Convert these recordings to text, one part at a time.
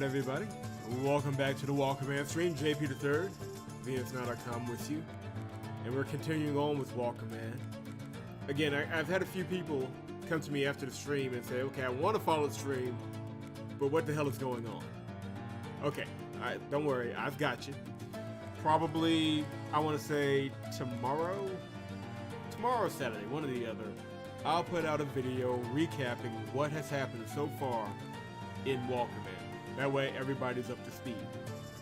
Alright everybody, welcome back to the Walkerman stream. JP III, VSNow.com with you. And we're continuing on with Walkerman. Again, I've had a few people come to me after the stream and say, okay, I want to follow the stream, but what the hell is going on? Okay, alright, don't worry, I've got you. Probably, I want to say tomorrow or Saturday, one or the other, I'll put out a video recapping what has happened so far in Walkerman. That way everybody's up to speed.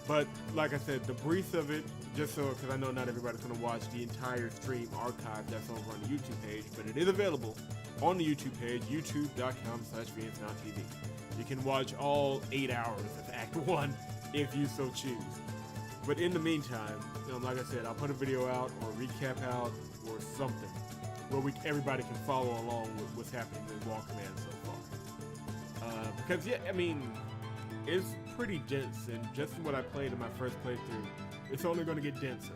But like I said, the brief of it, just so, because I know not everybody's going to watch the entire stream archive that's over on the YouTube page, but it is available on the YouTube page, youtube.com/VSNowTV. You can watch all 8 hours of Act 1 if you so choose. But in the meantime, like I said, I'll put a video out or recap out or something where everybody can follow along with what's happening in Walkerman so far. Because yeah, I mean, it's pretty dense, and just what I played in my first playthrough, it's only going to get denser.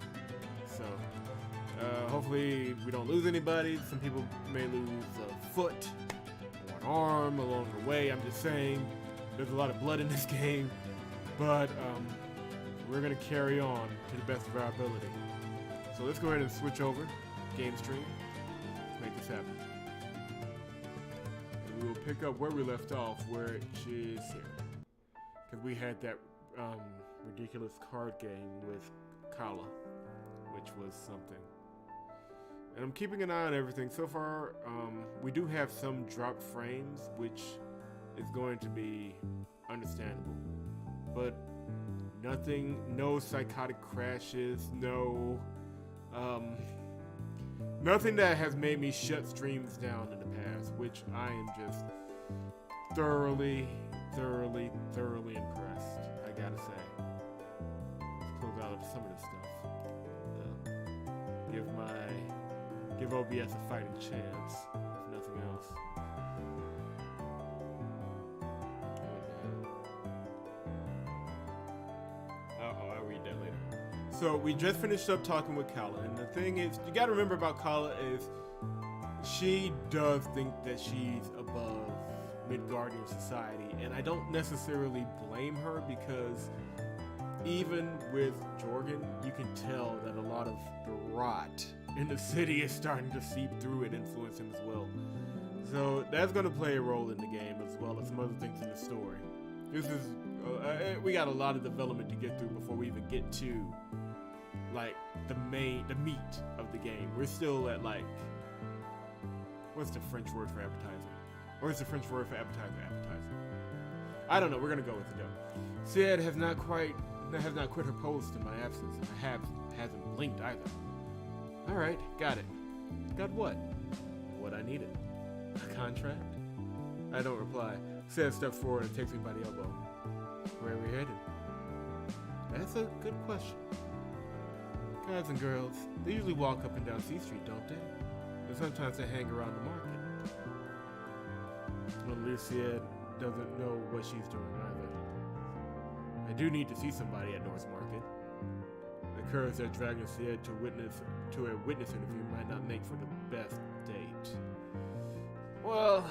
So hopefully we don't lose anybody. Some people may lose a foot or an arm along the way. I'm just saying, there's a lot of blood in this game, but we're going to carry on to the best of our ability. So let's go ahead and switch over game stream. Let's make this happen. And we will pick up where we left off, where she is here. Because we had that ridiculous card game with Kala, which was something. And I'm keeping an eye on everything. So far, we do have some drop frames, which is going to be understandable. But nothing, no psychotic crashes, no, nothing that has made me shut streams down in the past, which I am just thoroughly impressed, I gotta say. Let's close out some of this stuff. Give OBS a fighting chance, if nothing else. I'll read that later. So we just finished up talking with Kala, and the thing is, you gotta remember about Kala is she does think that she's above Midgardian society, and I don't necessarily blame her, because even with Jorgen, you can tell that a lot of the rot in the city is starting to seep through and influence him as well. So that's going to play a role in the game, as well as some other things in the story. This is we got a lot of development to get through before we even get to like the meat of the game. We're still at like, what's the French word for appetizer? Or is the French word for appetizer? I don't know. We're gonna go with it though. Siedh has not quit her post in my absence. Hasn't blinked either. All right, got it. Got what? What I needed. A contract? I don't reply. Siedh steps forward and takes me by the elbow. Where are we headed? That's a good question. Guys and girls, they usually walk up and down C Street, don't they? And sometimes they hang around the market. Well, at least Siedh doesn't know what she's doing either. I do need to see somebody at North Market. The courage that dragging Siedh to a witness interview might not make for the best date. Well,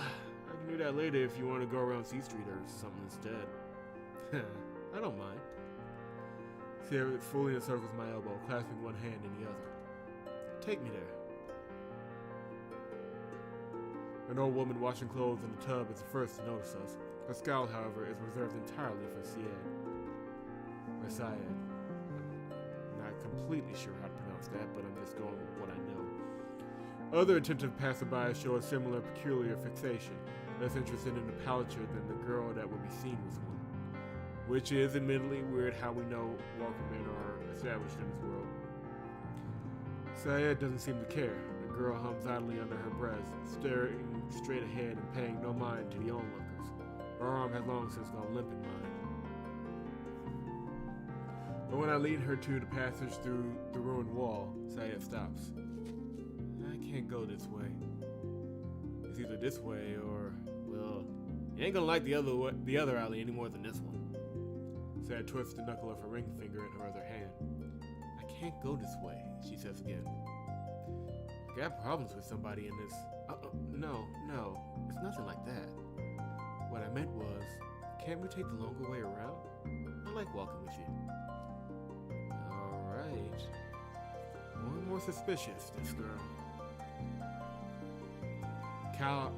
I can do that later if you want to go around C Street or something instead. I don't mind. Siedh fully encircles my elbow, clasping one hand in the other. Take me there. An old woman washing clothes in the tub is the first to notice us. Her scowl, however, is reserved entirely for Siedh. Or Siedh. I'm not completely sure how to pronounce that, but I'm just going with what I know. Other attentive passerbys show a similar peculiar fixation, less interested in the palature than the girl that would be seen with one. Which is admittedly weird how we know Walkermen are established in this world. Siedh doesn't seem to care. The girl hums idly under her breath, staring straight ahead and paying no mind to the onlookers. Her arm has long since gone limp in mine. But when I lead her to the passage through the ruined wall, Siedh stops. I can't go this way. It's either this way or, well, you ain't gonna like the other alley any more than this one. Siedh twists the knuckle of her ring finger in her other hand. I can't go this way, she says again. I got problems with somebody in this. No, it's nothing like that. What I meant was, Can't we take the longer way around? I like walking with you. Alright. More and more suspicious, this girl. Kala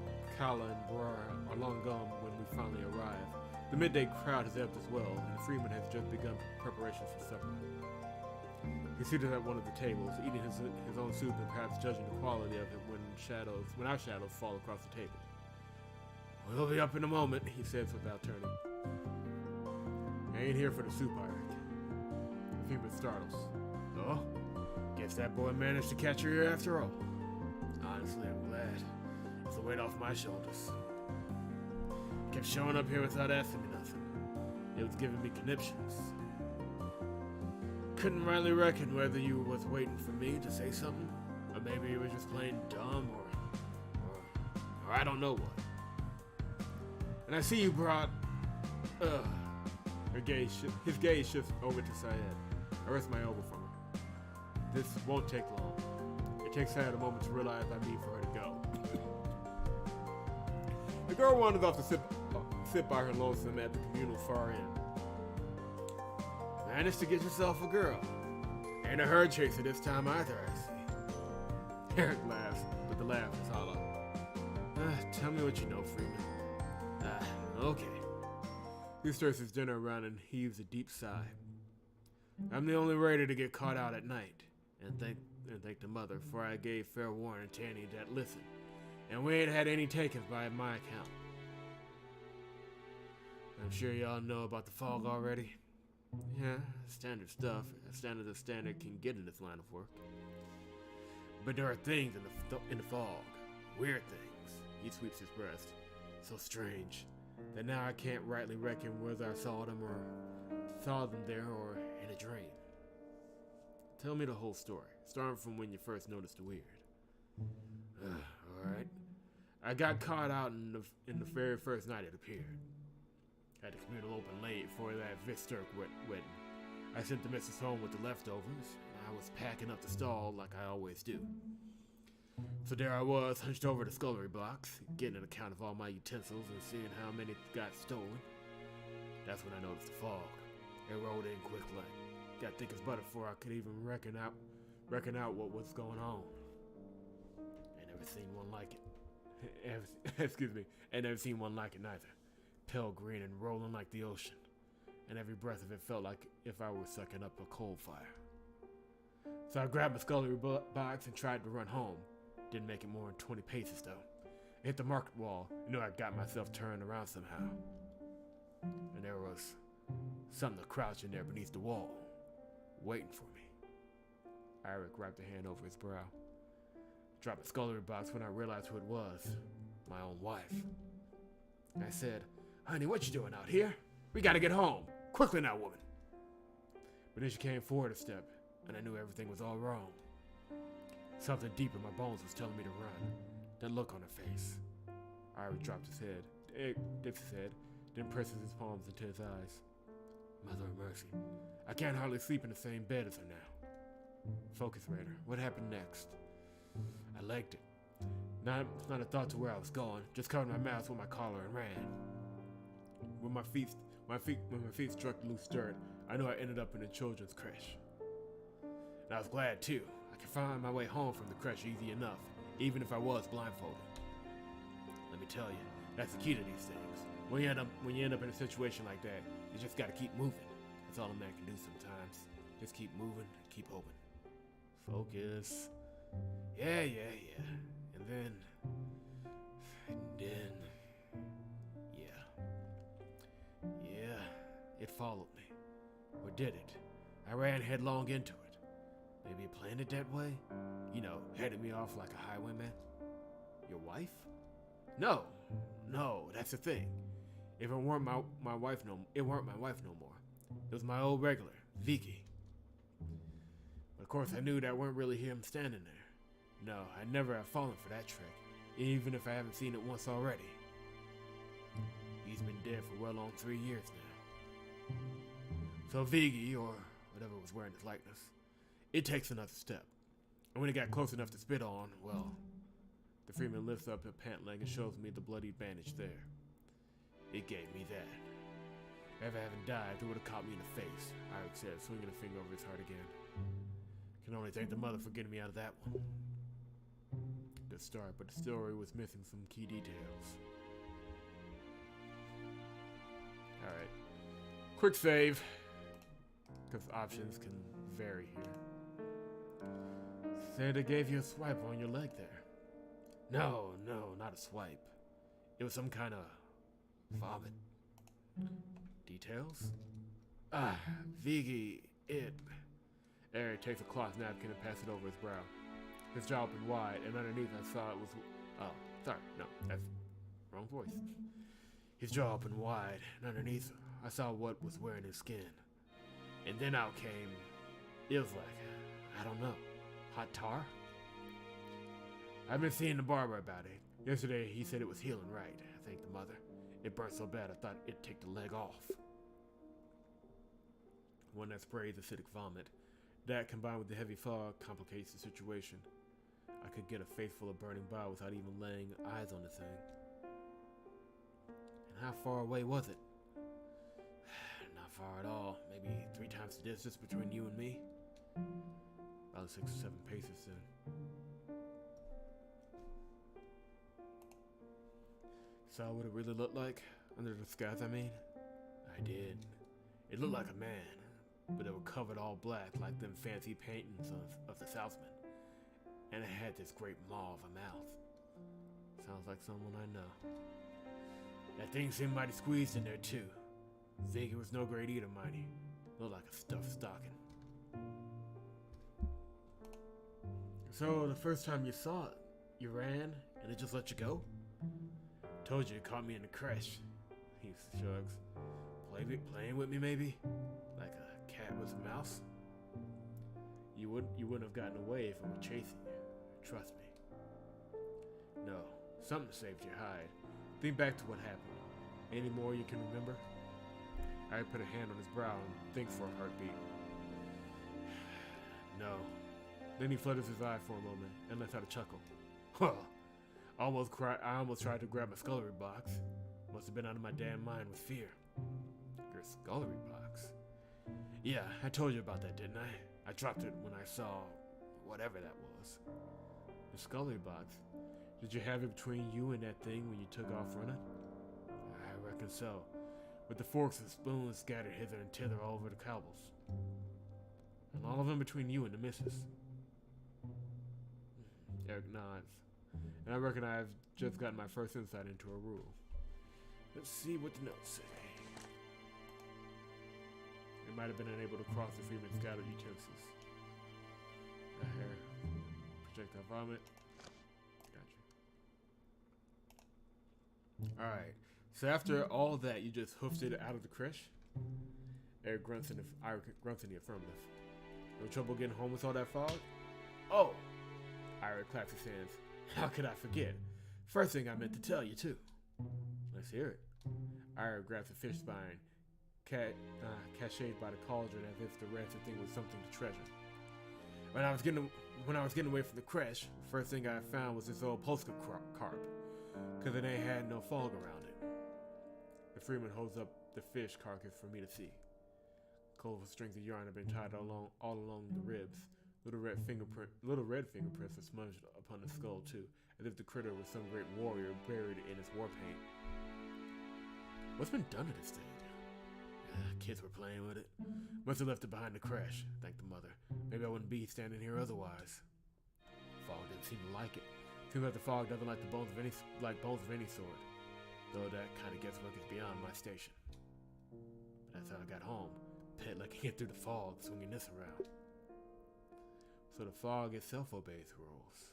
and Brar are long gone when we finally arrive. The midday crowd has ebbed as well, and Freeman has just begun preparations for supper. He's seated at one of the tables, eating his own soup and perhaps judging the quality of it when our shadows fall across the table. We'll be up in a moment, he says without turning. I ain't here for the soup, I reckon. Freeman startles. Oh, guess that boy managed to catch her here after all. Honestly, I'm glad. It's the weight off my shoulders. Kept showing up here without asking me nothing. It was giving me conniptions. Couldn't rightly reckon whether you was waiting for me to say something, or maybe you were just plain dumb, or I don't know what. And I see you brought. His gaze shifts over to Siedh. I rest my elbow from her. This won't take long. It takes Siedh a moment to realize I mean for her to go. The girl wanders off to sit by her lonesome at the communal far end. Managed to get yourself a girl. Ain't a Headerchaser this time either, I see. Eric laughs, but the laugh is hollow. Tell me what you know, Freeman. Okay. He stirs his dinner around and heaves a deep sigh. I'm the only raider to get caught out at night. And thank the mother, for I gave fair warning to any that listened. And we ain't had any takers by my account. I'm sure y'all know about the fog already. Yeah, standard stuff, as standard as standard can get in this line of work. But there are things in the fog, weird things. He sweeps his breast. So strange that now I can't rightly reckon whether I saw them there or in a dream. Tell me the whole story, starting from when you first noticed the weird. Alright. I got caught out in the very first night it appeared. Had the communal open late for that Visturk wedding. I sent the missus home with the leftovers, and I was packing up the stall like I always do. So there I was, hunched over the scullery box, getting an account of all my utensils and seeing how many got stolen. That's when I noticed the fog. It rolled in quick like. Got thick as butter before I could even reckon out what was going on. I never seen one like it. Excuse me. I never seen one like it neither. Pale green and rolling like the ocean. And every breath of it felt like if I were sucking up a coal fire. So I grabbed my scullery box and tried to run home. Didn't make it more than 20 paces though. I hit the market wall. I knew I got myself turned around somehow. And there was something crouching there beneath the wall, waiting for me. Eric wrapped a hand over his brow. Dropped the scullery box when I realized who it was. My own wife. I said, "Honey, what you doing out here? We gotta get home. Quickly now, woman." But then she came forward a step, and I knew everything was all wrong. Something deep in my bones was telling me to run. That look on her face. Eric dropped his head, dips his head, then presses his palms into his eyes. Mother of mercy. I can't hardly sleep in the same bed as her now. Focus, Raider. What happened next? I legged it. Not a thought to where I was going. Just covered my mouth with my collar and ran. When my feet struck loose dirt, I knew I ended up in a children's creche. And I was glad too. I could find my way home from the creche easy enough, even if I was blindfolded. Let me tell you, that's the key to these things. When you end up in a situation like that, you just gotta keep moving. That's all a man can do sometimes. Just keep moving, keep hoping. Focus. Yeah. And then, it followed me. Or did it? I ran headlong into it. Maybe it planned it that way? You know, headed me off like a highwayman? Your wife? No, that's the thing. If it weren't my wife no more. It was my old regular, Vicky. But of course I knew that weren't really him standing there. No, I'd never have fallen for that trick, even if I haven't seen it once already. He's been dead for well on 3 years now. So Vicky, or whatever was wearing his likeness, it takes another step. And when it got close enough to spit on, well, the Freeman lifts up a pant leg and shows me the bloody bandage there. It gave me that. If I haven't dived, it would have caught me in the face, Eric said, swinging a finger over his heart again. Can only thank the mother for getting me out of that one. Good start, but the story was missing some key details. Alright. Quick save. Because options can vary here. Said they gave you a swipe on your leg there. No, not a swipe. It was some kind of vomit. Details? Vigi, it. Eric takes a cloth napkin and passes it over his brow. His jaw opened wide, and underneath I saw it was... Oh, sorry, no, that's wrong voice. His jaw opened wide, and underneath I saw what was wearing his skin. And then out came... It was like, I don't know, hot tar? I've been seeing the barber about it. Yesterday he said it was healing right, I thanked the mother. It burnt so bad I thought it'd take the leg off. One that sprays acidic vomit. That, combined with the heavy fog, complicates the situation. I could get a face full of burning bile without even laying eyes on the thing. And how far away was it? Not far at all. Maybe 3 times the distance between you and me. About 6 or 7 paces then. Saw what it really looked like? Under the disguise, I mean? I did. It looked like a man, but it was covered all black like them fancy paintings of the Southman. And it had this great maw of a mouth. Sounds like someone I know. That thing seemed mighty squeezed in there too. Ziggy was no great eater, mighty. Looked like a stuffed stocking. So, the first time you saw it, you ran and it just let you go? Told you it caught me in the crash. He shrugs. Playing with me, maybe? Like a cat with a mouse? You wouldn't have gotten away if it were chasing you. Trust me. No, something saved your hide. Think back to what happened. Any more you can remember? I put a hand on his brow and think for a heartbeat. No. Then he flutters his eye for a moment and lets out a chuckle. Huh. I almost tried to grab my scullery box. Must have been out of my damn mind with fear. Your scullery box? Yeah, I told you about that, didn't I? I dropped it when I saw whatever that was. The scullery box? Did you have it between you and that thing when you took off running? I reckon so. With the forks and spoons scattered hither and thither all over the cobbles. And all of them between you and the missus. Eric nods. And I reckon I've just gotten my first insight into a rule. Let's see what the notes say. It might have been unable to cross the freeman's scattered utensils. Hair. Projectile vomit. Gotcha. Alright. So after all that, you just hoofed it out of the creche? Eric grunts in the affirmative. No trouble getting home with all that fog? Oh! Ira claps his hands. How could I forget? First thing I meant to tell you, too. Let's hear it. Ira grabs a fish spine, cached by the cauldron as if the rancid thing was something to treasure. When I was getting away from the creche, first thing I found was this old Polska carp, because it ain't had no fog around it. The freeman holds up the fish carcass for me to see. Colorful strings of yarn have been tied all along the ribs. Little red fingerprints are smudged upon the skull too, as if the critter was some great warrior buried in its war paint. What's been done to this thing? Kids were playing with it. Must have left it behind the crash, thanked the mother. Maybe I wouldn't be standing here otherwise. Fog didn't seem to like it. Seems like the fog doesn't like bones of any sort. Though that kind of guesswork is beyond my station. But that's how I got home. Pet looking it through the fog, swinging this around. So the fog itself obeys rules.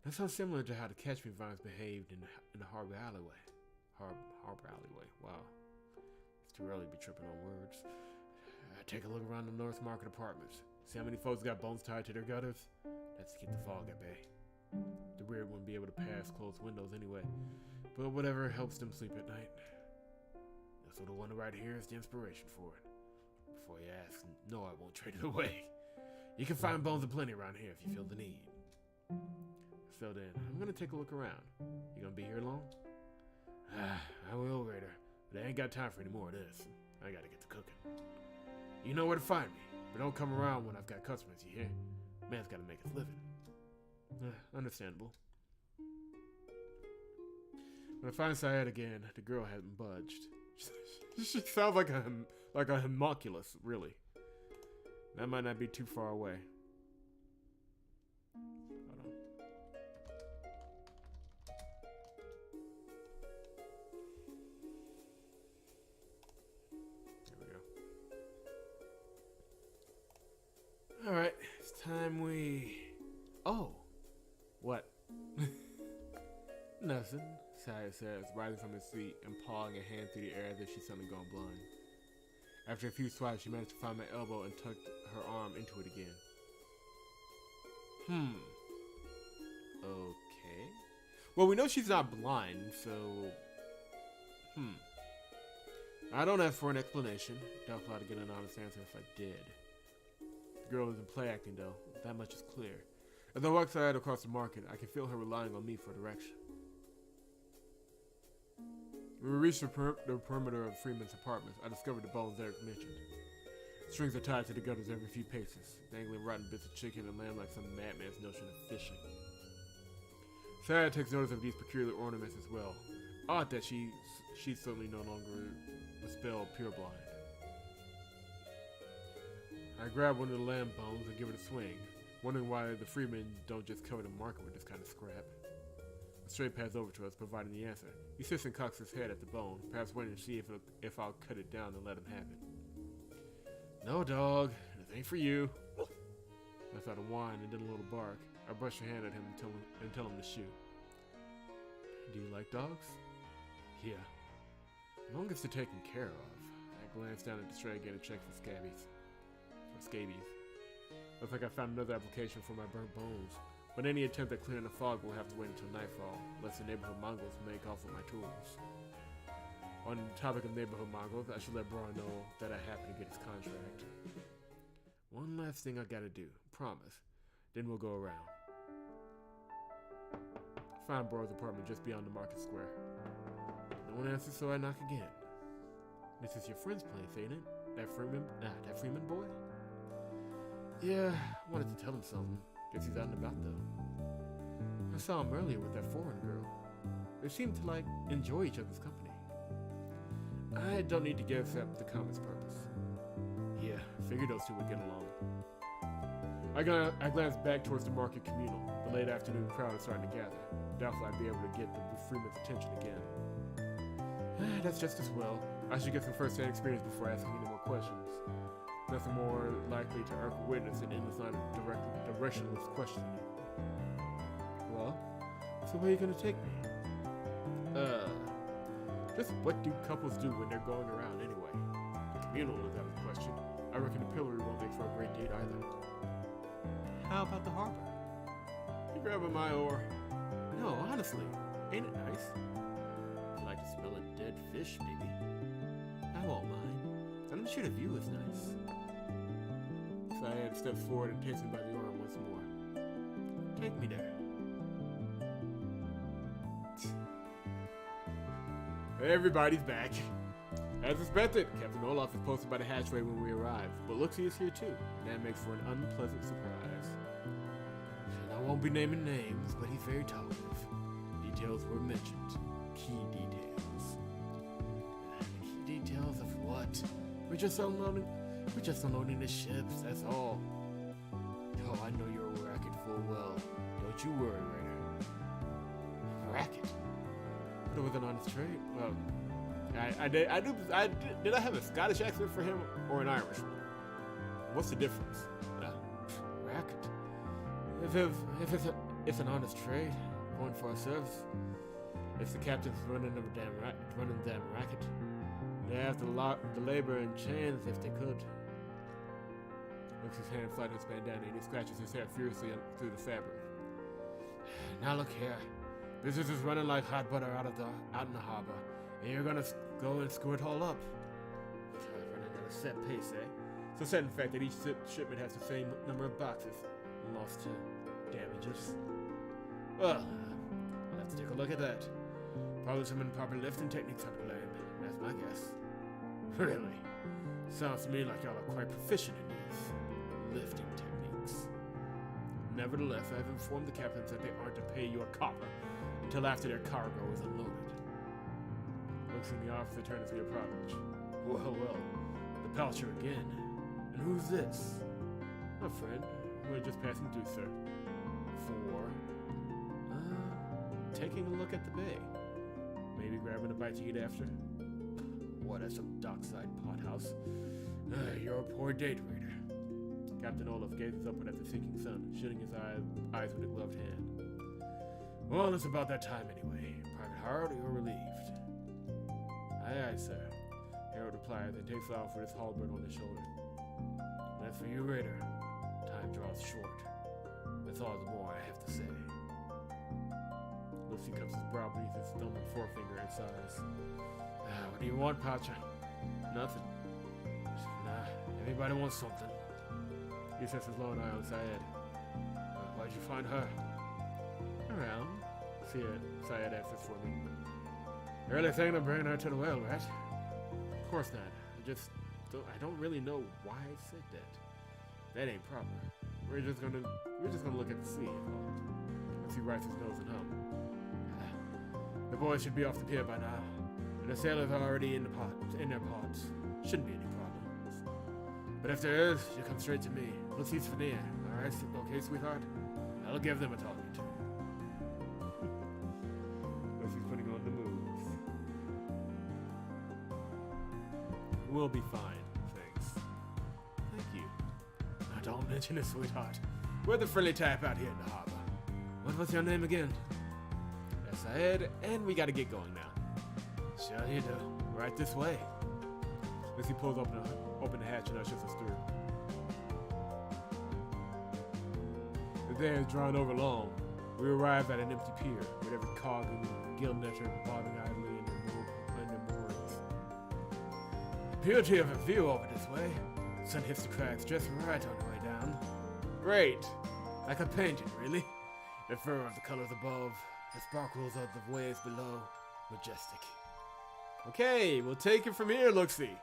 That sounds similar to how the catch me vines behaved in the harbor alleyway. Harbor alleyway. Wow. It's too early to be tripping on words. Take a look around the North Market apartments. See how many folks got bones tied to their gutters? That's to keep the fog at bay. The weird wouldn't be able to pass closed windows anyway. But whatever helps them sleep at night. This little one right here is the inspiration for it. Before you ask, no, I won't trade it away. You can find bones aplenty around here if you feel the need. So then, I'm gonna take a look around. You gonna be here long? I will, Raider, but I ain't got time for any more of this. I gotta get to cooking. You know where to find me, but don't come around when I've got customers, you hear? Man's gotta make his living. Understandable. When I find Siedh again, the girl hasn't budged. She sounds like a homunculus, really. That might not be too far away. Hold on. There we go. Alright, it's time we... Oh! What? Nothing, Siedh says, rising from his seat and pawing a hand through the air as if she's suddenly gone blind. After a few swipes, she managed to find my elbow and tucked her arm into it again. Okay. Well, we know she's not blind, so... I don't ask for an explanation. Doubtful to get an honest answer if I did. The girl isn't play acting, though. That much is clear. As I walk Siedh across the market, I can feel her relying on me for direction. When we reached the perimeter of Freeman's apartment, I discovered the bones Eric mentioned. Strings are tied to the gutters every few paces, dangling rotten bits of chicken and lamb like some madman's notion of fishing. Siedh takes notice of these peculiar ornaments as well. Odd that she's certainly no longer the spell pureblind. I grab one of the lamb bones and give it a swing, wondering why the freemen don't just cover the market with this kind of scrap. A straight pass over to us, providing the answer. He sits and cocks his head at the bone, perhaps waiting to see if I'll cut it down and let him have it. No, dog. This ain't for you. Lets out a whine and then a little bark. I brush a hand at him and tell him to shoot. Do you like dogs? Yeah. As long as they're taken care of. I glance down at the tray again and check for scabies. Looks like I found another application for my burnt bones. But any attempt at clearing the fog will have to wait until nightfall, lest the neighborhood Mongols make off with my tools. On the topic of neighborhood Mongols, I should let Bra know that I happen to get his contract. One last thing I gotta do, promise. Then we'll go around. Find Bra's apartment just beyond the market square. No one answers, so I knock again. This is your friend's place, ain't it? That Freeman boy? Yeah, I wanted to tell him something. Guess he's out and about, though. I saw him earlier with that foreign girl. They seem to, enjoy each other's company. I don't need to guess at the comment's purpose. Yeah, figured those two would get along. I glanced back towards the market communal. The late afternoon crowd is starting to gather. Doubtful I'd be able to get the Freeman's attention again. That's just as well. I should get some first-hand experience before asking any more questions. Nothing more likely to irk a witness than endless line of directionless questioning. Well, so where are you gonna take me? Just what do couples do when they're going around anyway? The communal is out of the question. I reckon the pillory won't make for a great date either. How about the harbor? You grabbing my oar? No, honestly, ain't it nice? You like to smell a dead fish, maybe? I won't mind. I'm sure the view is nice. Siedh steps forward and takes me by the arm once more. Take me there. Everybody's back. As expected, Captain Olaf is posted by the hatchway when we arrive, but Luxie is here too, and that makes for an unpleasant surprise. And I won't be naming names, but he's very talkative. Details were mentioned. Key details. Key details of what? We're just unloading the ships, that's all. Oh, I know your racket full well. Don't you worry, Raider. Racket? But it was an honest trade. Well, did I have a Scottish accent for him or an Irish one? What's the difference? Racket. If it's an honest trade, going for a service. If the captain's running the damn racket, they have to lock the labor in chains if they could. Looks his hand flat in his bandana and he scratches his hair furiously through the fabric. Now look here. Business is running like hot butter out in the harbor, and you're gonna go and screw it all up. Running at a set pace, eh? So set in fact that each shipment has the same number of boxes lost to damages. Well, I'll have to take a look at that. Probably some improper lifting techniques up the lane. That's my guess. Really? Sounds to me like y'all are quite proficient in these lifting techniques. Nevertheless, I've informed the captains that they aren't to pay you a copper until after their cargo is unloaded. Looks in the officer turns to the approach. Well, the Poucher again. And who's this? A friend. We're just passing through, sir. For taking a look at the bay. Maybe grabbing a bite to eat after. What, at some dockside pothouse? You're a poor date reader. Captain Olaf gazes upward at the sinking sun, shielding his eyes with a gloved hand. Well, it's about that time anyway. Private Howard, you're relieved. Aye, sir. Harold replies and takes off with his halberd on his shoulder. And as for you, Raider, time draws short. That's all the more I have to say. Lucy cups his brow beneath his thumb and forefinger and sighs. What do you want, Pacha? Nothing. Nah, everybody wants something. He sets his lone eye on Siedh. Why'd you find her? Around. Siedh answers for me. You're really thinking of bringing her to the well, right? Of course not. I don't really know why I said that. That ain't proper. We're just gonna look at the sea. Once he writes his nose and hum. The boys should be off the pier by now. And the sailors are already in their pods. Shouldn't be any problems. But if there is, you come straight to me. Lucy's for near. Alright, okay, sweetheart? I'll give them a talking to. Lucy's putting on the moves. We'll be fine, thanks. Thank you. Now don't mention it, sweetheart. We're the friendly type out here in the harbor. What was your name again? Siedh, and we gotta get going now. Sure you do. Right this way. Lucy pulls open the hatch and ushers us through. The day is drawn over long. We arrive at an empty pier, with every cog and gill netter bobbing idly in their moorings. Beauty of a view over this way. Sun hits the cracks just right on the way down. Great. Like a painting, really. The fur of the colors above, the sparkles of the waves below. Majestic. Okay, we'll take it from here, look-see.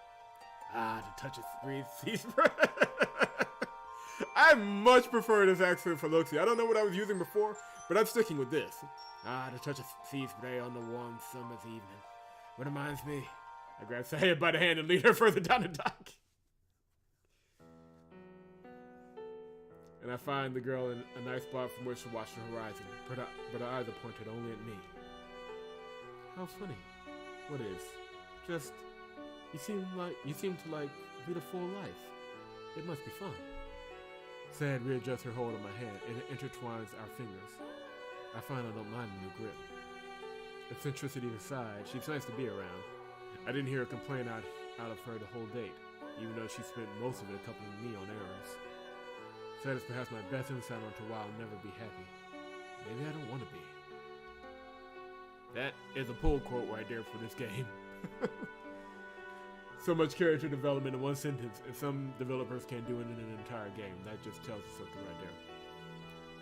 To touch it, breathe, cease. I much prefer this accent for look-see. I don't know what I was using before, but I'm sticking with this. To touch a sea spray on the warm summer's evening. What reminds me, I grab Siedh by the hand and lead her further down the dock. And I find the girl in a nice spot from which to watch the horizon, but her eyes are pointed only at me. How funny. What is? Just, you seem to like lead a full life. It must be fun. Siedh readjusts her hold on my hand and intertwines our fingers. I find I don't mind the new grip. Eccentricity aside, she's nice to be around. I didn't hear a complaint out of her the whole date, even though she spent most of it accompanying me on errands. Siedh is perhaps my best insight onto why I'll never be happy. Maybe I don't want to be. That is a pull quote right there for this game. So much character development in one sentence, and some developers can't do it in an entire game. That just tells us something right there.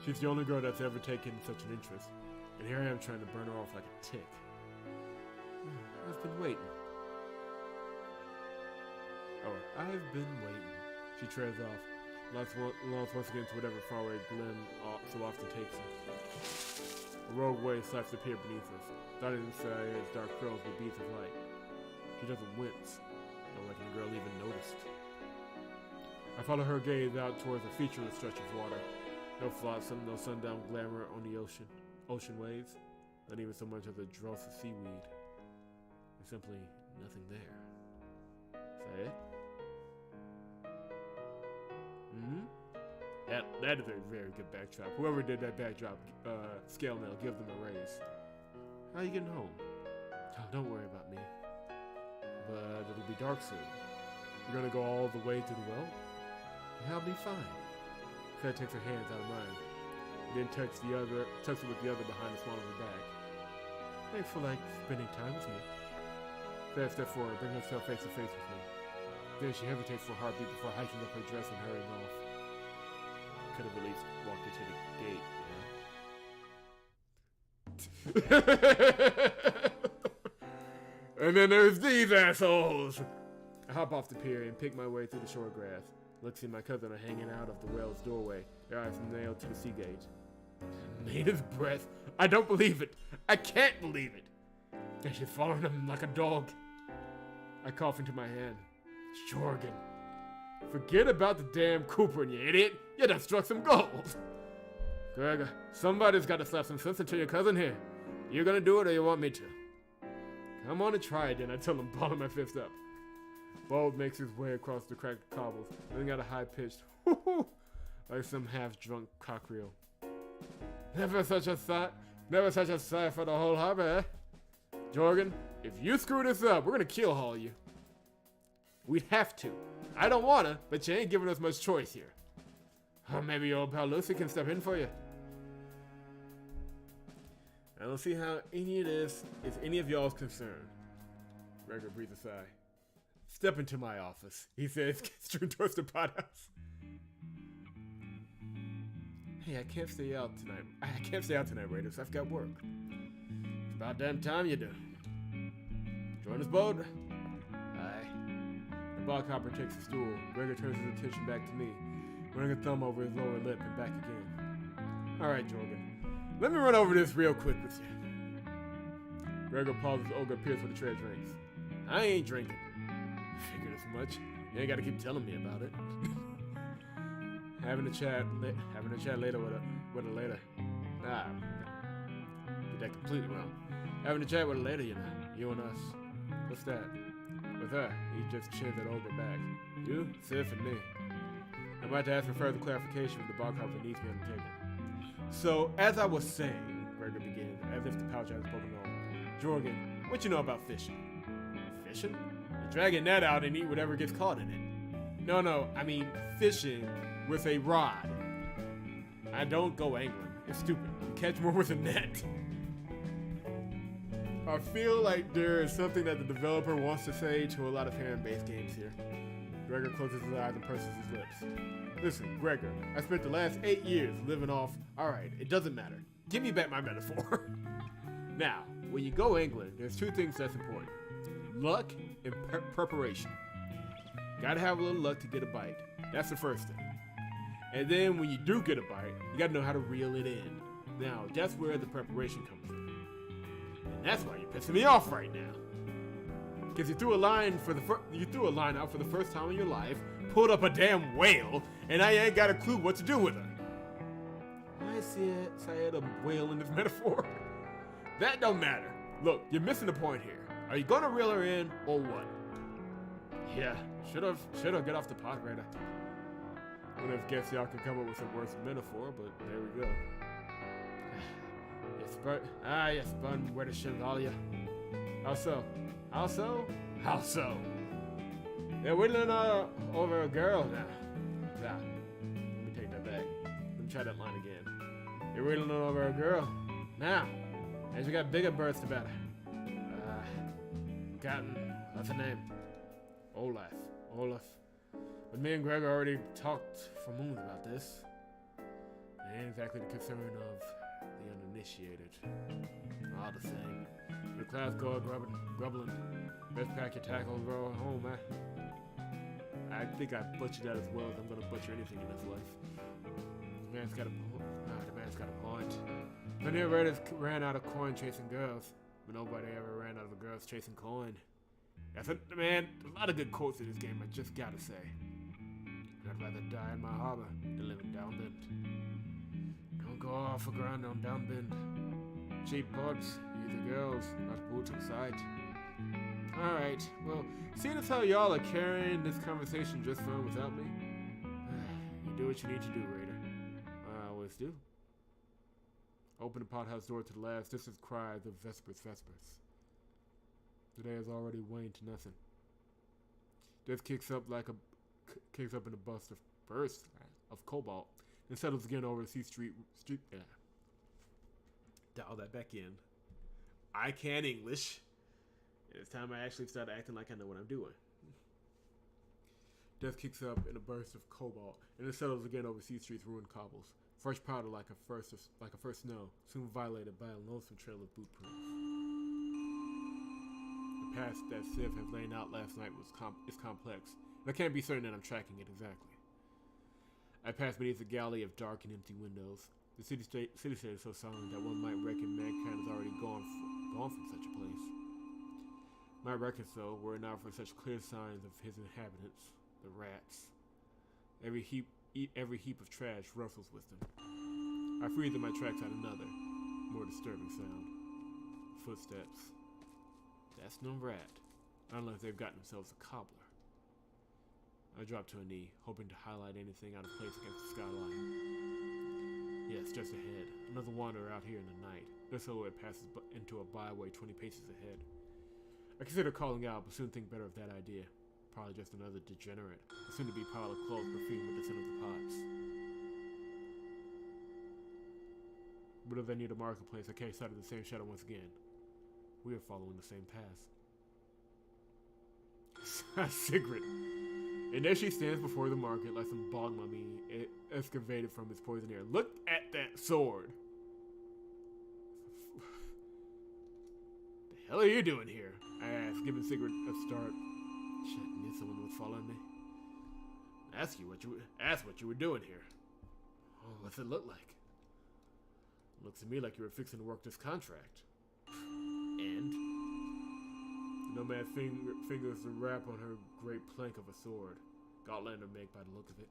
She's the only girl that's ever taken such an interest, and here I am trying to burn her off like a tick. I've been waiting. I've been waiting. She trails off, lost once again to whatever faraway glen so often takes her. A rogue wave slaps the pier beneath us, dotted inside its dark curls with beads of light. She doesn't wince. Don't reckon the girl even noticed. I follow her gaze out towards a featureless stretch of water. No flotsam, no sundown glamour on the ocean waves. Not even so much as a dross of seaweed. There's simply nothing there. Say it? That is a very good backdrop. Whoever did that backdrop, scale mail, give them a raise. How are you getting home? Oh, don't worry about me. But it'll be dark soon. You're gonna go all the way to the well? I'll be fine. Siedh takes her hands out of mine, then tucks it with the other behind the small of her back. Thanks for spending time with me. Siedh steps forward, bringing herself face to face with me. Then she hesitates for a heartbeat before hiking up her dress and hurrying off. Could have at least walked into the gate, you know? And then there's these assholes! I hop off the pier and pick my way through the shore grass. Looks and my cousin are hanging out of the whale's doorway, their eyes nailed to the sea gate. Native breath. I don't believe it. I can't believe it. And she's following him like a dog. I cough into my hand. Jorgen. Forget about the damn Cooper, you idiot. You done struck some gold. Gregor, somebody's got to slap some sense into your cousin here. You gonna do it or you want me to? Come on and try it then, I tell him, balling my fist up. Bold makes his way across the cracked cobbles, letting out a high-pitched whoo-hoo, like some half-drunk cockerel. Never such a sight for the whole harbor, eh? Jorgen, if you screw this up, we're gonna kill haul you. We'd have to. I don't wanna, but you ain't giving us much choice here. Or maybe your old pal Lucy can step in for you. I don't see how any of this is any of y'all's concern. Gregor breathes a sigh. Step into my office, he says, gesturing towards the pot house. Hey, I can't stay out tonight, Raiders. I've got work. It's about damn time you do. Join us, boat? Aye. The bog hopper takes a stool. Gregor turns his attention back to me, running a thumb over his lower lip and back again. All right, Jorgen. Let me run over this real quick with you. Gregor pauses to Olga Pierce with the tray of drinks. I ain't drinking. Figured as much. You ain't gotta keep telling me about it. having a chat later with a later. Nah, did that completely wrong. Having a chat with a later, you know. You and us. What's that? With her, he just chins at Olga back. You, Siedh, and me. I'm about to ask for further clarification with the bog hopper needs me on the table. So, as I was saying, Gregor begins, as if the pouch had spoken on. Jorgen, what you know about fishing? Fishing? You're dragging that out and eat whatever gets caught in it. No, I mean fishing with a rod. I don't go angling. It's stupid. You catch more with a net. I feel like there is something that the developer wants to say to a lot of hand-based games here. Gregor closes his eyes and purses his lips. Listen, Gregor, I spent the last 8 years living off... Alright, it doesn't matter. Give me back my metaphor. Now, when you go angling, there's two things that's important. Luck and preparation. Gotta have a little luck to get a bite. That's the first thing. And then when you do get a bite, you gotta know how to reel it in. Now, that's where the preparation comes in. And that's why you're pissing me off right now. Because you threw a line out for the first time in your life, pulled up a damn whale, and I ain't got a clue what to do with her. I see a whale in this metaphor. That don't matter. Look, you're missing the point here. Are you gonna reel her in or what? Yeah, should've get off the pot, Raider. Would have guessed y'all could come up with a worse metaphor, but there we go. You spun where the shit all ya. How so? They're whittling over a girl now. Nah, let me take that back. Let me try that line again. You're whittling over a girl. Now, as we got bigger birds to better. What's her name? Olaf. But me and Gregor already talked for moons about this. It ain't exactly the concern of the uninitiated. All the same. The class go grubbling. Best pack your tackles, roll home, man. I think I butchered that as well as I'm gonna butcher anything in this life. The man's got a point. Many raiders ran out of coin chasing girls, but nobody ever ran out of girls chasing coin. That's it, man. A lot of good quotes in this game, I just gotta say. I'd rather die in my harbor than live in Downbend. Don't go off the ground on Downbend. Cheap pods, easy girls, not boots in sight. Alright, well, seeing as how y'all are carrying this conversation just fine without me, you do what you need to do, Raider. I always do. Open the pothouse door to the last distant cries of Vespers. The day has already waned to nothing. Death kicks up in a burst of cobalt and settles again over the street. Dial that back in. I can English. It's time I actually start acting like I know what I'm doing. Death kicks up in a burst of cobalt and it settles again over C Street's ruined cobbles. Fresh powder like a first snow, soon violated by a lonesome trail of boot prints. The path that Siedh had laid out last night is complex, and I can't be certain that I'm tracking it exactly. I passed beneath a galley of dark and empty windows. The city-state is so silent that one might reckon mankind has already gone from such a place. Might reckon so, were it not for such clear signs of his inhabitants, the rats. Every heap of trash rustles with them. I freeze in my tracks at another, more disturbing sound. Footsteps. That's no rat. Unless they've gotten themselves a cobbler. I drop to a knee, hoping to highlight anything out of place against the skyline. Yes, just ahead. Another wanderer out here in the night. Their silhouette passes into a byway 20 paces ahead. I consider calling out, but soon think better of that idea. Probably just another degenerate. A soon-to-be pile of clothes perfumed with the scent of the pots. But if I near the marketplace, I catch sight of the same shadow once again. We are following the same path. SIGRID. And there she stands before the market like some bog mummy excavated from its poison air. Look at that sword! The hell are you doing here? I asked, giving SIGRID a start. Shit, I knew someone was following me. Ask what you were doing here. Oh, what's it look like? Looks to me like you were fixing to work this contract. And? No man fingers the wrap on her great plank of a sword. Gotlander make by the look of it.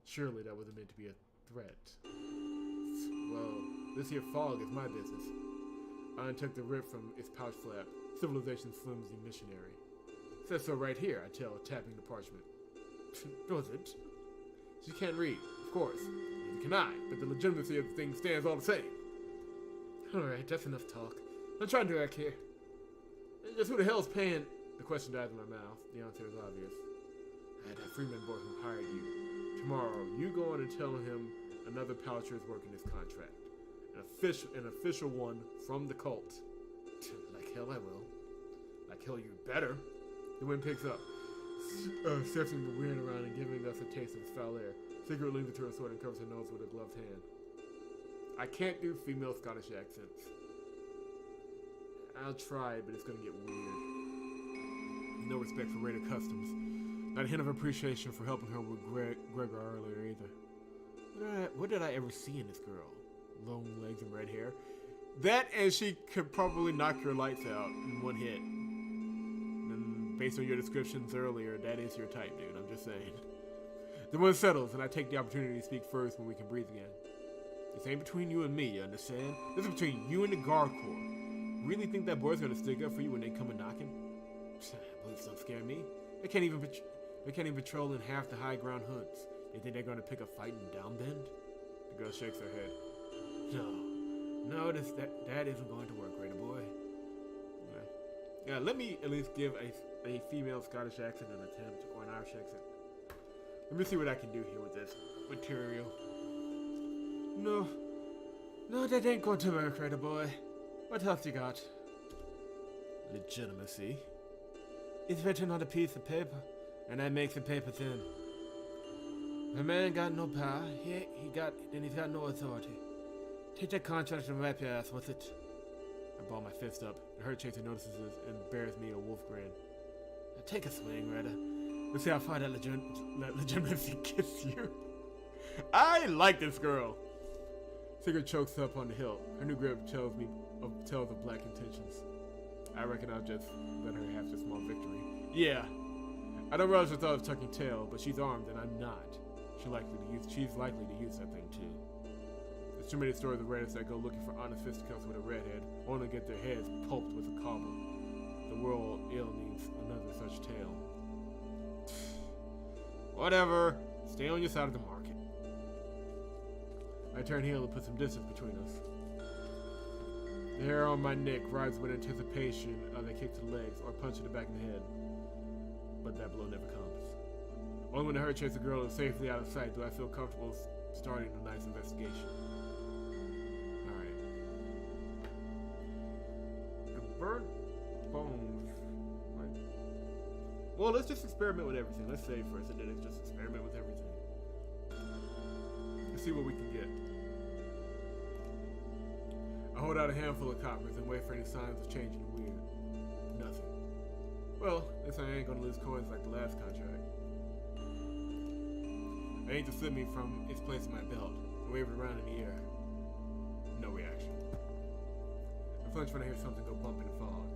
Surely that wasn't meant to be a threat. Well, this here fog is my business. I untook the rip from its pouch flap. Civilization's flimsy missionary. Says so right here, I tell, tapping the parchment. Does it? She can't read, of course. Neither can I, but the legitimacy of the thing stands all the same. Alright, that's enough talk. I'm trying to act here. Just who the hell's paying? The question dies in my mouth. The answer is obvious. That freedman boy who hired you. Tomorrow, you go on and tell him another poucher is working his contract. An official one from the cult. Like hell I will. Like hell you better. The wind picks up, sifting the wind around and giving us a taste of its foul air. SIGRID leans into her sword and covers her nose with a gloved hand. I can't do female Scottish accents. I'll try, but it's gonna get weird. No respect for Raider customs. Not a hint of appreciation for helping her with Gregor earlier either. What did I ever see in this girl? Long legs and red hair. That and she could probably knock your lights out in one hit. And based on your descriptions earlier, that is your type, dude. I'm just saying. The one settles, and I take the opportunity to speak first when we can breathe again. This ain't between you and me, you understand? This is between you and the Guard Corps. Really think that boy's gonna stick up for you when they come a knocking? Bullets don't scare me. They can't even patrol in half the high ground hoods. They think they're gonna pick a fight in Downbend? The girl shakes her head. No, that isn't going to work, Raider boy. Yeah, let me at least give a female Scottish accent an attempt, or an Irish accent. Let me see what I can do here with this material. No, that ain't going to work, Raider boy. What else you got? Legitimacy. It's written on a piece of paper, and that makes the paper thin. The man got no power, he's got no authority. Take that contract and wrap your ass with it. I ball my fist up. The Headerchaser notices this and bears me a wolf grin. Now take a swing, Raider. Let's see how far that legitimacy gets you. I like this girl. SIGRID chokes up on the hilt. Her new grip tells of black intentions. I reckon I'll just let her have this small victory. Yeah. I don't relish the thought of tucking tail, but she's armed and I'm not. She's likely to use that thing too. There's too many stories of Raiders that go looking for honest fisticuffs with a redhead, only to get their heads pulped with a cobble. The world ill needs another such tale. Whatever. Stay on your side of the market. I turn heel and put some distance between us. The hair on my neck rises with anticipation of a kick to the legs or punch to the back of the head. But that blow never comes. Only when the Headerchaser girl is safely out of sight do I feel comfortable starting a nice investigation. Alright. The burnt bones. Right. Well, let's just experiment with everything. Let's say for a second, let's just experiment with everything. Let's see what we can get. I hold out a handful of coppers and wait for any signs of changing the weird. Nothing. Well, this I ain't gonna lose coins like the last contract. I aimed to slip me from its place in my belt and wave it around in the air. No reaction. I flinch when I hear something go bump in the fog.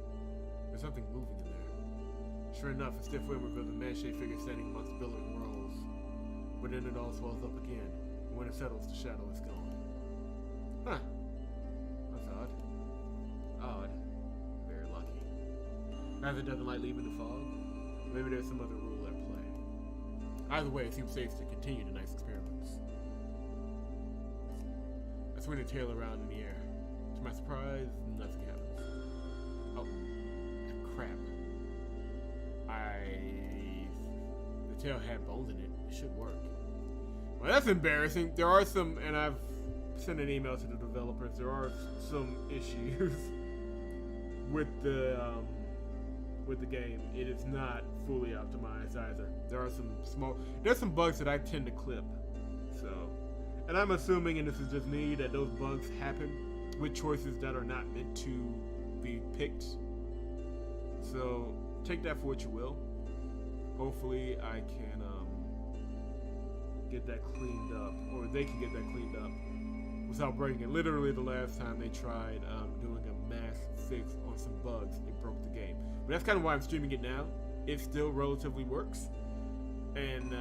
There's something moving in there. Sure enough, a stiff wind reveals a man-shaped figure standing amongst billowing rolls. But then it all swells up again, and when it settles, the shadow is gone. Huh. That's odd. Odd. Very lucky. Either doesn't like leaving the fog, or maybe there's some other rule at play. Either way, it seems safe to continue the nice experiments. I swing the tail around in the air. To my surprise, nothing happens. Oh, crap. The tail had bones in it. It should work. Well, that's embarrassing. There are some, and I've sent an email to the developers. There are some issues with the game. It is not fully optimized either. There's some bugs that I tend to clip. So, and I'm assuming, and this is just me, that those bugs happen with choices that are not meant to be picked. So take that for what you will. Hopefully I can get that cleaned up, or they can get that cleaned up without breaking it. Literally the last time they tried doing a mass fix on some bugs, it broke the game. But that's kind of why I'm streaming it now. It still relatively works, and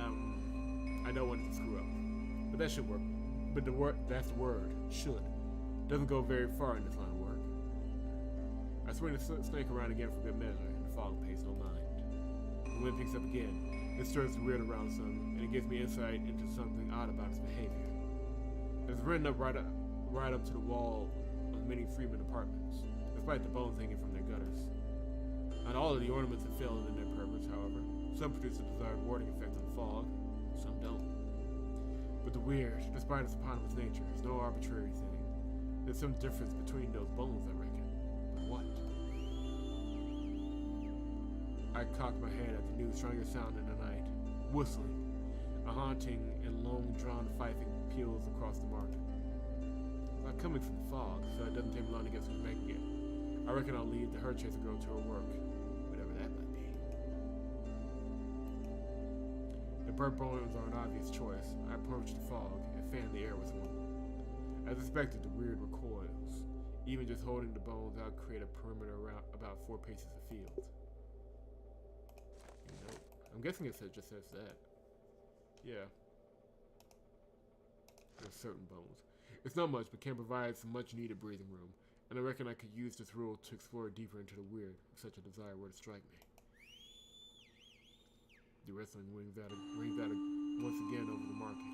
I don't want it to screw up. But that should work. But that's the word, should. Doesn't go very far in this line of work. I swing the snake around again for good measure, and the fog pays no mind. The wind picks up again. It stirs the weird around some, and it gives me insight into something odd about its behavior. It's written up right up to the wall of many freedman apartments, despite the bones hanging from their gutters. Not all of the ornaments have failed in their purpose, however. Some produce the desired warding effect on the fog, some don't. But the weird, despite its eponymous nature, is no arbitrary thing. There's some difference between those bones, I reckon. But what? I cocked my head at the new, stronger sound in the night. Whistling. A haunting and long-drawn fifing peals across the market. It's not coming from the fog, so it doesn't take me long to guess who's making it. I reckon I'll lead the Headerchaser girl to her work, whatever that might be. The burnt bones are an obvious choice. I approached the fog and fanned the air with one. As expected, the weird recoils. Even just holding the bones out create a perimeter around about 4 paces of field. I'm guessing it just says that. Yeah. There's certain bones. It's not much, but can provide some much needed breathing room. And I reckon I could use this rule to explore deeper into the weird, if such a desire were to strike me. The wrestling rings out once again over the market.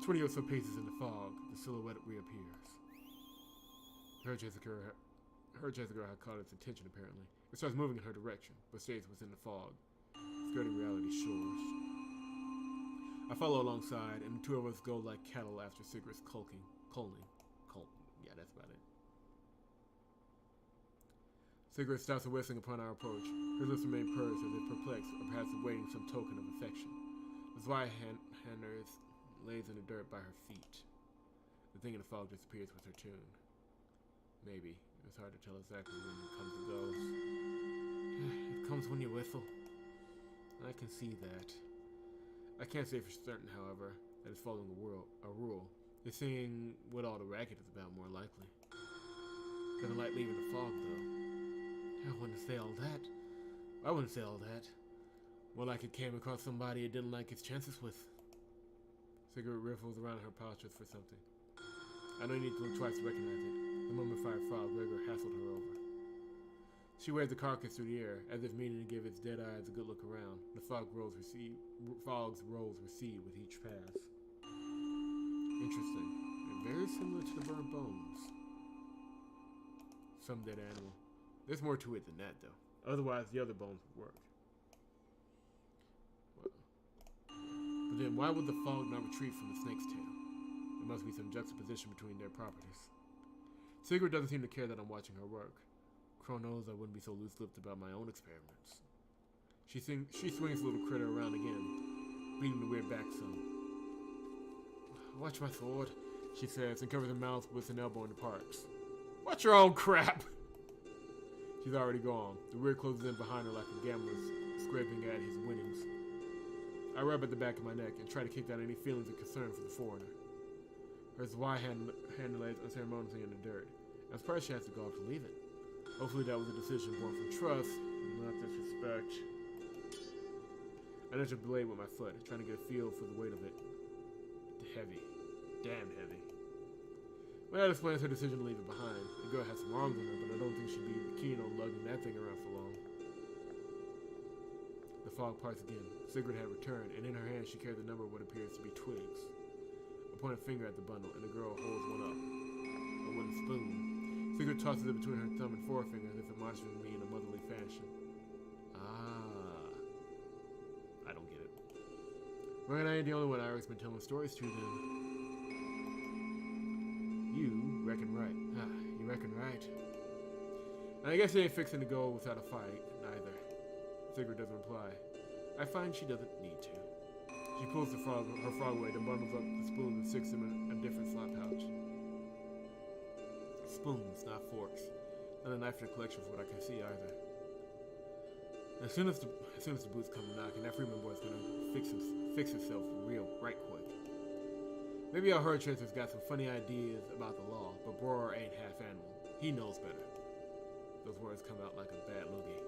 20 or so paces in the fog, the silhouette reappears. Her Headerchaser girl had caught its attention apparently. It starts moving in her direction, but stays within the fog, skirting reality's shores. I follow alongside, and the two of us go like cattle after SIGRID's culling. Yeah, that's about it. SIGRID stops whistling upon our approach. Her lips remain pursed as if perplexed, or perhaps awaiting some token of affection. The ZWIEHANDER lays in the dirt by her feet. The thing in the fog disappears with her tune. Maybe. It's hard to tell exactly when it comes and goes. It comes when you whistle. I can see that. I can't say for certain, however, that it's following a rule. It's seeing what all the racket is about, more likely. Doesn't like leaving the fog, though. I wouldn't say all that. I wouldn't say all that. More like it came across somebody it didn't like its chances with. SIGRID riffles around her pouches for something. I don't need to look twice to recognize it. The mummified frog regular hassled her over. She waved the carcass through the air, as if meaning to give its dead eyes a good look around. The fog's rolls recede with each pass. Interesting, and very similar to the burnt bones. Some dead animal. There's more to it than that, though. Otherwise, the other bones would work. Well, but then, why would the fog not retreat from the snake's tail? There must be some juxtaposition between their properties. SIGRID doesn't seem to care that I'm watching her work. Crow knows I wouldn't be so loose-lipped about my own experiments. She swings the little critter around again, beating the weird back some. Watch my sword, she says, and covers her mouth with an elbow and departs. Watch your own crap. She's already gone. The rear closes in behind her like a gambler scraping at his winnings. I rub at the back of my neck and try to kick down any feelings of concern for the foreigner. Her ZWIEHANDER lays unceremoniously in the dirt. I'm surprised she has to go up to leave it. Hopefully that was a decision born from trust, not disrespect. I nudge the blade with my foot, trying to get a feel for the weight of it. Heavy. Damn heavy. When that explains her decision to leave it behind, the girl has some arms on her, but I don't think she'd be keen on lugging that thing around for long. The fog parts again. SIGRID had returned, and in her hand she carried the number of what appears to be twigs. I point a finger at the bundle, and the girl holds one up. A wooden spoon. SIGRID tosses it between her thumb and forefinger as if admonishing me in a motherly fashion. Ah. I don't get it. Well, I ain't the only one Eric's been telling stories to then. You reckon right. Ah, you reckon right. And I guess it ain't fixing to go without a fight, neither. SIGRID doesn't reply. I find she doesn't need to. She pulls her frog away, then bundles up the spoons and sticks them in a different slot pouch. Spoons, not forks. Not a knife in the collection for what I can see either. As soon as the boots come knocking, that Freeman boy's gonna fix himself right quick. Maybe our Headerchaser's got some funny ideas about the law, but Broer ain't half animal. He knows better. Those words come out like a bad loogie.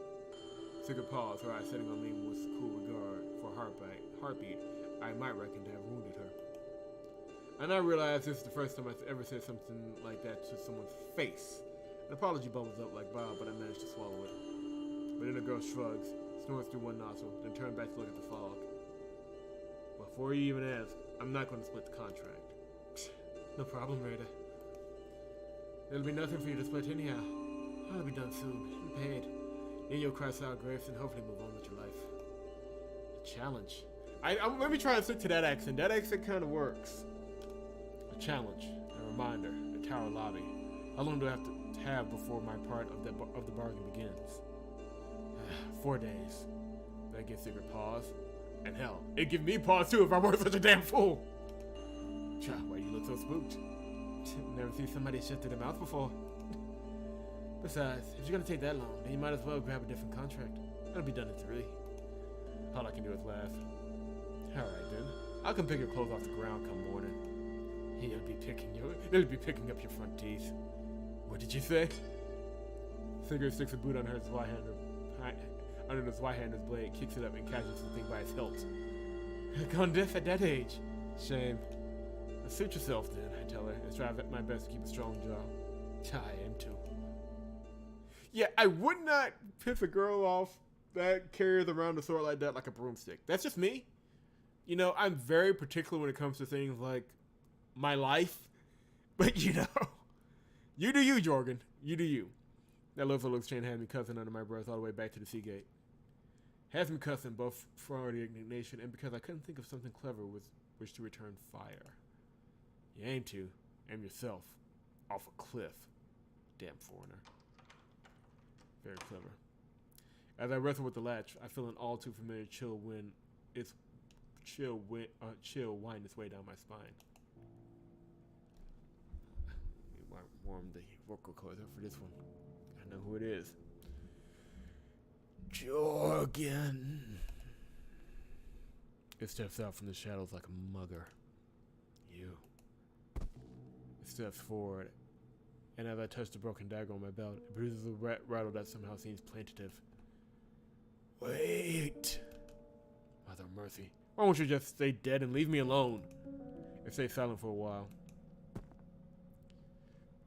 SIGRID paused, her eyes setting on me with cool regard for heartbeat I might reckon to have wounded her. And I realized this is the first time I've ever said something like that to someone's face. An apology bubbles up like bile, but I managed to swallow it. But then the girl shrugs, snorts through one nostril, then turns back to look at the fog. Before you even ask, I'm not going to split the contract. No problem, Raider. There'll be nothing for you to split anyhow. I'll be done soon, and paid. Then you'll cross our graves and hopefully move on with your life. A challenge. Let me try and stick to that accent. That accent kind of works. A challenge, a reminder, a tower lobby. How long do I have to have before my part of the bargain begins? 4 days. That gives SIGRID pause. And hell, it'd give me pause too if I weren't such a damn fool. Cha, why you look so spooked? Never seen somebody shut to their mouth before. Besides, if you're gonna take that long, then you might as well grab a different contract. That'll be done in 3. All I can do is laugh. Alright then. I can pick your clothes off the ground come morning. They'll be picking up your front teeth. What did you say? SIGRID sticks a boot on her under the ZWIEHANDER's blade, kicks it up and catches the thing by its hilt. Gone deaf at that age. Shame. Suit yourself then, I tell her, and strive at my best to keep a strong jaw. I am too. Yeah, I would not piss a girl off that carries around a sword like that like a broomstick. That's just me. You know, I'm very particular when it comes to things like my life. But you know, you do you, Jorgen. You do you. That little looks chain had me cussing under my breath all the way back to the sea gate. Has me cussing both for the indignation and because I couldn't think of something clever with which to return fire. You aim to. Aim yourself. Off a cliff. Damn foreigner. Very clever. As I wrestle with the latch, I feel an all too familiar chill wind its chill wind its way down my spine. Warm the vocal cords up for this one. I know who it is. Jorgen. It steps out from the shadows like a mugger. You. It steps forward, and as I touch the broken dagger on my belt, it produces a rattle that somehow seems plaintive. Wait. Mother of mercy. Why won't you just stay dead and leave me alone? It stays silent for a while.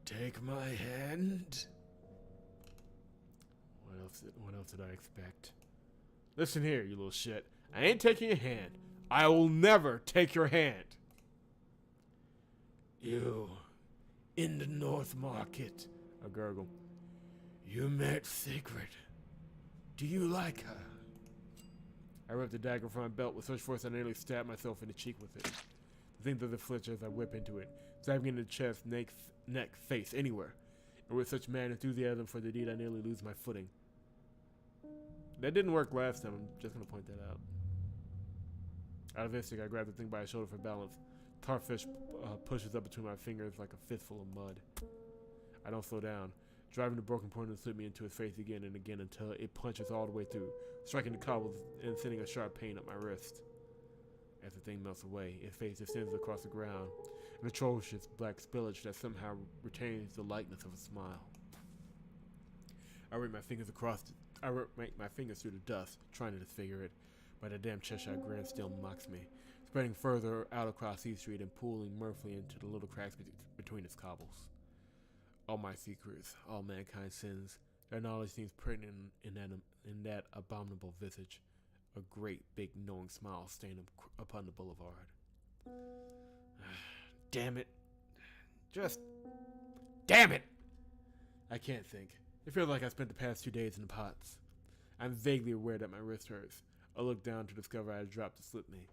Take my hand. What else did I expect? Listen here, you little shit. I ain't taking your hand. I will never take your hand. You, in the North Market, I gurgle. You met SIGRID. Do you like her? I ripped the dagger from my belt with such force I nearly stabbed myself in the cheek with it. The thing doesn't flinch as I whip into it, stabbing in the chest, neck, face, anywhere. And with such mad enthusiasm for the deed, I nearly lose my footing. That didn't work last time, I'm just going to point that out. Out of instinct, I grab the thing by the shoulder for balance. Tarfish pushes up between my fingers like a fistful of mud. I don't slow down, driving the broken pointer to slip me into his face again and again until it punches all the way through, striking the cobbles and sending a sharp pain up my wrist. As the thing melts away, its face descends across the ground, an atrocious black spillage that somehow retains the likeness of a smile. I rake my fingers through the dust, trying to disfigure it, but the damn Cheshire grin still mocks me, spreading further out across Siedh Street and pooling mirthfully into the little cracks between its cobbles. All my secrets, all mankind's sins, their knowledge seems pregnant in that abominable visage, a great big knowing smile stained upon the boulevard. Damn it. Just damn it! I can't think. It feels like I spent the past 2 days in the pots. I'm vaguely aware that my wrist hurts. I look down to discover I had dropped to slip me.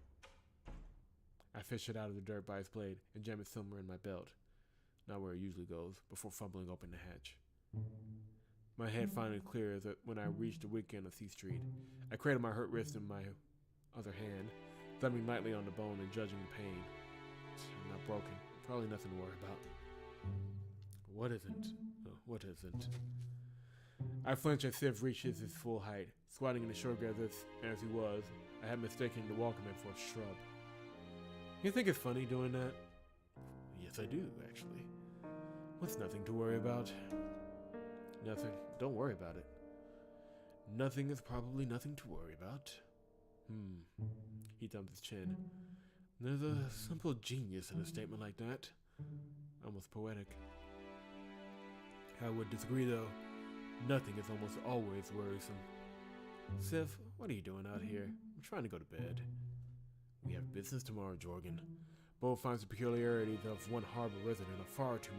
I fish it out of the dirt by its blade and jam it somewhere in my belt, not where it usually goes, before fumbling open the hatch. My head finally clears when I reach the wick end of Siedh Street. I cradle my hurt wrist in my other hand, thumbing lightly on the bone and judging the pain. I'm not broken. Probably nothing to worry about. What isn't? Oh, what isn't? I flinch as Siedh reaches his full height. Squatting in the short grass as he was, I had mistaken the Walkerman for a shrub. You think it's funny doing that? Yes, I do, actually. What's nothing to worry about? Nothing. Don't worry about it. Nothing is probably nothing to worry about. He thumbs his chin. There's a simple genius in a statement like that. Almost poetic. I would disagree, though. Nothing is almost always worrisome. Siedh, what are you doing out here? I'm trying to go to bed. We have business tomorrow, Jorgen. Bo finds the peculiarities of one harbor resident are far too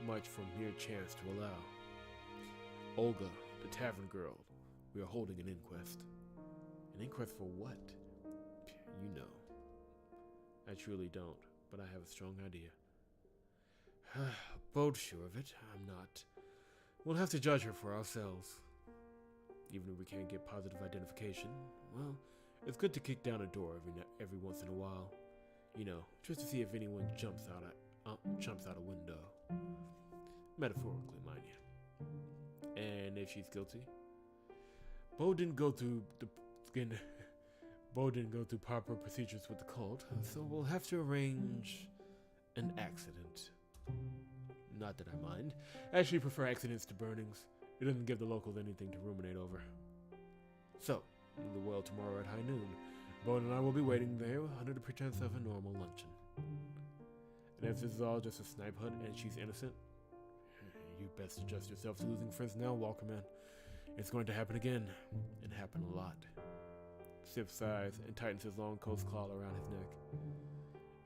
much for mere chance to allow. Olga, the tavern girl, we are holding an inquest. An inquest for what? You know. I truly don't, but I have a strong idea. Bo's sure of it. I'm not. We'll have to judge her for ourselves. Even if we can't get positive identification, well, it's good to kick down a door every once in a while. You know, just to see if anyone jumps out a window. Metaphorically, mind you. And if she's guilty, Bo didn't go through proper procedures with the cult, so we'll have to arrange an accident. Not that I mind. I actually prefer accidents to burnings. It doesn't give the locals anything to ruminate over. So, in the well tomorrow at high noon, Bo and I will be waiting there under the pretense of a normal luncheon. And if this is all just a snipe hunt and she's innocent, you best adjust yourself to losing friends now, Walkerman. It's going to happen again, and happen a lot. Siedh sighs and tightens his long coat's collar around his neck.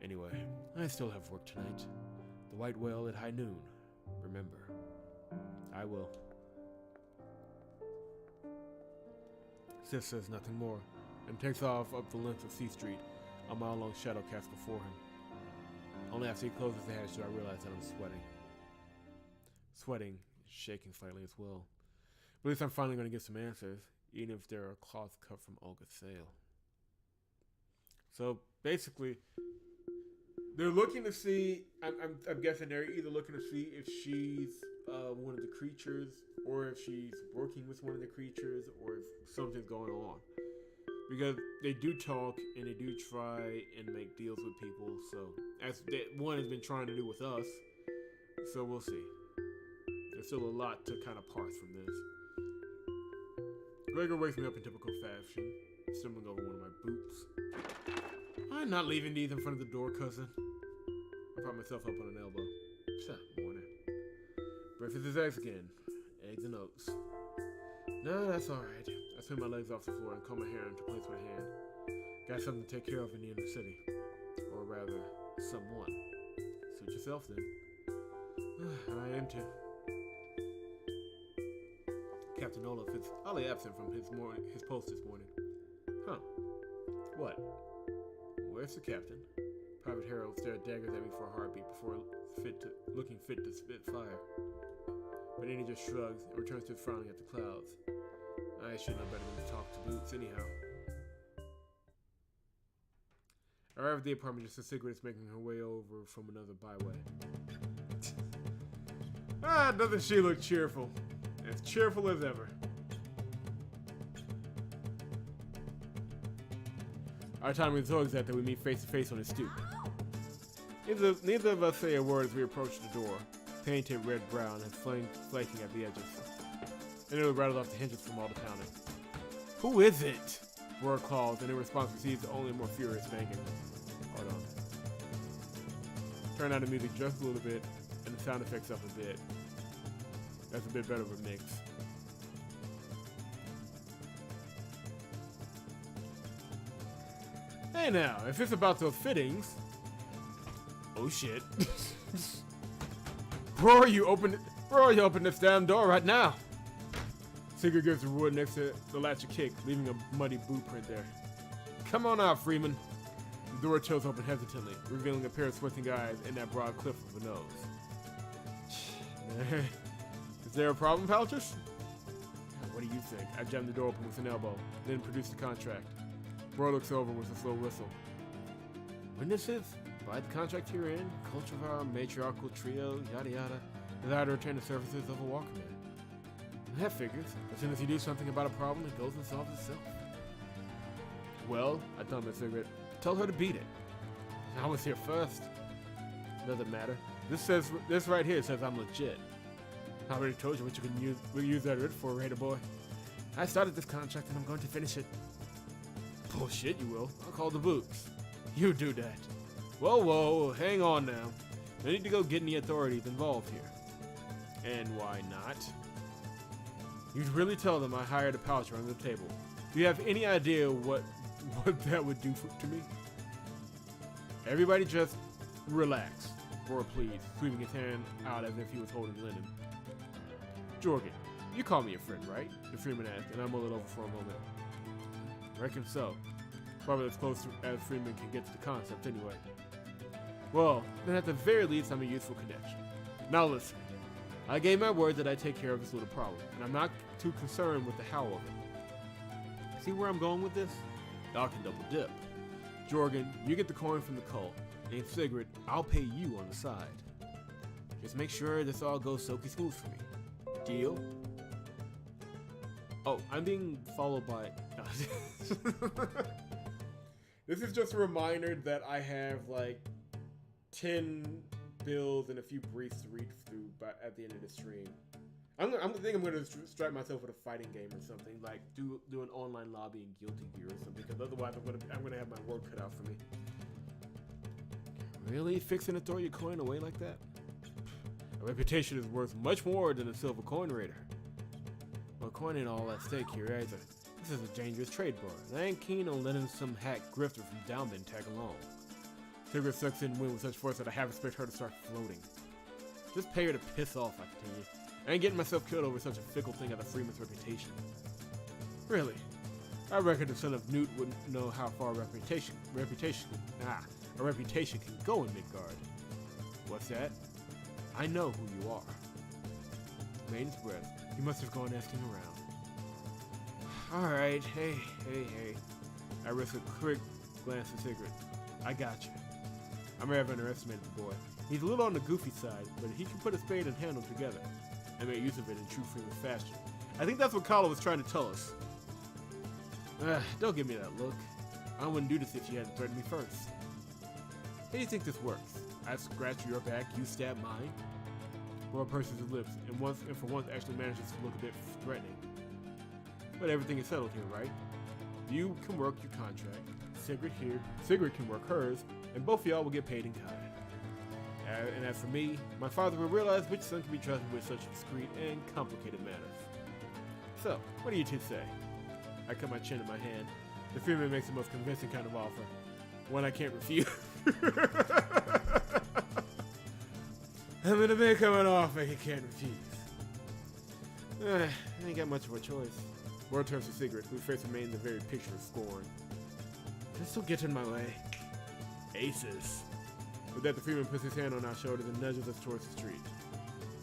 Anyway, I still have work tonight. The White Whale at high noon. Remember, I will. Siedh says nothing more, and takes off up the length of Siedh Street, a mile-long shadow cast before him. Only after he closes the hatch do I realize that I'm sweating. Sweating, shaking slightly as well. But at least I'm finally going to get some answers, even if they're a cloth cut from Olga's sale. So, basically, they're looking to see, I'm guessing they're either looking to see if she's one of the creatures, or if she's working with one of the creatures, or if something's going on. Because they do talk, and they do try and make deals with people, so, as one has been trying to do with us, so we'll see. There's still a lot to kind of parse from this. Gregor wakes me up in typical fashion, stumbling over one of my boots. I'm not leaving these in front of the door, cousin. I prop myself up on an elbow. Morning. Breakfast is eggs again. Eggs and oats. No, that's alright. I swing my legs off the floor and comb my hair into place with a hand. Got something to take care of in the inner city. Or rather, someone. Suit yourself then. I am too. Captain Olaf is oddly absent from his post this morning. Huh. What? Where's the captain? Private Harold stared daggers at me for a heartbeat before looking fit to spit fire. But then he just shrugs and returns to frowning at the clouds. I should know better than to talk to boots anyhow. I arrive at the apartment just as SIGRID is making her way over from another byway. Ah, doesn't she look cheerful? As cheerful as ever. Our time is so exact that we meet face to face on the stoop. Neither of us say a word as we approach the door, painted red-brown and flaking at the edges. And it'll rattle off the hinges from all the pounding. Who is it? Roar calls, and in response receives only more furious banging. Hold on. Turn down the music just a little bit, and the sound effects up a bit. That's a bit better of a mix. Hey now, if it's about those fittings... Oh shit. Bro, you open this damn door right now. SIGRID gives the wood next to the latch a kick, leaving a muddy boot print there. Come on out, Freeman. The door tilts open hesitantly, revealing a pair of squinting eyes and that broad cliff of a nose. Is there a problem, Palters? What do you think? I jammed the door open with an elbow, then produced the contract. Bro looks over with a slow whistle. Witnesses? By the contract herein, culture of our matriarchal trio, yada yada, desire to retain the services of a Walkerman. That figures. As soon as you do something about a problem, it goes and solves itself. Well, I told Miss SIGRID, tell her to beat it. I was here first. Doesn't matter. This right here says I'm legit. I already told you what you can use that writ for, Raider boy. I started this contract and I'm going to finish it. Bullshit, you will. I'll call the boots. You do that. Whoa, hang on now. I need to go get any authorities involved here. And why not? You'd really tell them I hired a poucher under the table. Do you have any idea what that would do to me? Everybody just relax. Roar please, sweeping his hand out as if he was holding linen. Jorgen, you call me a friend, right? The Freeman asked, and I mulled it over for a moment. Reckon so. Probably as close as Freeman can get to the concept anyway. Well, then at the very least I'm a useful connection. Now listen. I gave my word that I'd take care of this little problem, and I'm not too concerned with the how of it. See where I'm going with this? Y'all can double dip. Jorgen, you get the coin from the cult, and SIGRID, I'll pay you on the side. Just make sure this all goes silky smooth for me. Deal? Oh, I'm being followed by... This is just a reminder that I have like 10 bills and a few briefs to read through at the end of the stream. I think I'm going to strike myself with a fighting game or something, like do an online lobby in Guilty Gear or something, because otherwise I'm going to have my work cut out for me. Really? Fixing to throw your coin away like that? A reputation is worth much more than a silver coin raider. Well, coin ain't all at stake here either. This is a dangerous trade bar, and I ain't keen on letting some hack grifter from Downbin tag along. SIGRID sucks in wind with such force that I half expect her to start floating. Just pay her to piss off, I continue. I ain't getting myself killed over such a fickle thing as a Freeman's reputation. Really? I reckon the son of Newt wouldn't know how far a reputation can go in Midgard. What's that? I know who you are. Maiden's breath. You must have gone asking around. Alright, hey. I risk a quick glance at SIGRID. I got you. I may have underestimated the boy. He's a little on the goofy side, but he can put a spade and handle together. I made use of it in true Freeman fashion. I think that's what Kala was trying to tell us. Don't give me that look. I wouldn't do this if you hadn't threatened me first. How do you think this works? I scratch your back, you stab mine? Roy purses his lips, and for once actually manages to look a bit threatening. But everything is settled here, right? You can work your contract. SIGRID can work hers, and both of y'all will get paid in kind. And as for me, my father will realize which son can be trusted with such discreet and complicated matters. So, what do you two say? I cut my chin in my hand. The Freeman makes the most convincing kind of offer. One I can't refuse. I'm gonna make him an offer he can't refuse. I ain't got much of a choice. Word turns to SIGRID, whose face remains the very picture of scorn. This will get in my way. Aces. With that, the Freeman puts his hand on our shoulders and nudges us towards the street.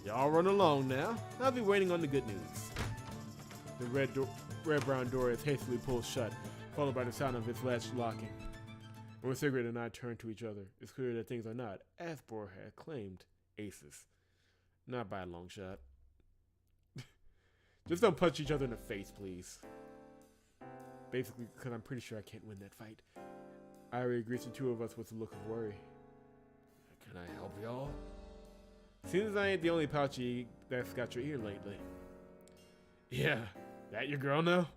Y'all run along now. I'll be waiting on the good news. The red-brown door is hastily pulled shut, followed by the sound of its latch locking. And when SIGRID and I turn to each other, it's clear that things are not, as Bor had claimed, aces. Not by a long shot. Just don't punch each other in the face, please. Basically, because I'm pretty sure I can't win that fight. Irie greets the two of us with a look of worry. Can I help y'all? Seems I ain't the only pouchy that's got your ear lately. Yeah, that your girl now?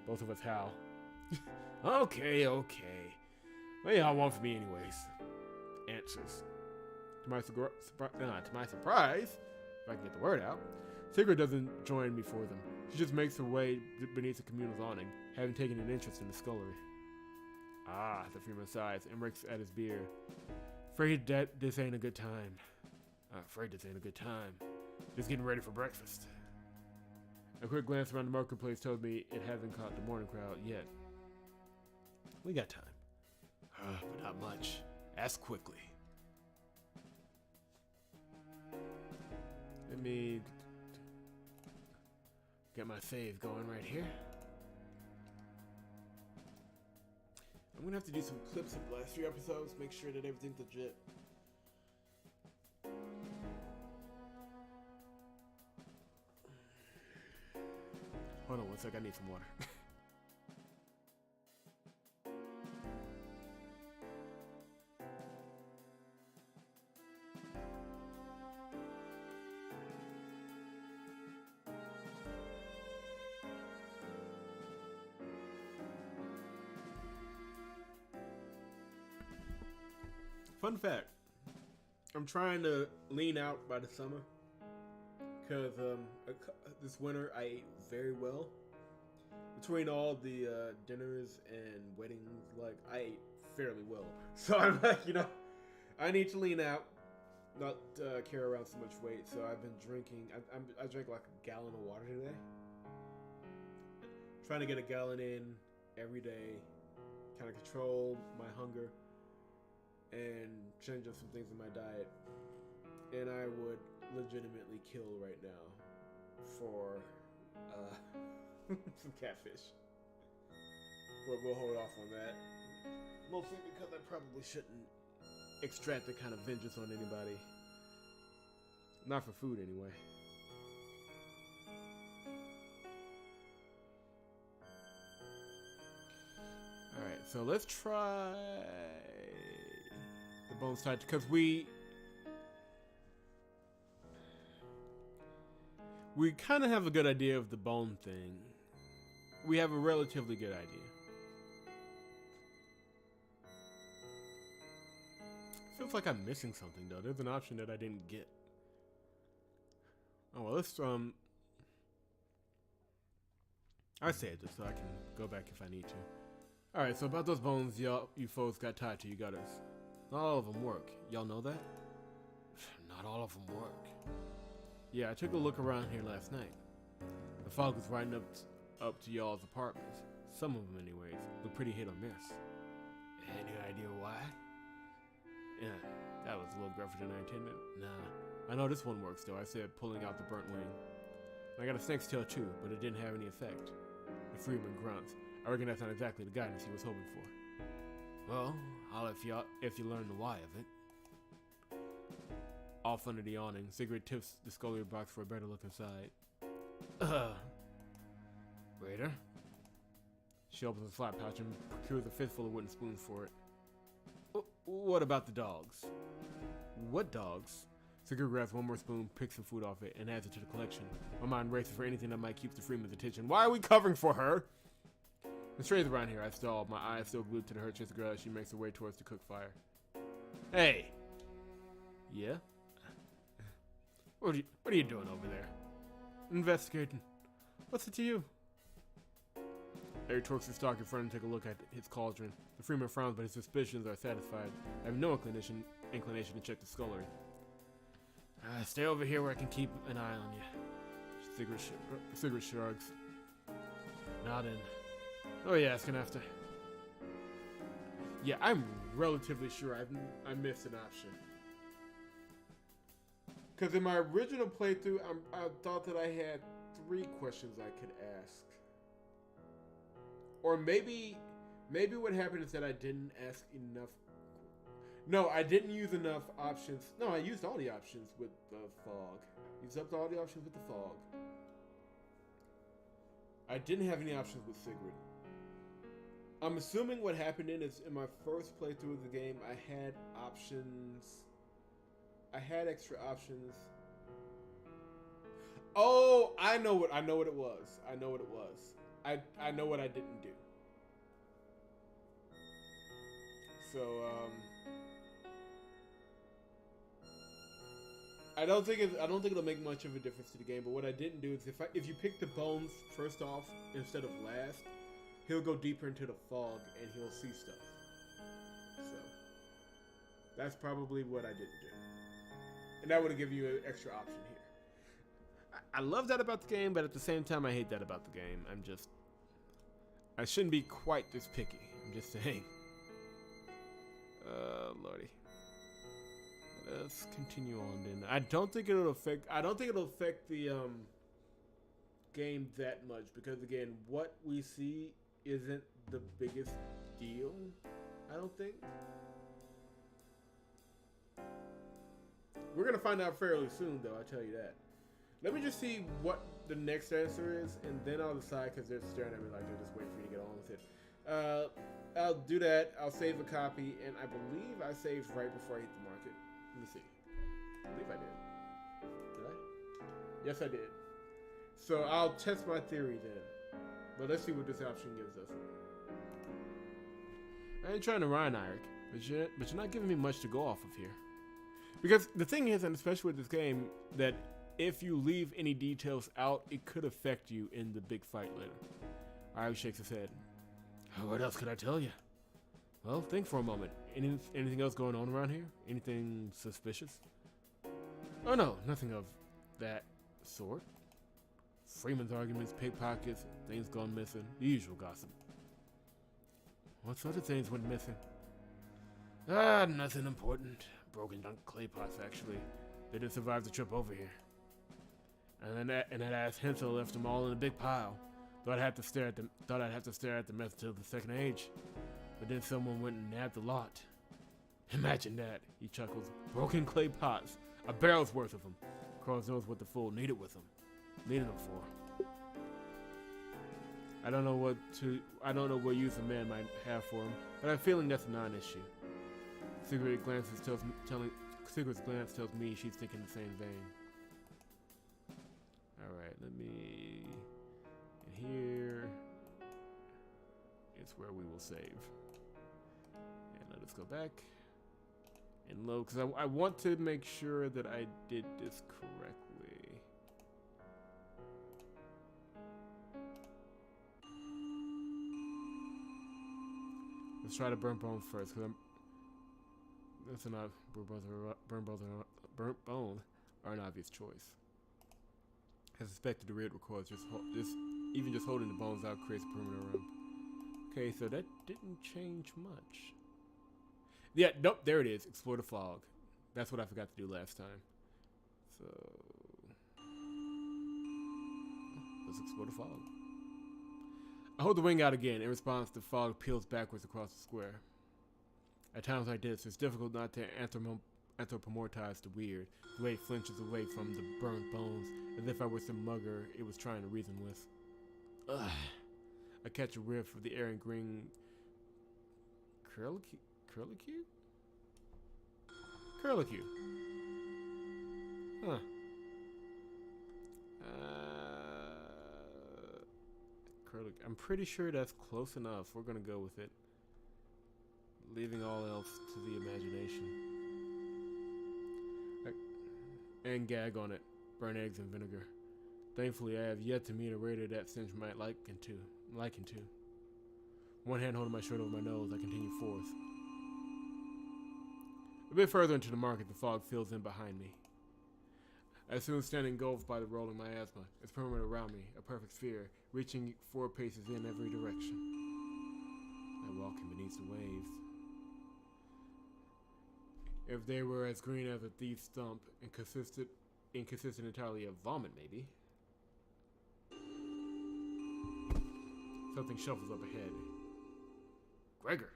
Both of us howl. Okay. What y'all want from me anyways? Answers. To my surprise, if I can get the word out, SIGRID doesn't join me for them. She just makes her way beneath the communal's awning, having taken an interest in the scullery. Ah, the freeman sighs and rakes at his beard. Afraid that this ain't a good time. Just getting ready for breakfast. A quick glance around the marketplace told me it hasn't caught the morning crowd yet. We got time. But not much. Ask quickly. Let me get my save going right here. I'm gonna have to do some clips of the last 3 episodes, make sure that everything's legit. Hold on one sec, I need some water. Fun fact, I'm trying to lean out by the summer because this winter I ate very well. Between all the dinners and weddings, like, I ate fairly well. So I'm like, I need to lean out, not carry around so much weight. So I've been drinking, I drank like a gallon of water today. Trying to get a gallon in every day, kind of control my hunger and change up some things in my diet, and I would legitimately kill right now for some catfish. But we'll hold off on that. Mostly because I probably shouldn't extract that kind of vengeance on anybody. Not for food, anyway. Alright, so let's try the bones tied, because we kind of have a good idea of the bone thing. We have a relatively good idea. Feels like I'm missing something though. There's an option that I didn't get. Oh well, let's I saved it so I can go back if I need to. Alright, so about those bones you folks got tied to you gutters. Not all of them work. Y'all know that? Not all of them work. Yeah, I took a look around here last night. The fog was right up to y'all's apartments. Some of them anyways. Look pretty hit or miss. Any idea why? Yeah, that was a little gruffer than I intended. Nah, I know this one works though. I said pulling out the burnt wing. I got a snake's tail too, but it didn't have any effect. The freeman grunts. I reckon that's not exactly the guidance he was hoping for. Well, I'll if you learn the why of it. Off under the awning, SIGRID tips the scullery box for a better look inside. Waiter. She opens a flat pouch and procures a fistful of wooden spoons for it. What about the dogs? What dogs? SIGRID grabs one more spoon, picks some food off it, and adds it to the collection. My mind races for anything that might keep the freeman's attention. Why are we covering for her? The strays around here, I stall, my eyes still glued to the Headerchaser girl as she makes her way towards the cook fire. Hey! Yeah? What are you doing over there? Investigating. What's it to you? Harry twerks his stock in front and take a look at his cauldron. The freeman frowns, but his suspicions are satisfied. I have no inclination to check the scullery. Stay over here where I can keep an eye on you. SIGRID shrugs. Nodding. Oh yeah, it's gonna have to. Yeah, I'm relatively sure I missed an option. Because in my original playthrough, I thought that I had 3 questions I could ask. Or maybe what happened is that I didn't ask enough. No, I didn't use enough options. No, I used all the options with the fog. Used up all the options with the fog. I didn't have any options with SIGRID. I'm assuming what happened is in my first playthrough of the game, I had options. I had extra options. Oh, I know what it was. I know what it was. I know what I didn't do. So I don't think it'll make much of a difference to the game. But what I didn't do is if you pick the bones first off instead of last, he'll go deeper into the fog and he'll see stuff. So that's probably what I didn't do, and that would have given you an extra option here. I love that about the game, but at the same time, I hate that about the game. I shouldn't be quite this picky. I'm just saying. Lordy. Let's continue on then. I don't think it'll affect the game that much because again, what we see isn't the biggest deal. I don't think. We're gonna find out fairly soon, though. I tell you that. Let me just see what the next answer is, and then I'll decide because they're staring at me like they're just waiting for you to get on with it. I'll do that. I'll save a copy, and I believe I saved right before I hit the market. Let me see. I believe I did. Did I? Yes, I did. So I'll test my theory then. But let's see what this option gives us. I ain't trying to rhyme, Eric, but you're not giving me much to go off of here. Because the thing is, and especially with this game, that if you leave any details out, it could affect you in the big fight later. Eric shakes his head. What else could I tell you? Well, think for a moment. Anything else going on around here? Anything suspicious? Oh no, nothing of that sort. Freeman's arguments, pickpockets, things gone missing, the usual gossip. What sort of things went missing? Nothing important. Broken down clay pots, actually. They didn't survive the trip over here. And that ass Hensel left them all in a big pile. Thought I'd have to stare at them until the second age. But then someone went and nabbed the lot. Imagine that, he chuckles. Broken clay pots. A barrel's worth of them. Cross knows what the fool needed them for. I don't know what use a man might have for him, but I'm feeling that's a non-issue. Sigrid's glance tells me she's thinking the same vein. Alright, let me... And here is where we will save. And let us go back and load, because I want to make sure that I did this correctly. Let's try to burn bones first, because burnt bones are an obvious choice. I suspected the red records even just holding the bones out creates a perimeter around. Okay, so that didn't change much. Yeah, nope, there it is. Explore the fog. That's what I forgot to do last time. So let's explore the fog. I hold the wing out again. In response, the fog peels backwards across the square. At times like this, it's difficult not to anthropomorphize the weird. The way it flinches away from the burnt bones, as if I were some mugger it was trying to reason with. Ugh. I catch a whiff of the air and green curlicue? Huh. I'm pretty sure that's close enough. We're gonna go with it. Leaving all else to the imagination. And gag on it. Burn eggs and vinegar. Thankfully, I have yet to meet a raider that stench might liken to. One hand holding my shirt over my nose, I continue forth. A bit further into the market, the fog fills in behind me. I soon stand engulfed by the rolling miasma. Its perimeter around me, a perfect sphere, reaching 4 paces in every direction. I'm walking beneath the waves. If they were as green as a thief's stump and consisted entirely of vomit, maybe. Something shuffles up ahead. Gregor!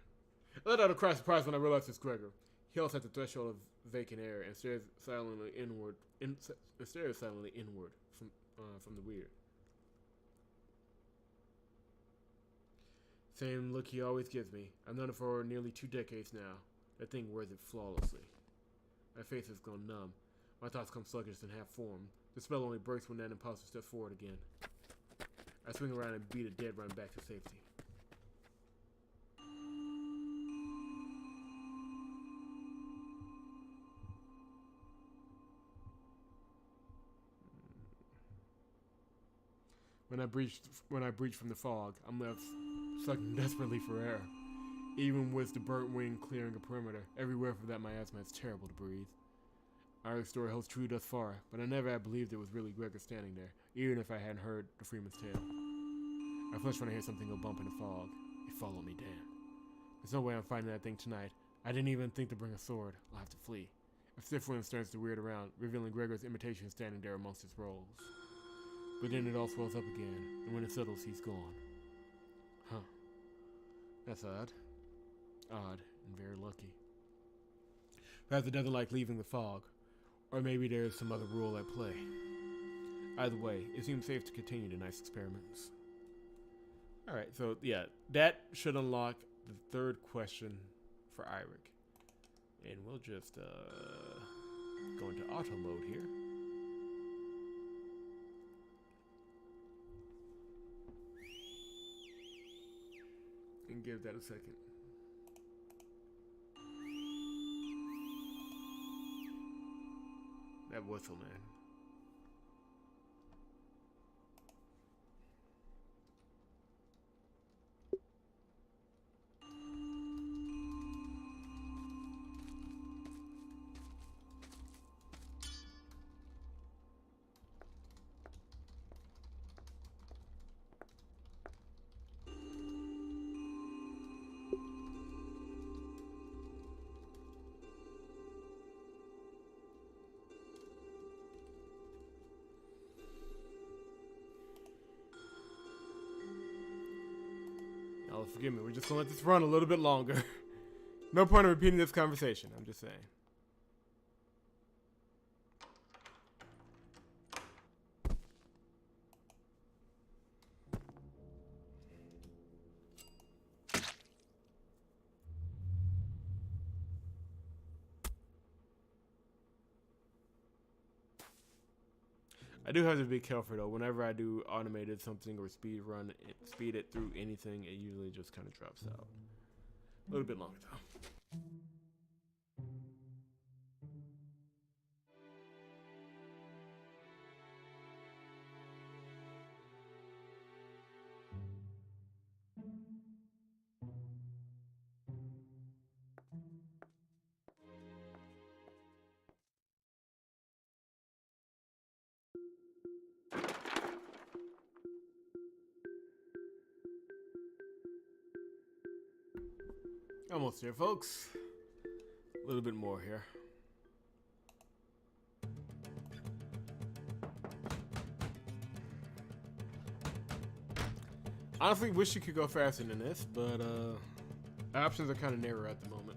I let out a cry of surprise when I realized it's Gregor. He halts at the threshold of vacant air and stares silently inward. Stares silently inward from the weird. Same look he always gives me. I've known it for nearly 2 decades now. That thing wears it flawlessly. My face has gone numb. My thoughts come sluggish and half-formed. The spell only breaks when that imposter steps forward again. I swing around and beat a dead run back to safety. When I breach from the fog, I'm left sucking desperately for air. Even with the burnt wing clearing a perimeter, everywhere for that my asthma is terrible to breathe. Our story holds true thus far, but I never had believed it was really Gregor standing there, even if I hadn't heard the Freeman's tale. I flinch when I hear something go bump in the fog. It followed me, damn. There's no way I'm fighting that thing tonight. I didn't even think to bring a sword. I'll have to flee. A stiff wind starts to weird around, revealing Gregor's imitation standing there amongst his rolls. But then it all swells up again, and when it settles, he's gone. Huh. That's odd. Odd, and very lucky. Perhaps it doesn't like leaving the fog, or maybe there's some other rule at play. Either way, it seems safe to continue tonight's experiments. Alright, so yeah, that should unlock the 3rd question for Eirik. And we'll just go into auto mode here. And give that a second. That whistle, man. Y'all forgive me, we're just gonna let this run a little bit longer. No point in repeating this conversation, I'm just saying. I do have to be careful though. Whenever I do automated something or speed it through anything, it usually just kind of drops out. A little bit longer though. Almost here, folks. A little bit more here. Honestly, wish you could go faster than this, but options are kind of narrow at the moment.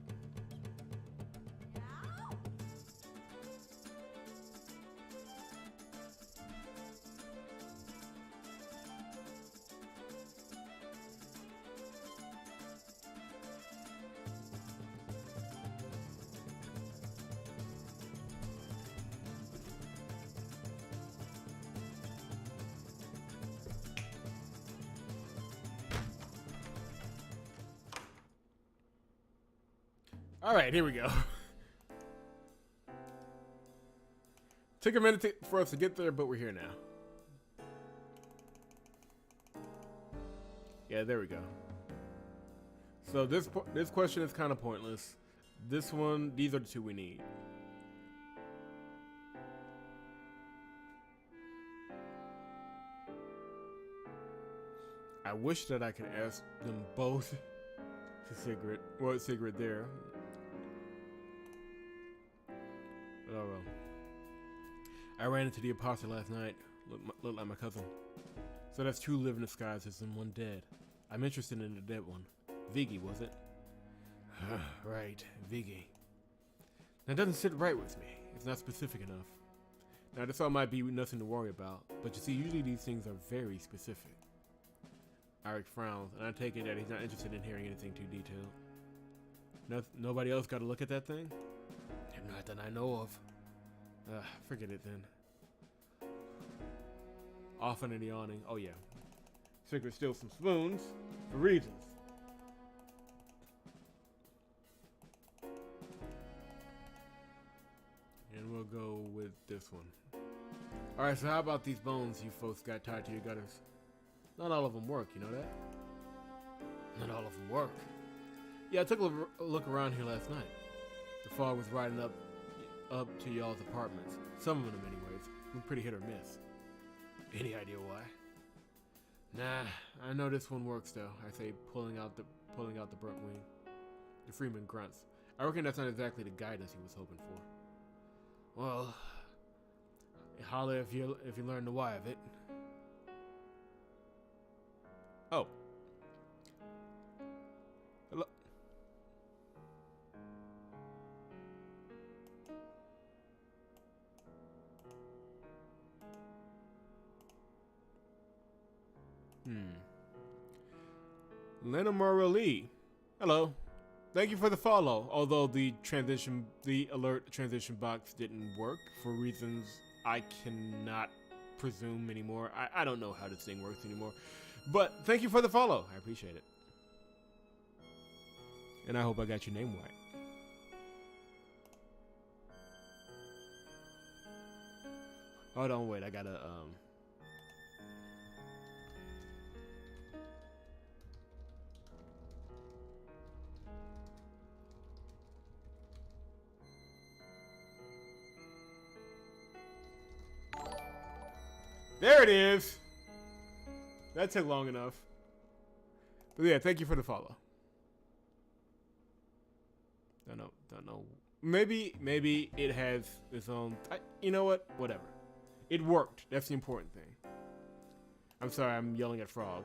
Alright, here we go. Took a minute for us to get there, but we're here now. Yeah, there we go. So this question is kind of pointless. This one, these are the 2 we need. I wish that I could ask them both to SIGRID. Well, SIGRID there. But oh well. I ran into the imposter last night. Looked like my cousin. So that's 2 living disguises and 1 dead. I'm interested in the dead one. Viggy, was it? Right, Viggy. That doesn't sit right with me. It's not specific enough. Now, this all might be nothing to worry about, but you see, usually these things are very specific. Eric frowns, and I take it that he's not interested in hearing anything too detailed. Nobody else got to look at that thing? Not that I know of. Forget it then. Off under the awning. Oh yeah. SIGRID steals some spoons for reasons. And we'll go with this one. Alright, so how about these bones you folks got tied to your gutters? Not all of them work, you know that? Not all of them work. Yeah, I took a look around here last night. The fog was riding up to y'all's apartments. Some of them anyways. Were pretty hit or miss. Any idea why? Nah, I know this one works though. I say pulling out the burnt wing. The freedman grunts. I reckon that's not exactly the guidance he was hoping for. Well, holler if you learn the why of it. Oh. Hello. Lena Morelli. Hello. Thank you for the follow. Although the alert transition box didn't work for reasons I cannot presume anymore. I don't know how this thing works anymore. But thank you for the follow. I appreciate it. And I hope I got your name right. Hold on, wait. I gotta There it is. That took long enough. But yeah, thank you for the follow. Don't know. Maybe it has its own. You know what? Whatever. It worked. That's the important thing. I'm sorry, I'm yelling at Frog.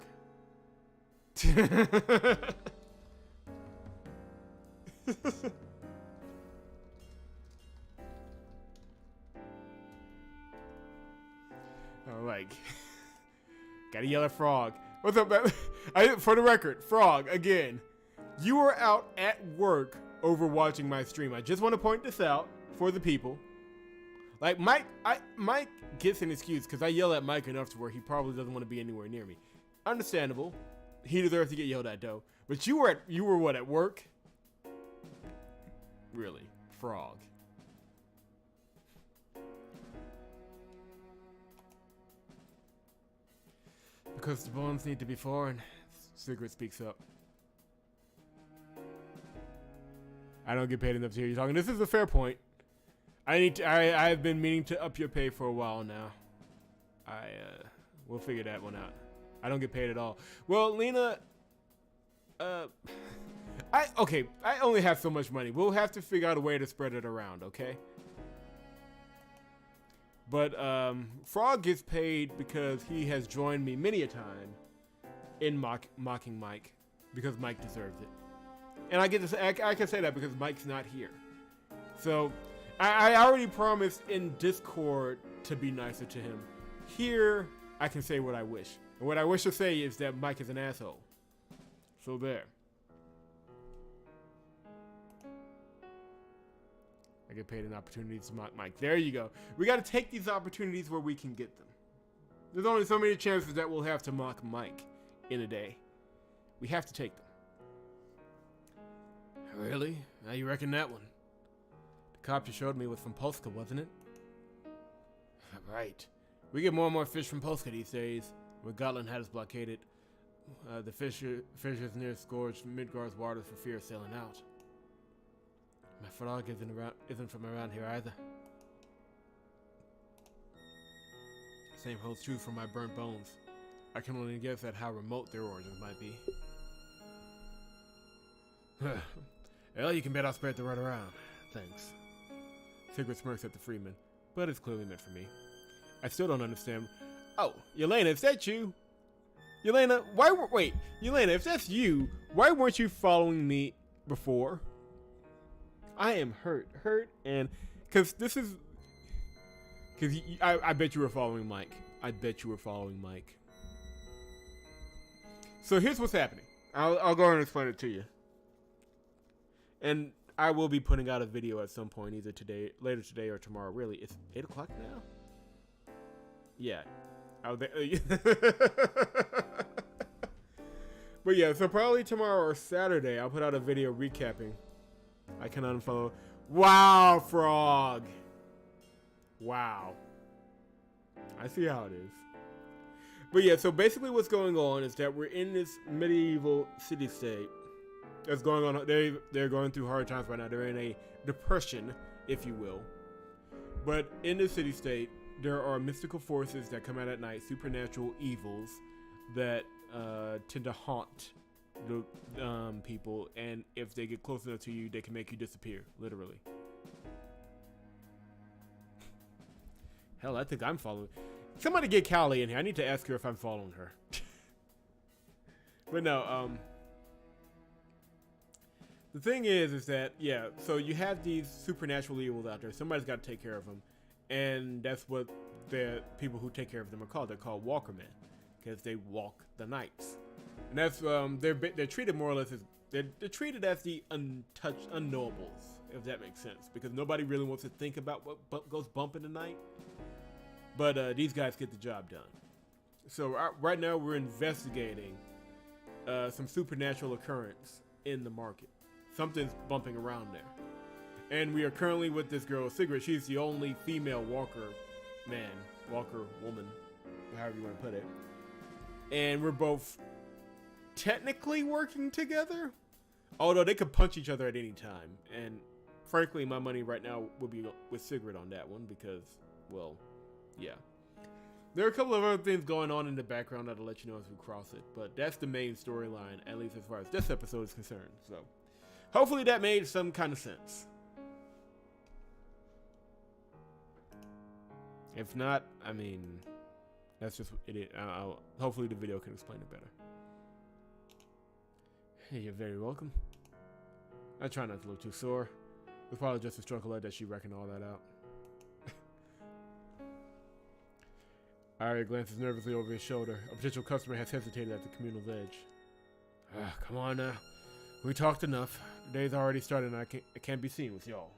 Like, gotta yell at Frog. What's up, man? For the record, Frog, again, you were out at work over watching my stream. I just want to point this out for the people. Like, Mike gets an excuse because I yell at Mike enough to where he probably doesn't want to be anywhere near me. Understandable. He deserves to get yelled at, though. But you were what, at work? Really? Frog. Because the bones need to be foreign, SIGRID speaks up. I don't get paid enough to hear you talking. This is a fair point. I've been meaning to up your pay for a while now. We'll figure that one out. I don't get paid at all. Well, Lena, I only have so much money. We'll have to figure out a way to spread it around, okay? But Frog gets paid because he has joined me many a time in mocking Mike because Mike deserves it. And I can say that because Mike's not here. So I already promised in Discord to be nicer to him. Here, I can say what I wish. And what I wish to say is that Mike is an asshole. So there. I get paid in opportunities to mock Mike. There you go. We got to take these opportunities where we can get them. There's only so many chances that we'll have to mock Mike in a day. We have to take them. Really? How you reckon that one? The cop you showed me was from Polska, wasn't it? Right. We get more and more fish from Polska these days. When Gotland had us blockaded, the fishers near scourged Midgard's waters for fear of sailing out. My frog isn't from around here either. Same holds true for my burnt bones. I can only guess at how remote their origins might be. Well, you can bet I'll spread the word around. Thanks. SIGRID smirks at the freedman, but it's clearly meant for me. I still don't understand. Oh, Yelena, is that you? Yelena, wait, Yelena, if that's you, why weren't you following me before? I am hurt, and because this is, because I bet you were following Mike. I bet you were following Mike. So here's what's happening. I'll go and explain it to you. And I will be putting out a video at some point, either today, later today, or tomorrow. Really, it's 8 o'clock now. Yeah. But yeah, so probably tomorrow or Saturday, I'll put out a video recapping. I can unfollow. Wow, frog. Wow. I see how it is. But yeah, so basically what's going on is that we're in this medieval city-state that's going on. They're going through hard times right now. They're in a depression, if you will. But in this city-state, there are mystical forces that come out at night, supernatural evils that tend to haunt the people, and if they get close enough to you, they can make you disappear, literally. Hell, I think I'm following. Somebody get Callie in here. I need to ask her if I'm following her. But no, the thing is that, yeah, so you have these supernatural evils out there. Somebody's got to take care of them. And that's what the people who take care of them are called. They're called Walkermen, because they walk the nights. And that's, they're treated more or less as, they're treated as the untouched, unknowables, if that makes sense. Because nobody really wants to think about what goes bump in the night. But these guys get the job done. So right now we're investigating some supernatural occurrence in the market. Something's bumping around there. And we are currently with this girl, SIGRID. She's the only female walker woman, however you want to put it. And we're both technically working together. Although they could punch each other at any time. And frankly, my money right now would be with SIGRID on that one because, well, yeah. There are a couple of other things going on in the background that'll let you know as we cross it. But that's the main storyline, at least as far as this episode is concerned. So hopefully that made some kind of sense. If not, I mean, that's just it. Hopefully the video can explain it better. Hey, you're very welcome. I try not to look too sore. It's probably just a struggle that she reckoned all that out. Arya glances nervously over his shoulder. A potential customer has hesitated at the communal's edge. Come on now. We talked enough. The day's already started and I can't be seen with y'all.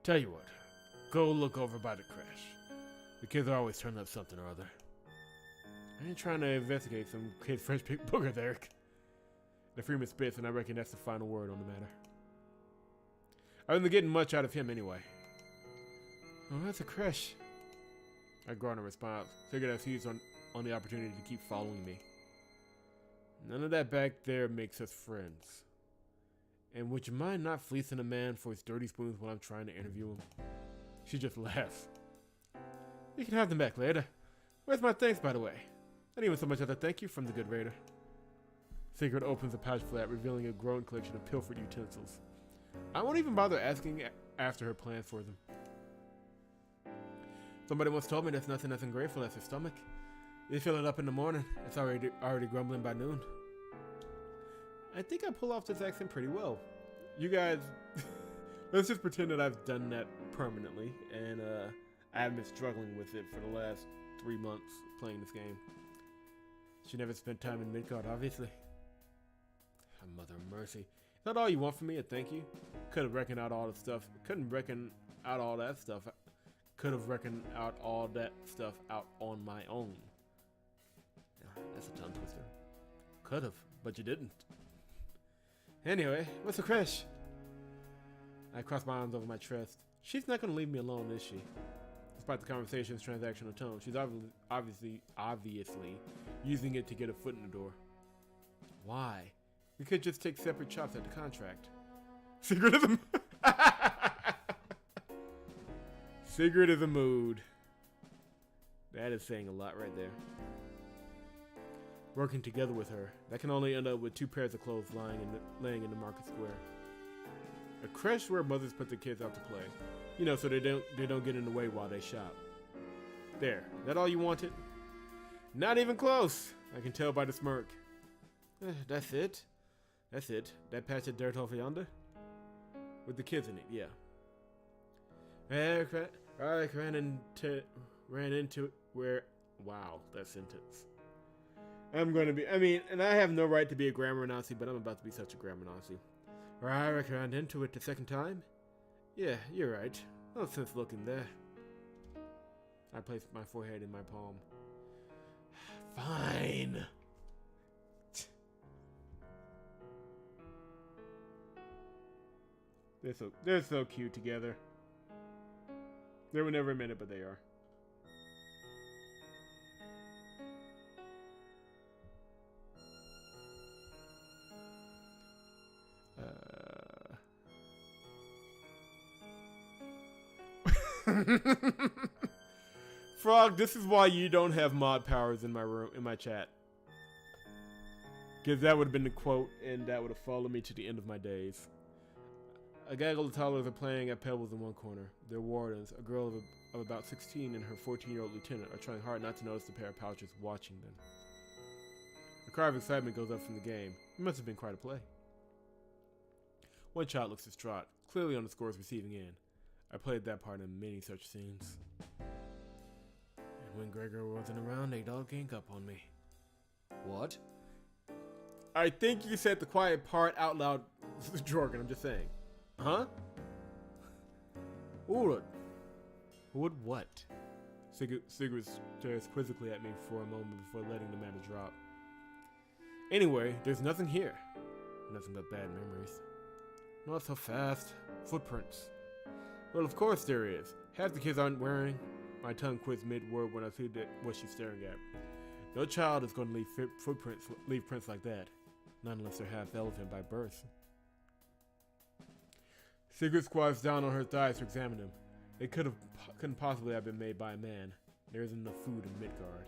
Tell you what. Go look over by the crash. The kids are always turning up something or other. I ain't trying to investigate some kid's French booger there. The freedman spits and I reckon that's the final word on the matter. I wasn't getting much out of him anyway. Oh, that's a crush. I groan in response. Figured I'd seize on the opportunity to keep following me. None of that back there makes us friends. And would you mind not fleecing a man for his dirty spoons while I'm trying to interview him? She just laughs. You can have them back later. Where's my thanks, by the way? Not even so much as a thank you from the good raider. SIGRID opens a pouch flap, revealing a growing collection of pilfered utensils. I won't even bother asking after her plans for them. Somebody once told me there's nothing as ungrateful as your stomach. You fill it up in the morning, it's already grumbling by noon. I think I pull off this accent pretty well. You guys, let's just pretend that I've done that permanently, and I have been struggling with it for the last 3 months playing this game. She never spent time in Midgard, obviously. Mother of mercy. Is that all you want from me? A thank you? Could have reckoned out all the stuff. Couldn't reckon out all that stuff. Could have reckoned out all that stuff out on my own. That's a tongue twister. Could have, but you didn't. Anyway, what's the crash? I cross my arms over my chest. She's not going to leave me alone, is she? Despite the conversation's transactional tone, she's obviously using it to get a foot in the door. Why? We could just take separate chops at the contract. SIGRID is a SIGRID is a mood. That is saying a lot right there. Working together with her, that can only end up with 2 pairs of clothes laying in the market square. A creche where mothers put their kids out to play. You know, so they don't get in the way while they shop. There. That all you wanted? Not even close. I can tell by the smirk. That's it. That's it. That patch of dirt over yonder? With the kids in it, yeah. I ran into it where... Wow, that sentence. I'm going to be... I mean, and I have no right to be a grammar Nazi, but I'm about to be such a grammar Nazi. I ran into it the second time? Yeah, you're right. No sense looking there. I placed my forehead in my palm. Fine. They're so cute together. They were never a minute, but they are. Frog, this is why you don't have mod powers in my room, in my chat. Because that would have been the quote, and that would have followed me to the end of my days. A gaggle of toddlers are playing at pebbles in one corner. Their wardens, a girl of about 16 and her 14-year-old lieutenant, are trying hard not to notice the pair of pouches watching them. A cry of excitement goes up from the game. It must have been quite a play. One child looks distraught, clearly on the scores receiving end. I played that part in many such scenes. And when Gregor wasn't around, they all ganged up on me. What? I think you said the quiet part out loud, Jorgen, I'm just saying. Huh? Would what? Sigrid stares quizzically at me for a moment before letting the matter drop. Anyway, there's nothing here. Nothing but bad memories. Not so fast. Footprints. Well, of course there is. Half the kids aren't wearing. My tongue quits mid-word when I see what she's staring at. No child is going to leave prints like that. Not unless they're half elephant by birth. Sigrid squats down on her thighs to examine them. They couldn't possibly have been made by a man. There isn't enough food in Midgard.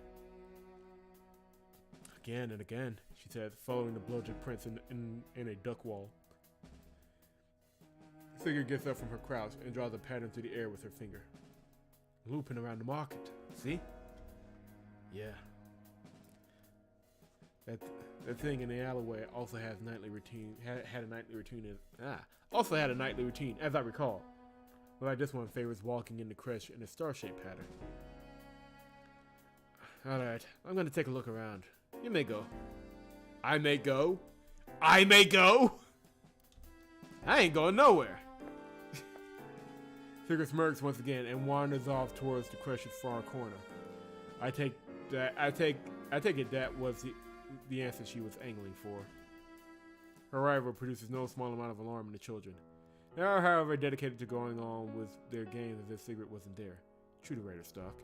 Again and again, she says, following the bloated prints in a duck wall. Sigrid gets up from her crouch and draws a pattern through the air with her finger. Looping around the market. See? Yeah. That thing in the alleyway also has nightly routine. Had a nightly routine. Also had a nightly routine, as I recall. But like this one favors walking in the creche in a star-shaped pattern. Alright, I'm gonna take a look around. You may go. I may go? I may go? I ain't going nowhere. Sigrid smirks once again and wanders off towards the creche's far corner. I take it that was the answer she was angling for. Her arrival produces no small amount of alarm in the children. They are, however, dedicated to going on with their games as if Sigrid wasn't there. True to Raider stock.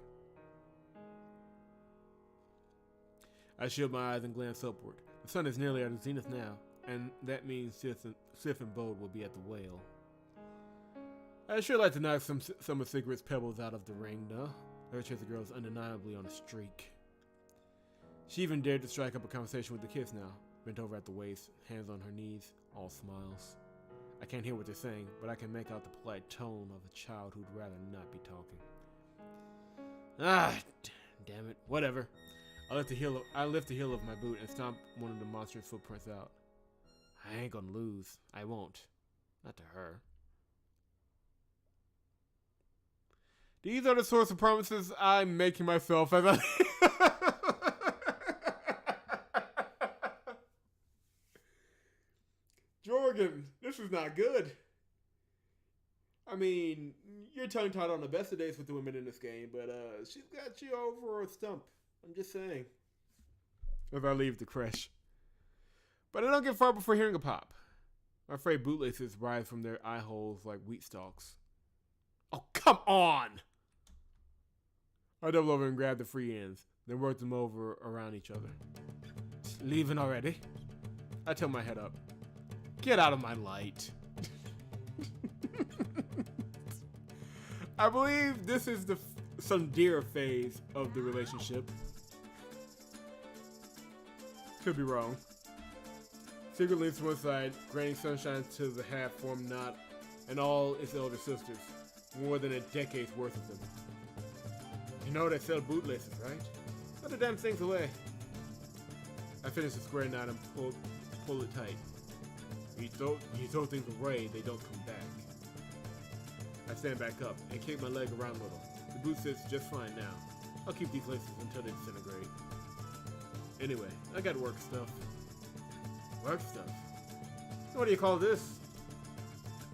I shield my eyes and glance upward. The sun is nearly at its zenith now, and that means Siedh and Bode will be at the whale. I'd sure like to knock some of Sigrid's pebbles out of the ring, though. The Headerchaser girl is undeniably on a streak. She even dared to strike up a conversation with the kids now, bent over at the waist, hands on her knees, all smiles. I can't hear what they're saying, but I can make out the polite tone of a child who'd rather not be talking. Ah, damn it, whatever. I lift the heel of my boot and stomp one of the monstrous footprints out. I ain't gonna lose. I won't. Not to her. These are the sorts of promises I'm making myself as I... Jorgen, this is not good. I mean, you're tongue-tied on the best of days with the women in this game, but she's got you over a stump. I'm just saying. As I leave the creche. But I don't get far before hearing a pop. I'm afraid bootlaces rise from their eye holes like wheat stalks. Oh, come on! I double over and grab the free ends, then work them over around each other. Leaving already? I tilt my head up. Get out of my light. I believe this is the some dear phase of the relationship. Could be wrong. Sigrid leans to one side, granting Sunshine to the half-formed knot and all its elder sisters. More than a decade's worth of them. You know they sell bootlaces, right? Put the damn things away. I finish the square knot and pull it tight. You throw things away, they don't come back. I stand back up and kick my leg around a little. The boot sits just fine now. I'll keep these laces until they disintegrate. Anyway, I got work stuff. Work stuff? What do you call this?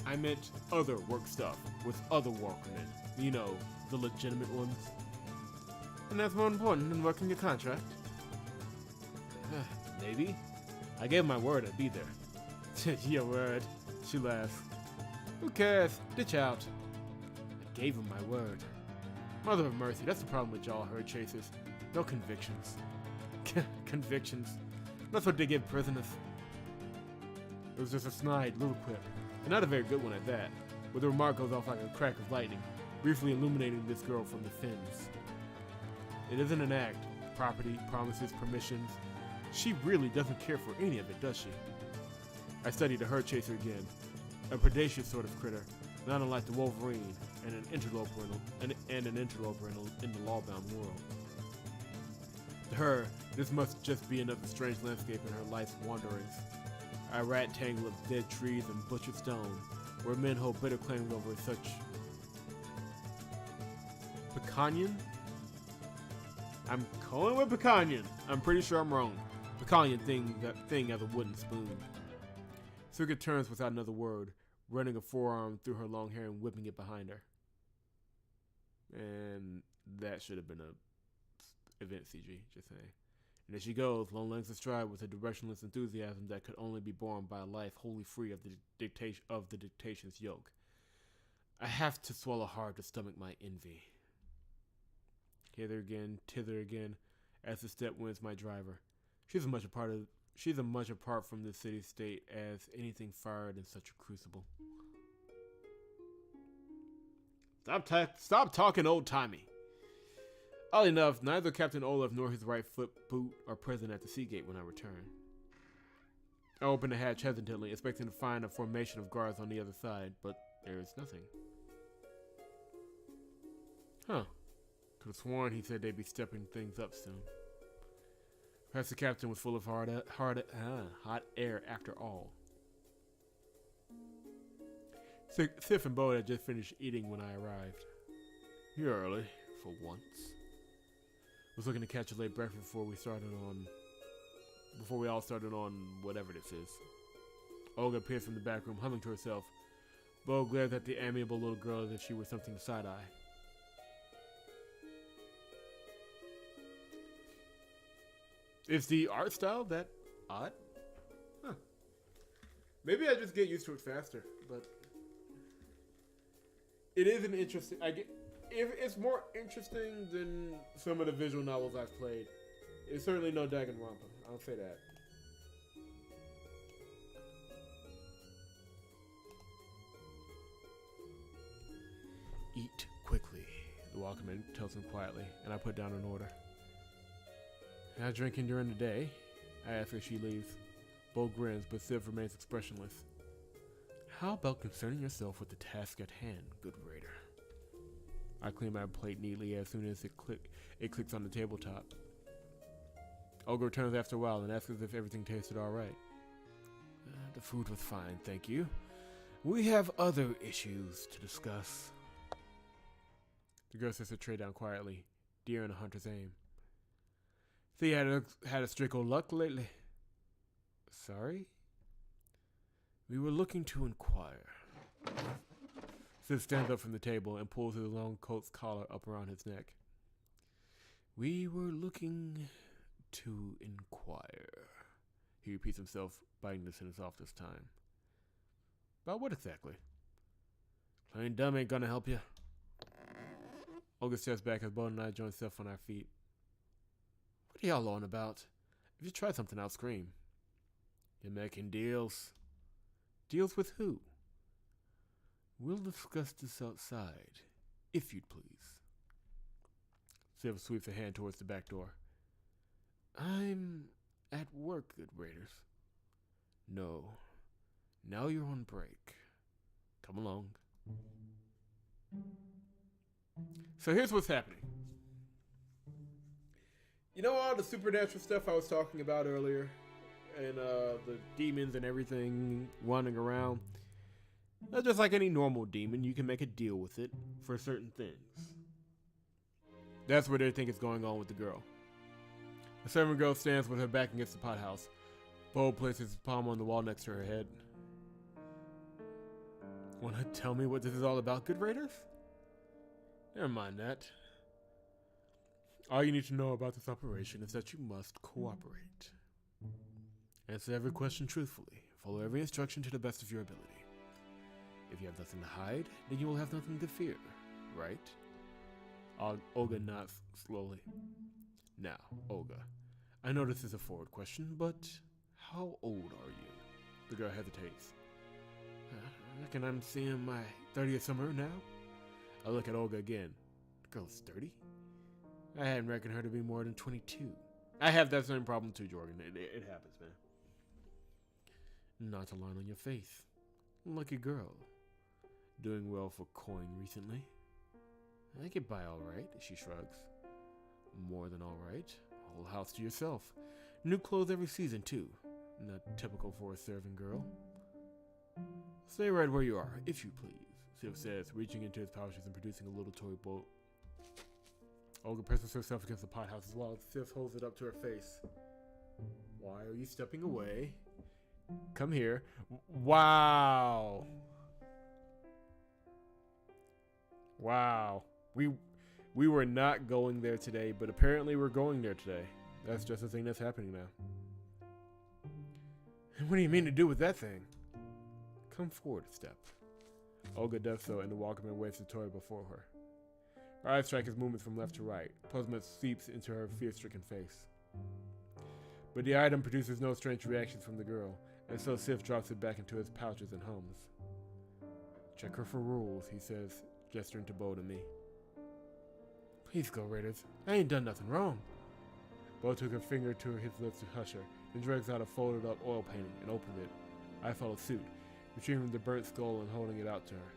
I meant other work stuff with other Walkermen. You know, the legitimate ones. And that's more important than working your contract. Maybe. I gave my word I'd be there. Your word. She laughs. Who cares? Ditch out. I gave him my word. Mother of mercy, that's the problem with y'all Headerchasers. No convictions. Convictions. That's what they give prisoners. It was just a snide little quip, and not a very good one at that, where the remark goes off like a crack of lightning, briefly illuminating this girl from the fins. It isn't an act. Property, promises, permissions. She really doesn't care for any of it, does she? I studied the Headerchaser again, a predaceous sort of critter, not unlike the Wolverine and an interloper in the law-bound world. To her, this must just be another strange landscape in her life's wanderings. A rat tangle of dead trees and butchered stone, where men hold bitter claims over such Pecanian? I'm calling with Pecanian. I'm pretty sure I'm wrong. Pecanian thing as a wooden spoon. SIGRID turns without another word, running a forearm through her long hair and whipping it behind her. And that should have been a event CG, just saying. And as she goes, long legs astride with a directionless enthusiasm that could only be borne by a life wholly free of the dictation's yoke. I have to swallow hard to stomach my envy. Hither again, tither again, as the step wins my driver. She's as much apart from the city-state as anything fired in such a crucible. Stop talking old-timey. Oddly enough, neither Captain Olaf nor his right foot boot are present at the sea gate when I return. I open the hatch hesitantly, expecting to find a formation of guards on the other side, but there is nothing. Huh. Could have sworn he said they'd be stepping things up soon. Perhaps the captain was full of hot air after all. Siedh and Bo had just finished eating when I arrived. You're early, for once. Was looking to catch a late breakfast before we all started on whatever this is. Olga appeared from the back room, humming to herself. Bo glared at the amiable little girl as if she were something to side-eye. Is the art style that odd? Huh. Maybe I just get used to it faster, but it is an interesting. It's more interesting than some of the visual novels I've played. It's certainly no Danganronpa. I'll say that. Eat quickly, the Walkerman tells him quietly, and I put down an order. Not drinking during the day, I ask as she leaves. Bo grins, but Siedh remains expressionless. How about concerning yourself with the task at hand, good raider? I clean my plate neatly as soon as it clicks on the tabletop. Olga returns after a while and asks if everything tasted alright. The food was fine, thank you. We have other issues to discuss. The girl sets her tray down quietly, deer in a hunter's aim. See, you had a streak of luck lately. Sorry? We were looking to inquire. Siedh stands up from the table and pulls his long coat's collar up around his neck. We were looking to inquire. He repeats himself, biting the sentence off this time. About what exactly? Plain dumb ain't gonna help you. Olga steps back as Bo and I join Siedh on our feet. What are y'all on about? If you try something, I'll scream. You're making deals. Deals with who? We'll discuss this outside, if you'd please. Siedh sweeps a hand towards the back door. I'm at work, good raiders. No. Now you're on break. Come along. So here's what's happening. You know all the supernatural stuff I was talking about earlier? and the demons and everything wandering around. Just like any normal demon, you can make a deal with it for certain things. That's where they think is going on with the girl. The servant girl stands with her back against the pothouse. Bo places his palm on the wall next to her head. Wanna tell me what this is all about, good raiders? Never mind that. All you need to know about this operation is that you must cooperate. Answer every question truthfully. Follow every instruction to the best of your ability. If you have nothing to hide, then you will have nothing to fear, right? Olga nods slowly. Now, Olga, I know this is a forward question, but how old are you? The girl hesitates. I reckon I'm seeing my 30th summer now. I look at Olga again. The girl's 30? I hadn't reckoned her to be more than 22. I have that same problem too, Jorgen. It happens, man. Not a line on your face. Lucky girl. Doing well for coin recently. I get by alright, she shrugs. More than alright. Whole house to yourself. New clothes every season too. Not typical for a serving girl. Stay right where you are, if you please, Siedh says, reaching into his pouches and producing a little toy boat. Olga presses herself against the pothouse as well. Siedh holds it up to her face. Why are you stepping away? Come here. Wow. Wow. We were not going there today, but apparently we're going there today. That's just a thing that's happening now. And what do you mean to do with that thing? Come forward a step. Olga does so, and the Walkerman waves the toy before her. Her eyes track his movements from left to right. Puzzlement seeps into her fear-stricken face. But the item produces no strange reactions from the girl, and so Siedh drops it back into his pouches and hums. Check her for rules, he says, gesturing to Bo and me. Please go, Raiders. I ain't done nothing wrong. Bo took her finger to his lips to hush her, then drags out a folded up oil painting and opened it. I followed suit, retrieving the burnt skull and holding it out to her.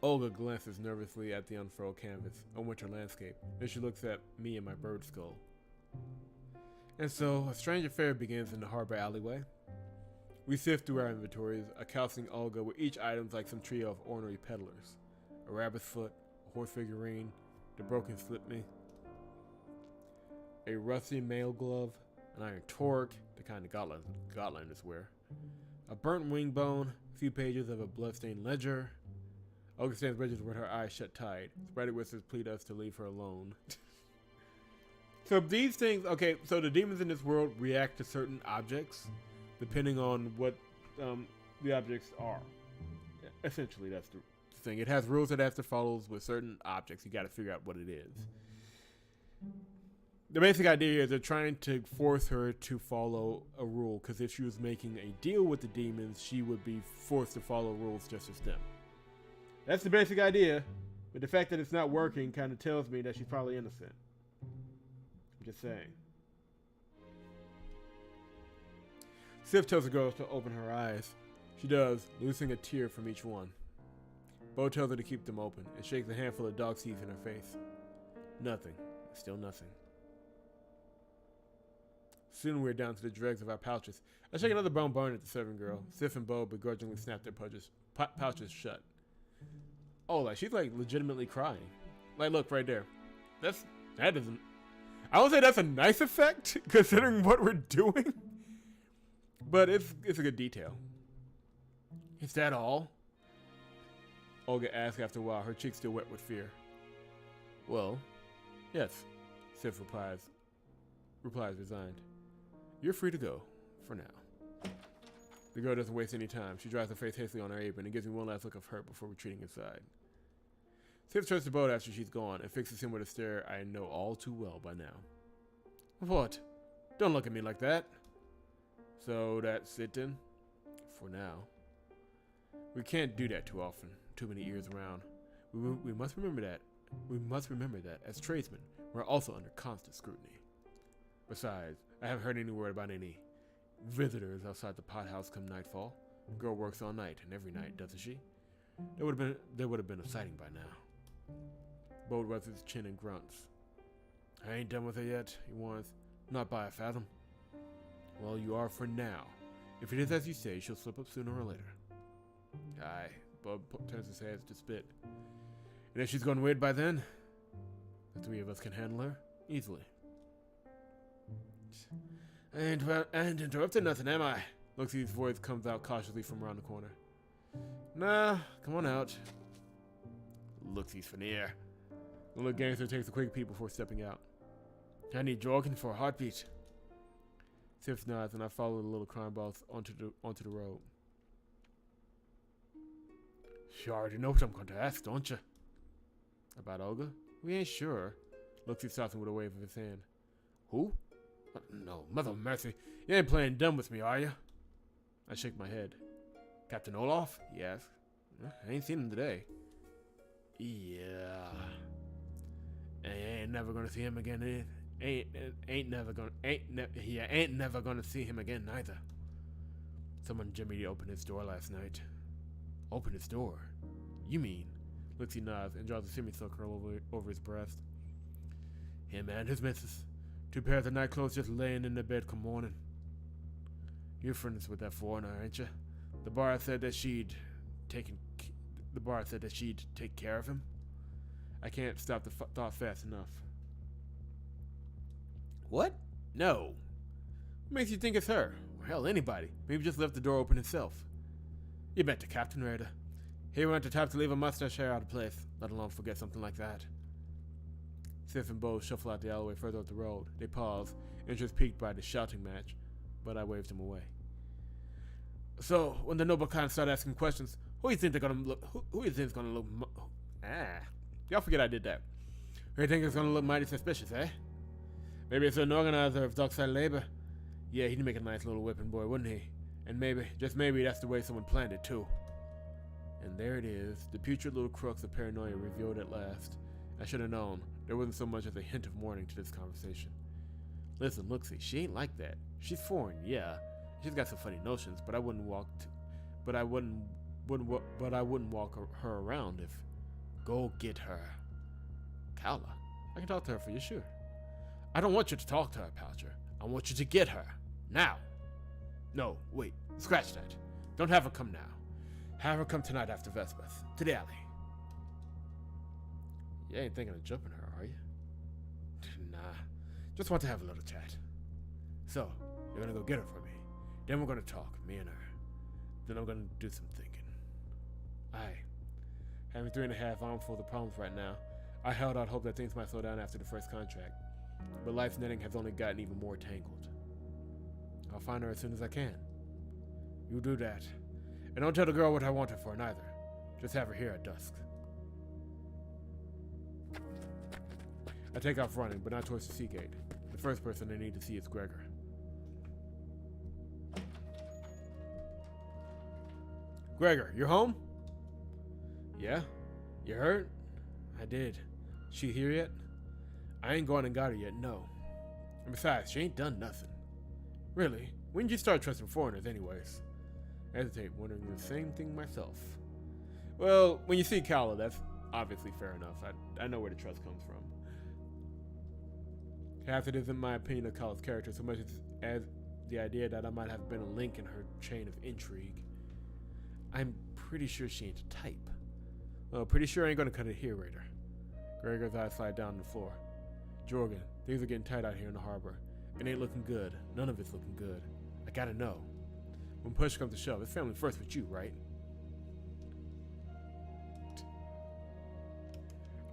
Olga glances nervously at the unfurled canvas, a winter landscape. Then she looks at me and my bird skull. And so, a strange affair begins in the harbor alleyway. We sift through our inventories, accosting Olga with each item like some trio of ornery peddlers. A rabbit's foot, a horse figurine, the broken slipney, a rusty mail glove, an iron torque, the kind of Gotlanders wear, a burnt wing bone, a few pages of a bloodstained ledger. Olga stands rigid with her eyes shut tight. Spider whispers plead us to leave her alone. So these things, okay, so the demons in this world react to certain objects depending on what the objects are. Essentially, that's the thing. It has rules that it has to follow with certain objects. You got to figure out what it is. The basic idea is they're trying to force her to follow a rule, because if she was making a deal with the demons, she would be forced to follow rules just as them. That's the basic idea, but the fact that it's not working kind of tells me that she's probably innocent. I'm just saying. Siedh tells the girl to open her eyes. She does, losing a tear from each one. Bo tells her to keep them open and shakes a handful of dog teeth in her face. Nothing. Still nothing. Soon we're down to the dregs of our pouches. I shake another bone bone at the servant girl. Siedh and Bo begrudgingly snap their pouches shut. Oh, like she's like legitimately crying. Like, look right there. That isn't. I would say that's a nice effect considering what we're doing, but it's a good detail. Is that all? Olga asks after a while, her cheeks still wet with fear. Well, yes, Siedh replies resigned. You're free to go, for now. The girl doesn't waste any time. She dries her face hastily on her apron and gives me one last look of hurt before retreating inside. Siedh turns to Bo after she's gone and fixes him with a stare I know all too well by now. What? Don't look at me like that. So that's it then? For now. We can't do that too often. Too many ears around. We must remember that. We must remember that as tradesmen, we're also under constant scrutiny. Besides, I haven't heard any word about any visitors outside the pothouse come nightfall. The girl works all night and every night, doesn't she? There would have been a sighting by now. Bo rubs his chin and grunts. I ain't done with her yet, he warns. Not by a fathom. Well, you are for now. If it is as you say, she'll slip up sooner or later. Aye, Bub turns his head to spit. And if she's gone weird by then, the three of us can handle her easily. I ain't interrupted nothing, am I? Luxie's voice comes out cautiously from around the corner. Nah, come on out. Luxie's veneer. The little gangster takes a quick peek before stepping out. I need Jorgen for a heartbeat. Siedh nods, and I follow the little crime boss onto the road. You already know what I'm going to ask, don't you? About Olga? We ain't sure. Luxie stops him with a wave of his hand. Who? No, mother of mercy. You ain't playing dumb with me, are you? I shake my head. Captain Olaf? He asks. I ain't seen him today. Yeah. I ain't never gonna see him again. Ain't never gonna see him again neither. Someone jimmied open his door last night. Open his door? You mean? Luxie nods and draws a semicircle over his breast. Him and his missus. 2 pairs of night clothes just laying in the bed come morning. You're friends with that foreigner, ain't you? The bar said that she'd take care of him. I can't stop the thought fast enough. What? No. What makes you think it's her? Or hell, anybody. Maybe just left the door open himself. You bet the Captain Raider. He weren't the type to leave a mustache hair out of place, let alone forget something like that. Siedh and Bo shuffle out the alleyway further up the road. They pause, interest piqued by the shouting match, but I waved him away. So, when the noble kind start asking questions, who do you think they're gonna look? Who do you think is gonna look? Y'all forget I did that. Who do you think is gonna look mighty suspicious, eh? Maybe it's an organizer of dockside labor. Yeah, he'd make a nice little whipping boy, wouldn't he? And maybe, just maybe, that's the way someone planned it too. And there it is, the putrid little crux of paranoia revealed at last. I should have known. There wasn't so much as a hint of warning to this conversation. Listen, Luxie, she ain't like that. She's foreign, yeah. She's got some funny notions, but I wouldn't walk her around if. Go get her. Kala, I can talk to her for you, sure. I don't want you to talk to her, Poucher. I want you to get her. Now. No, wait. Scratch that. Don't have her come now. Have her come tonight after Vespers. To the alley. You ain't thinking of jumping her, are you? Nah. Just want to have a little chat. So, you're gonna go get her for me. Then we're gonna talk, me and her. Then I'm gonna do some thinking. Having 3.5 armfuls of problems right now, I held out hope that things might slow down after the first contract. But life's netting has only gotten even more tangled. I'll find her as soon as I can. You do that. And don't tell the girl what I want her for, neither. Just have her here at dusk. I take off running, but not towards the sea gate. The first person I need to see is Gregor. Gregor, you're home? Yeah? You hurt? I did. She here yet? I ain't gone and got her yet, no. And besides, she ain't done nothing. Really? When did you start trusting foreigners anyways? I hesitate, wondering the same thing myself. Well, when you see Kala, that's obviously fair enough. I know where the trust comes from. Half it isn't my opinion of Kala's character so much as the idea that I might have been a link in her chain of intrigue. I'm pretty sure she ain't a type. Well, pretty sure I ain't gonna cut it here, Raider. Gregor's eyes slide down to the floor. Jorgen, things are getting tight out here in the harbor. It ain't looking good. None of it's looking good. I gotta know. When push comes to shove, it's family first with you, right?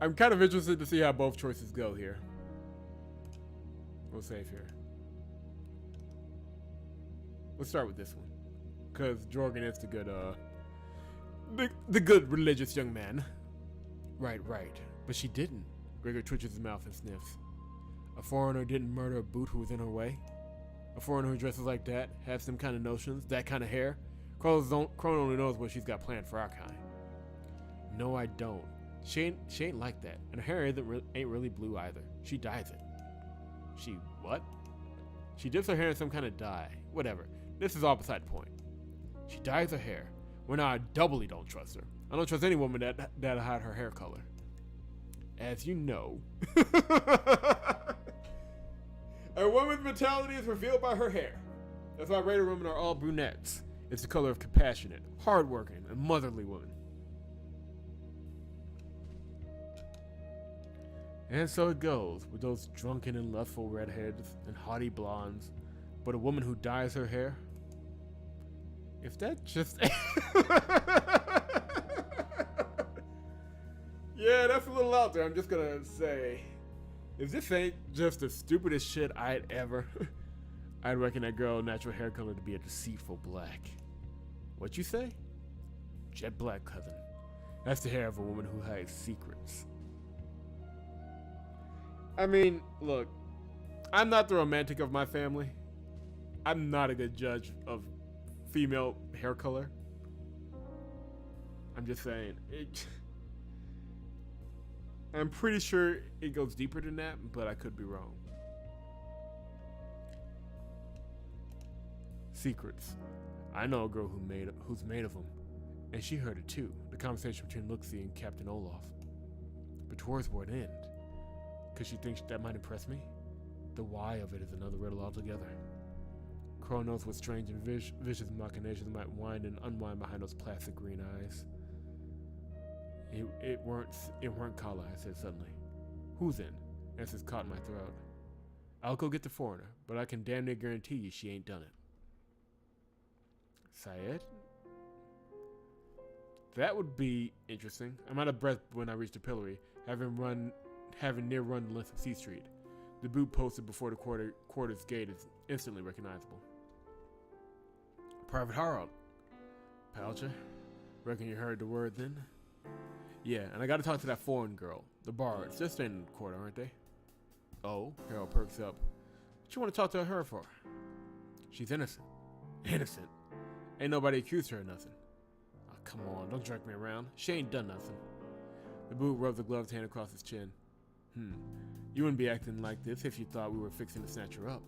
I'm kind of interested to see how both choices go here. We'll save here. Let's start with this one. Because Jorgen is the good, the good religious young man. Right. But she didn't. Gregor twitches his mouth and sniffs. A foreigner didn't murder a boot who was in her way? A foreigner who dresses like that, has some kind of notions, that kind of hair? Crone only knows what she's got planned for our kind. No, I don't. She ain't like that. And her hair ain't really blue either. She dyes it. She what? She dips her hair in some kind of dye. Whatever. This is all beside the point. She dyes her hair. Well, now I doubly don't trust her. I don't trust any woman that'll hide her hair color. As you know, a woman's mentality is revealed by her hair. That's why Raider women are all brunettes. It's the color of compassionate, hardworking, and motherly women. And so it goes, with those drunken and lustful redheads and haughty blondes, but a woman who dyes her hair? If that just... Yeah, that's a little out there, I'm just gonna say. If this ain't just the stupidest shit I'd ever... I'd reckon that girl natural hair color to be a deceitful black. What you say? Jet black, cousin. That's the hair of a woman who hides secrets. I mean, look, I'm not the romantic of my family. I'm not a good judge of female hair color. I'm just saying. I'm pretty sure it goes deeper than that, but I could be wrong. Secrets. I know a girl who's made of them, and she heard it too. The conversation between Luxie and Captain Olaf. But towards what end? Because she thinks that might impress me? The why of it is another riddle altogether. Crow knows what strange and vicious machinations might wind and unwind behind those plastic green eyes. It weren't Kala, I said suddenly. Who's in? Answers caught in my throat. I'll go get the foreigner, but I can damn near guarantee you she ain't done it. Siedh? That would be interesting. I'm out of breath when I reach the pillory, having near run the length of C Street. The boot posted before the quarter's gate is instantly recognizable. Private Harold. Palcher, reckon you heard the word then? Yeah, and I gotta talk to that foreign girl. The bards, they're staying in the quarter, aren't they? Oh, Harold perks up. What you want to talk to her for? She's innocent. Innocent? Ain't nobody accused her of nothing. Oh, come on, don't jerk me around. She ain't done nothing. The boot rubs a gloved hand across his chin. You wouldn't be acting like this if you thought we were fixing to snatch her up.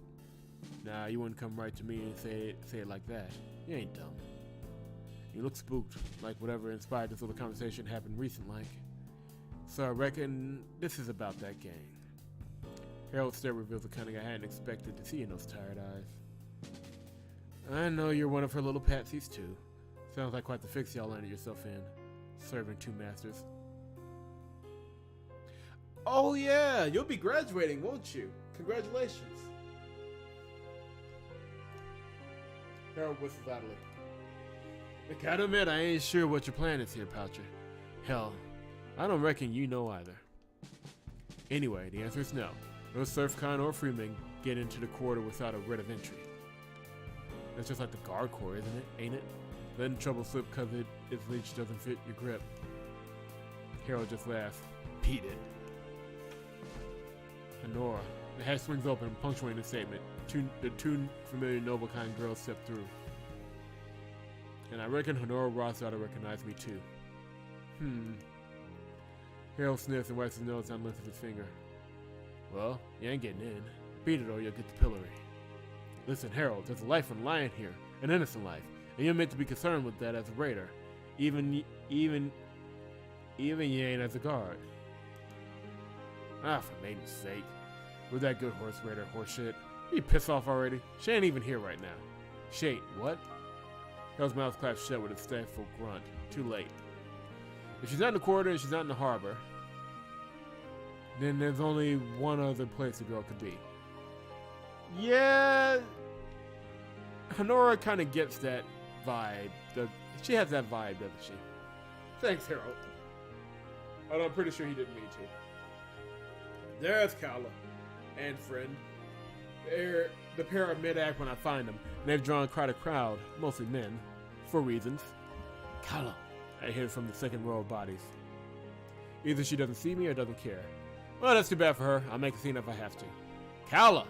Nah, you wouldn't come right to me and say it like that. You ain't dumb. You look spooked, like whatever inspired this little conversation happened recent like. So I reckon this is about that gang. Harold's stare reveals a cunning I hadn't expected to see in those tired eyes. I know you're one of her little patsies too. Sounds like quite the fix y'all landed yourself in. Serving two masters. Oh yeah, you'll be graduating, won't you? Congratulations. Harold whistles idly. I gotta admit, I ain't sure what your plan is here, Palcher. Hell, I don't reckon you know either. Anyway, the answer is no. No serfcon or freeman get into the quarter without a writ of entry. That's just like the guard corps, isn't it? Ain't it? Letting trouble slip cause its leech doesn't fit your grip. Harold just laughs. Beat it. Honora. The hatch swings open, punctuating the statement. The two familiar noble kind girls step through. And I reckon Honora Ross ought to recognize me too. Harold sniffs and wipes his nose down the length of his finger. Well, you ain't getting in. Beat it or you'll get the pillory. Listen, Harold, there's a life on the line here. An innocent life. And you're meant to be concerned with that as a raider. Even you ain't as a guard. Ah, for maiden's sake. With that good horse raider horseshit. You pissed off already? She ain't even here right now. She ain't what? Harold's mouth clapped shut with a stifled grunt. Too late. If she's not in the quarter and she's not in the harbor, then there's only one other place the girl could be. Yeah, Honora kind of gets that vibe. She has that vibe, doesn't she? Thanks, Harold. Although I'm pretty sure he didn't mean to. There's Kala and friend. The pair are mid-act when I find them, and they've drawn quite a crowd, mostly men, for reasons. Kala, I hear from the second row of bodies. Either she doesn't see me or doesn't care. Well, that's too bad for her. I'll make a scene if I have to. Kala!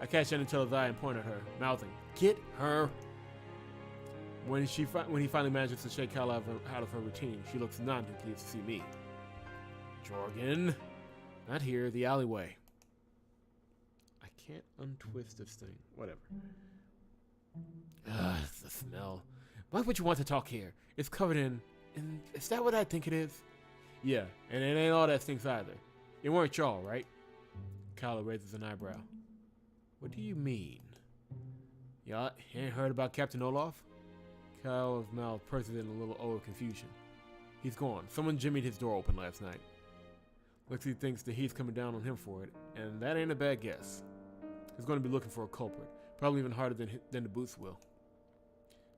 I catch Anatella's eye and point at her, mouthing, "Get her!" When he finally manages to shake Kala out of her routine, she looks non-pleased to see me. Jorgen. Not here, the alleyway. I can't untwist this thing. Whatever. It's the smell. Why would you want to talk here? It's covered in... Is that what I think it is? Yeah, and it ain't all that stinks either. It weren't y'all, right? Kala raises an eyebrow. What do you mean? Y'all ain't heard about Captain Olaf? Kyle's mouth purses in a little O of confusion. He's gone. Someone jimmied his door open last night. Looks he thinks the heat's coming down on him for it, and that ain't a bad guess. He's going to be looking for a culprit, probably even harder than the boots will.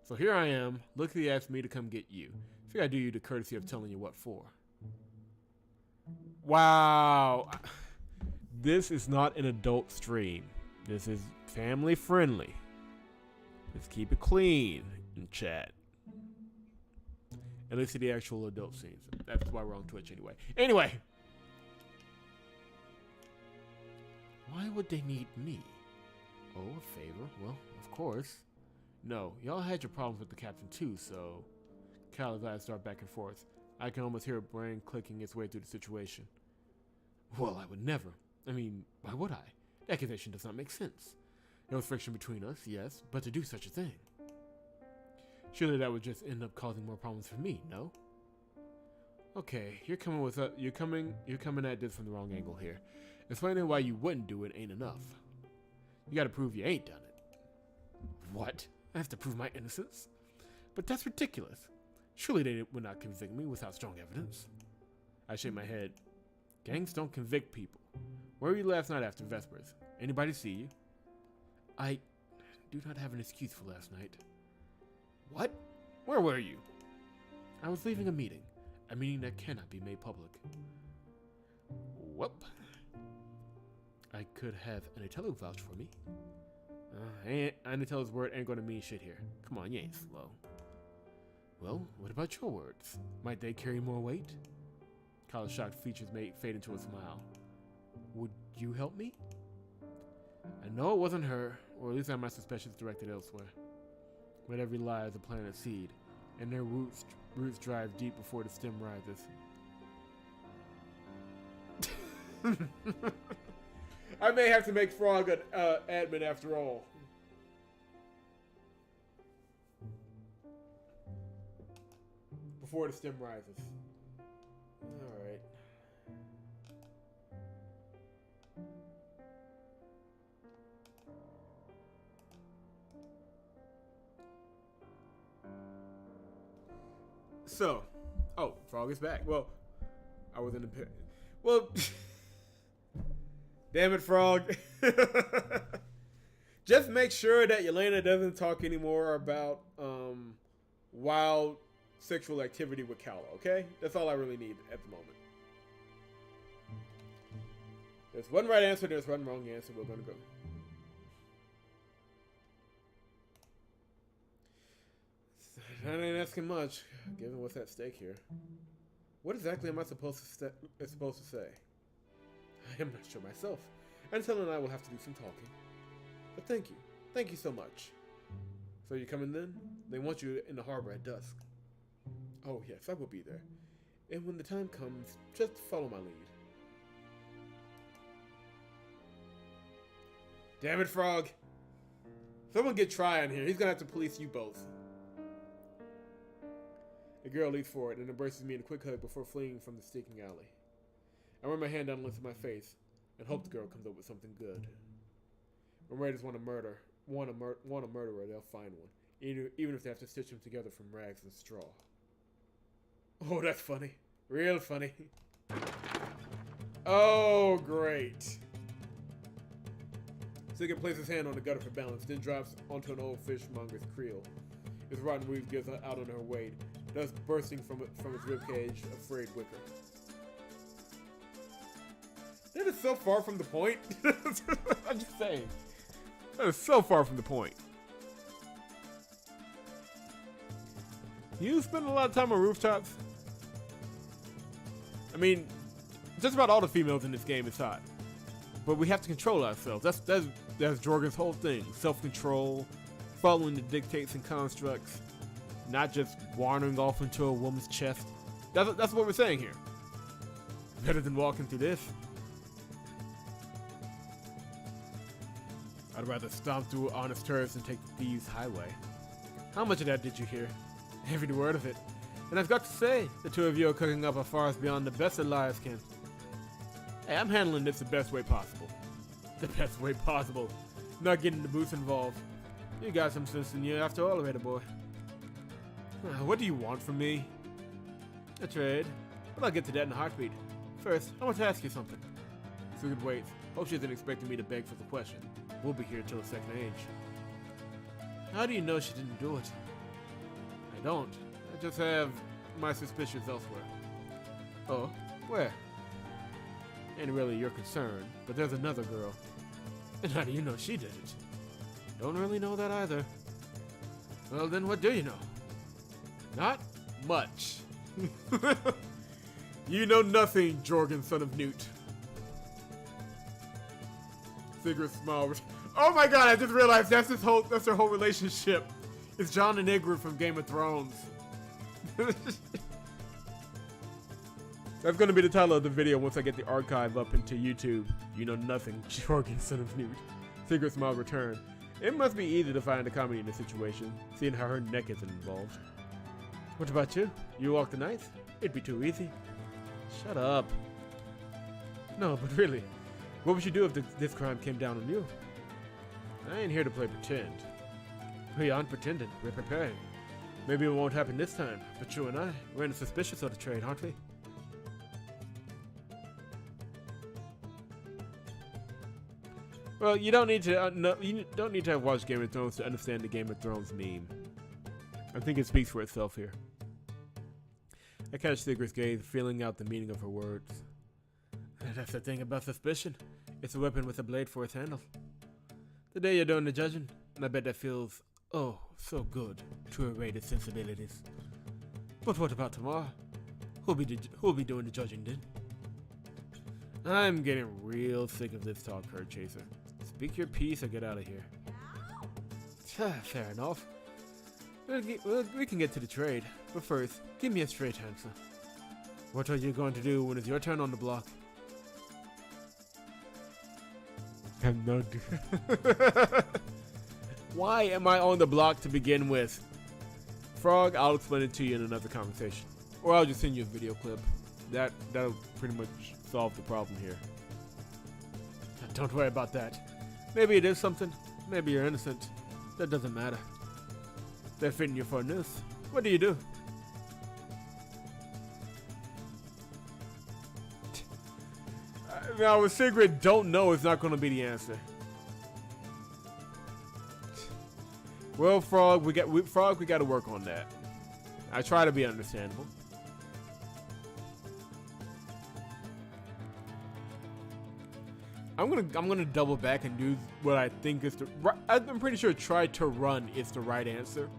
So here I am. Look, he asked me to come get you. Figure I'd do you the courtesy of telling you what for. Wow. This is not an adult stream. This is family friendly. Let's keep it clean in chat. At least to the actual adult scenes. That's why we're on Twitch anyway. Anyway. Why would they need me? Oh, a favor? Well, of course. No, y'all had your problems with the captain too, so... Kyle's eyes start back and forth. I can almost hear her brain clicking its way through the situation. Well, I would never. I mean, why would I? The accusation does not make sense. There was friction between us, yes, but to do such a thing. Surely that would just end up causing more problems for me, no? Okay, you're coming at this from the wrong angle here. Explaining why you wouldn't do it ain't enough. You gotta prove you ain't done it. What? I have to prove my innocence? But that's ridiculous. Surely they would not convict me without strong evidence. I shake my head. Gangs don't convict people. Where were you last night after Vespers? Anybody see you? I do not have an excuse for last night. What? Where were you? I was leaving a meeting that cannot be made public. Whoop. I could have Anatello vouch for me. Anatello's word ain't gonna mean shit here. Come on, you ain't slow. Well, what about your words? Might they carry more weight? Kyle's shocked features fade into a smile. Would you help me? I know it wasn't her, or at least I have my suspicions directed elsewhere. But every lie is a plan of Siedh, and their roots drive deep before the stem rises. I may have to make Frog an admin after all. Before the stem rises. Alright. So, oh, Frog is back. Well, I was in the pit. Well, damn it, Frog. Just make sure that Yelena doesn't talk anymore about wild sexual activity with Kala, okay? That's all I really need at the moment. There's one right answer, there's one wrong answer. We're gonna go. That ain't asking much, given what's at stake here. What exactly am I supposed to say? I am not sure myself. Anatello and I will have to do some talking. But thank you. Thank you so much. So you coming then? They want you in the harbor at dusk. Oh yes, I will be there. And when the time comes, just follow my lead. Damn it, Frog. Someone get Try in here. He's gonna have to police you both. The girl leaps forward and embraces me in a quick hug before fleeing from the stinking alley. I run my hand down the length of my face and hope the girl comes up with something good. When raiders want a murderer, they'll find one, even if they have to stitch them together from rags and straw. Oh, that's funny. Real funny. Oh, great. Siegried places his hand on the gutter for balance, then drops onto an old fishmonger's creel. His rotten weave gives out on her weight, thus bursting from its ribcage a frayed wicker. That is so far from the point. I'm just saying. That is so far from the point. You spend a lot of time on rooftops? I mean, just about all the females in this game is hot. But we have to control ourselves. That's Jorgen's whole thing. Self-control, following the dictates and constructs, not just wandering off into a woman's chest. That's what we're saying here. Better than walking through this. I'd rather stomp through honest turfs and take the thieves' highway. How much of that did you hear? Every word of it. And I've got to say, the two of you are cooking up a farce beyond the best that liars can. Hey, I'm handling this the best way possible. The best way possible. Not getting the boots involved. You got some sense in you after all, Raider boy. What do you want from me? A trade, but I'll get to that in a heartbeat. First, I want to ask you something. Sigrid waits. Hope she isn't expecting me to beg for the question. We'll be here till the second age. How do you know she didn't do it? I don't. I just have my suspicions elsewhere. Oh, where? Ain't really your concern, but there's another girl. And how do you know she did it? Don't really know that either. Well, then what do you know? Not much. You know nothing, Jorgen, son of Newt. Sigrid smiled. Oh my god, I just realized that's their whole relationship. It's Jon and Ygritte from Game of Thrones. That's gonna be the title of the video once I get the archive up into YouTube. You know nothing, Jorgen, son of Newt. Sigrid smiled returned. It must be easy to find a comedy in this situation, seeing how her neck isn't involved. What about you? You walk the ninth? It'd be too easy. Shut up. No, but really, what would you do if this crime came down on you? I ain't here to play pretend. We aren't pretending, we're preparing. Maybe it won't happen this time, but you and I, we're in a suspicious sort of trade, aren't we? Well, you don't need to. You don't need to have watched Game of Thrones to understand the Game of Thrones meme. I think it speaks for itself here. I catch Sigrid's gaze, feeling out the meaning of her words. That's the thing about suspicion. It's a weapon with a blade for its handle. Today you're doing the judging, and I bet that feels, oh, so good to erase its sensibilities. But what about tomorrow? Who'll be doing the judging then? I'm getting real sick of this talk, Headerchaser. Speak your piece or get out of here. Fair enough. We can get to the trade, but first, give me a straight answer. What are you going to do when it's your turn on the block? I have no idea. Why am I on the block to begin with? Frog, I'll explain it to you in another conversation. Or I'll just send you a video clip. That'll pretty much solve the problem here. Don't worry about that. Maybe it is something. Maybe you're innocent. That doesn't matter. They're fitting you for a noose. What do you do? Now, with Sigrid, don't know is not going to be the answer. Well, Frog, we got to work on that. I try to be understandable. I'm gonna double back and do what I think is I'm pretty sure try to run is the right answer.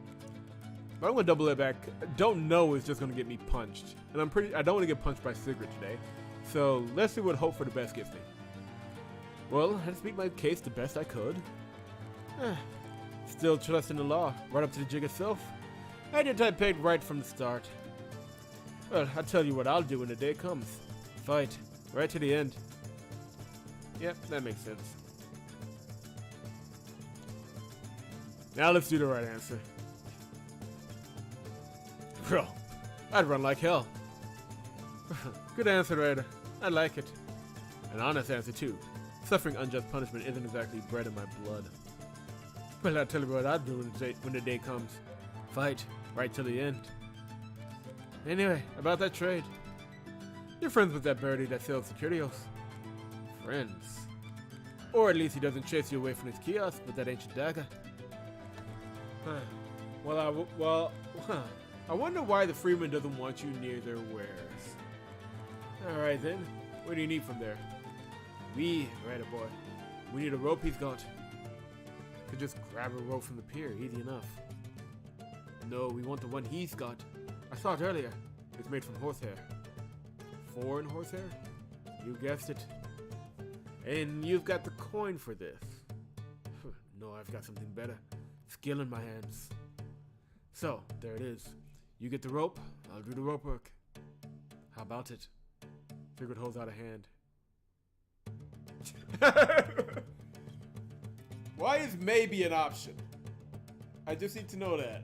But I'm gonna double it back. Don't know is just gonna get me punched, and I don't want to get punched by Sigrid today. So let's see what hope for the best gets me. Well, I just beat my case the best I could. Still trusting the law, right up to the jig itself. I did I pegged right from the start. Well, I'll tell you what I'll do when the day comes. Fight, right to the end. Yep, that makes sense. Now let's do the right answer. Bro, I'd run like hell. Good answer, Raider. I like it. An honest answer, too. Suffering unjust punishment isn't exactly bred in my blood. Well, I'll tell you what I'll do when the day comes. Fight, right till the end. Anyway, about that trade. You're friends with that birdie that sells the curios. Friends. Or at least he doesn't chase you away from his kiosk with that ancient dagger. I wonder why the freedman doesn't want you near their wares. Alright then, what do you need from there? Raider boy. We need a rope he's got. Could just grab a rope from the pier, easy enough. No, we want the one he's got. I saw it earlier. It's made from horsehair. Foreign horsehair? You guessed it. And you've got the coin for this. No, I've got something better. Skill in my hands. So, there it is. You get the rope, I'll do the rope work. How about it? Sigrid holds out a hand. Why is maybe an option? I just need to know that.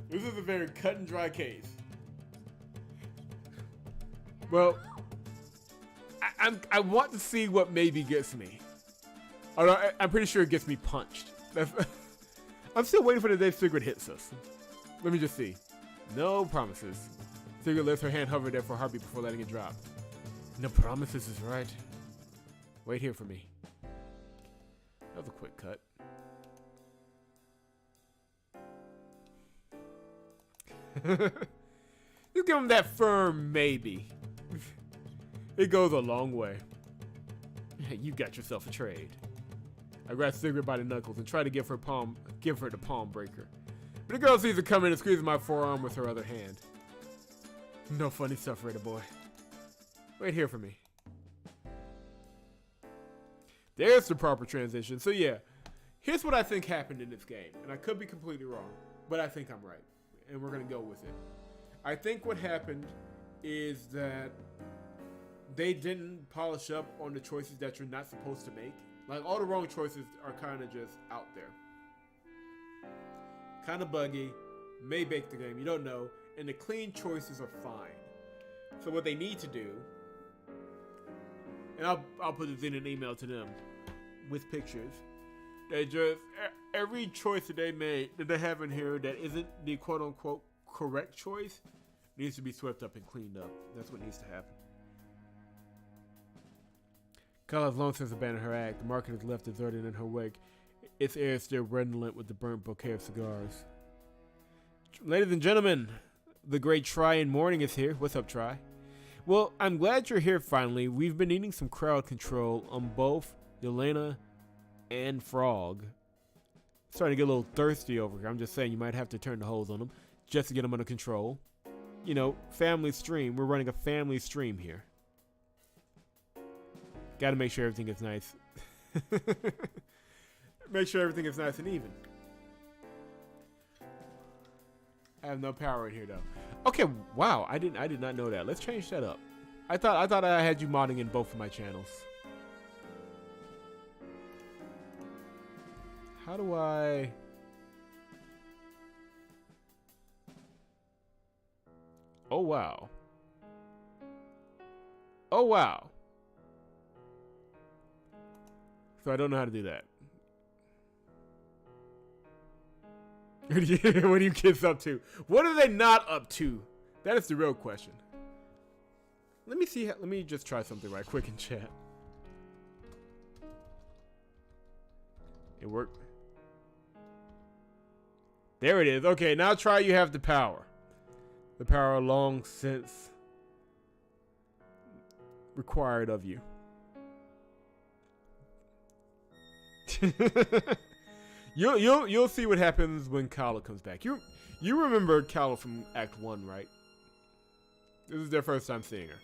This is a very cut and dry case. Well, I want to see what maybe gets me. I'm pretty sure it gets me punched. I'm still waiting for the day SIGRID hits us. Let me just see. No promises. SIGRID lets her hand hover there for a heartbeat before letting it drop. No promises is right. Wait here for me. That was a quick cut. You give him that firm maybe. It goes a long way. You got yourself a trade. I grab SIGRID by the knuckles and try to give her the palm breaker. But the girl sees it coming and squeezes my forearm with her other hand. No funny stuff, Raider boy. Wait here for me. There's the proper transition. So yeah, here's what I think happened in this game. And I could be completely wrong, but I think I'm right. And we're going to go with it. I think what happened is that they didn't polish up on the choices that you're not supposed to make. Like, all the wrong choices are kind of just out there. Kind of buggy. May break the game. You don't know. And the clean choices are fine. So what they need to do, and I'll put this in an email to them with pictures. They just, every choice that they made, that they have in here that isn't the quote-unquote correct choice, needs to be swept up and cleaned up. That's what needs to happen. Kala's long since abandoned her act. The market is left deserted in her wake. Its air is still redolent with the burnt bouquet of cigars. Ladies and gentlemen, the great Try in Morning is here. What's up, Try? Well, I'm glad you're here finally. We've been needing some crowd control on both Yelena and Frog. Starting to get a little thirsty over here. I'm just saying you might have to turn the hose on them just to get them under control. You know, family stream. We're running a family stream here. Got to make sure everything is nice. Make sure everything is nice and even. I have no power in here though. Okay, wow. I did not know that. Let's change that up. I thought I had you modding in both of my channels. How do I? Oh wow. Oh wow. So I don't know how to do that. What are you kids up to? What are they not up to? That is the real question. Let me see. Let me just try something right quick in chat. It worked. There it is. Okay, now try. You have the power. The power long since required of you. You'll see what happens when Kala comes back. You remember Kala from Act 1, right? This is their first time seeing her.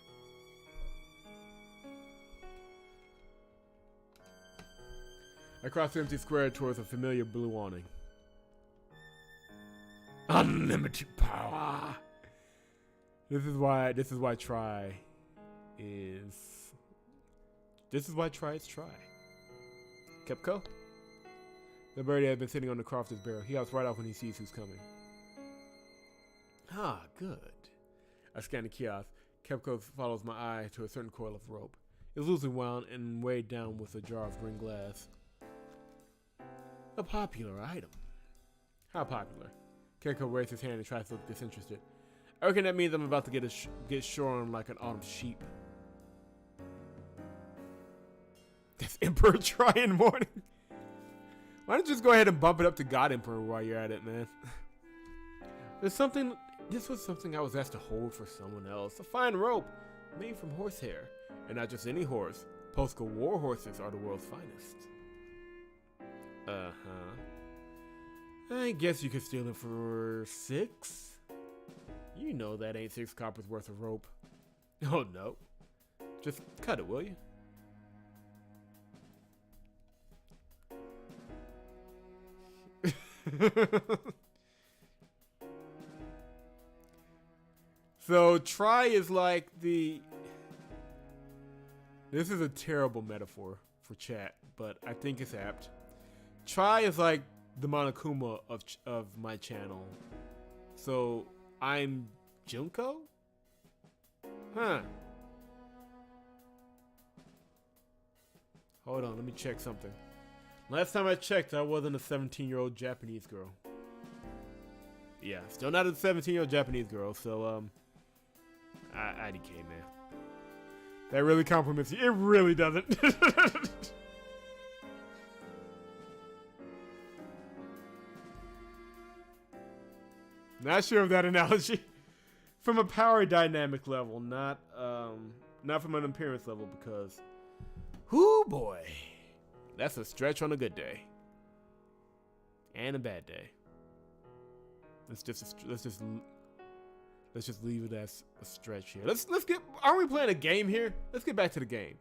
Across the empty square towards a familiar blue awning. Unlimited power. This is why Try is Try. Kepko? The birdie had been sitting on the crofter's barrel. He hops right off when he sees who's coming. Ah, good. I scan the kiosk. Kepko follows my eye to a certain coil of rope. It's loosely wound and weighed down with a jar of green glass. A popular item. How popular? Kepko raises his hand and tries to look disinterested. I reckon that means I'm about to get shorn like an autumn sheep. That's Emperor Try in Morning. Why don't you just go ahead and bump it up to God Emperor while you're at it, man? This was something I was asked to hold for someone else. A fine rope made from horsehair. And not just any horse. Postal war horses are the world's finest. I guess you could steal it for 6? You know that ain't 6 coppers worth of rope. Oh no. Just cut it, will you? So Try is like the... This is a terrible metaphor for chat, but I think it's apt. Try is like the Monokuma of my channel. So I'm Junko? Huh. Hold on, let me check something. Last time I checked, I wasn't a 17-year-old Japanese girl. Yeah, still not a 17-year-old Japanese girl, so, IDK, man. That really compliments you. It really doesn't. Not sure of that analogy. From a power dynamic level, not from an appearance level, because, whoo boy, that's a stretch on a good day, and a bad day. Let's just leave it as a stretch here. Let's get. Aren't we playing a game here? Let's get back to the game.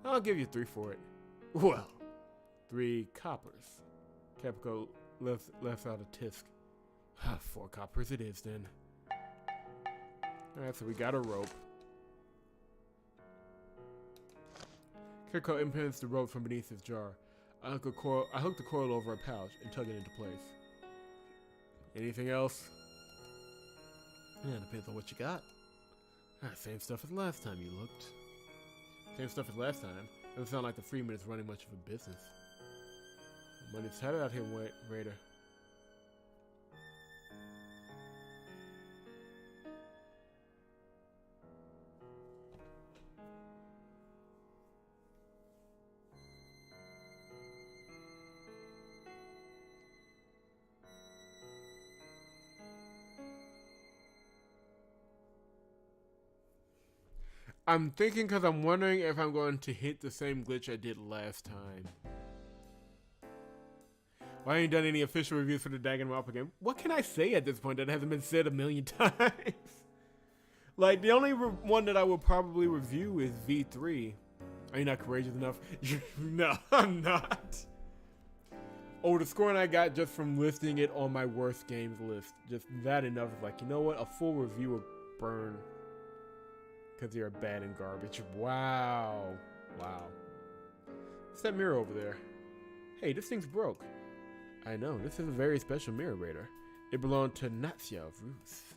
I'll give you 3 for it. Well, 3 coppers. Caprico left out a tisk. 4 coppers it is then. Alright, so we got a rope. Caprico implements the rope from beneath his jar. I hook the coil over a pouch and tug it into place. Anything else? Yeah, depends on what you got. Same stuff as last time you looked. Same stuff as last time. It doesn't sound like the freedman is running much of a business. Money's tighter out here, Raider. I'm thinking because I'm wondering if I'm going to hit the same glitch I did last time. Well, I ain't done any official reviews for the Danganronpa game. What can I say at this point that hasn't been said a million times? Like, the only one that I will probably review is V3. Are you not courageous enough? No, I'm not. Oh, the scoring I got just from listing it on my worst games list. Just that enough is like, you know what? A full review will burn. Because you're bad and garbage. Wow. Wow. What's that mirror over there? Hey, this thing's broke. I know, this is a very special mirror, Raider. It belonged to Natsia of Ruth.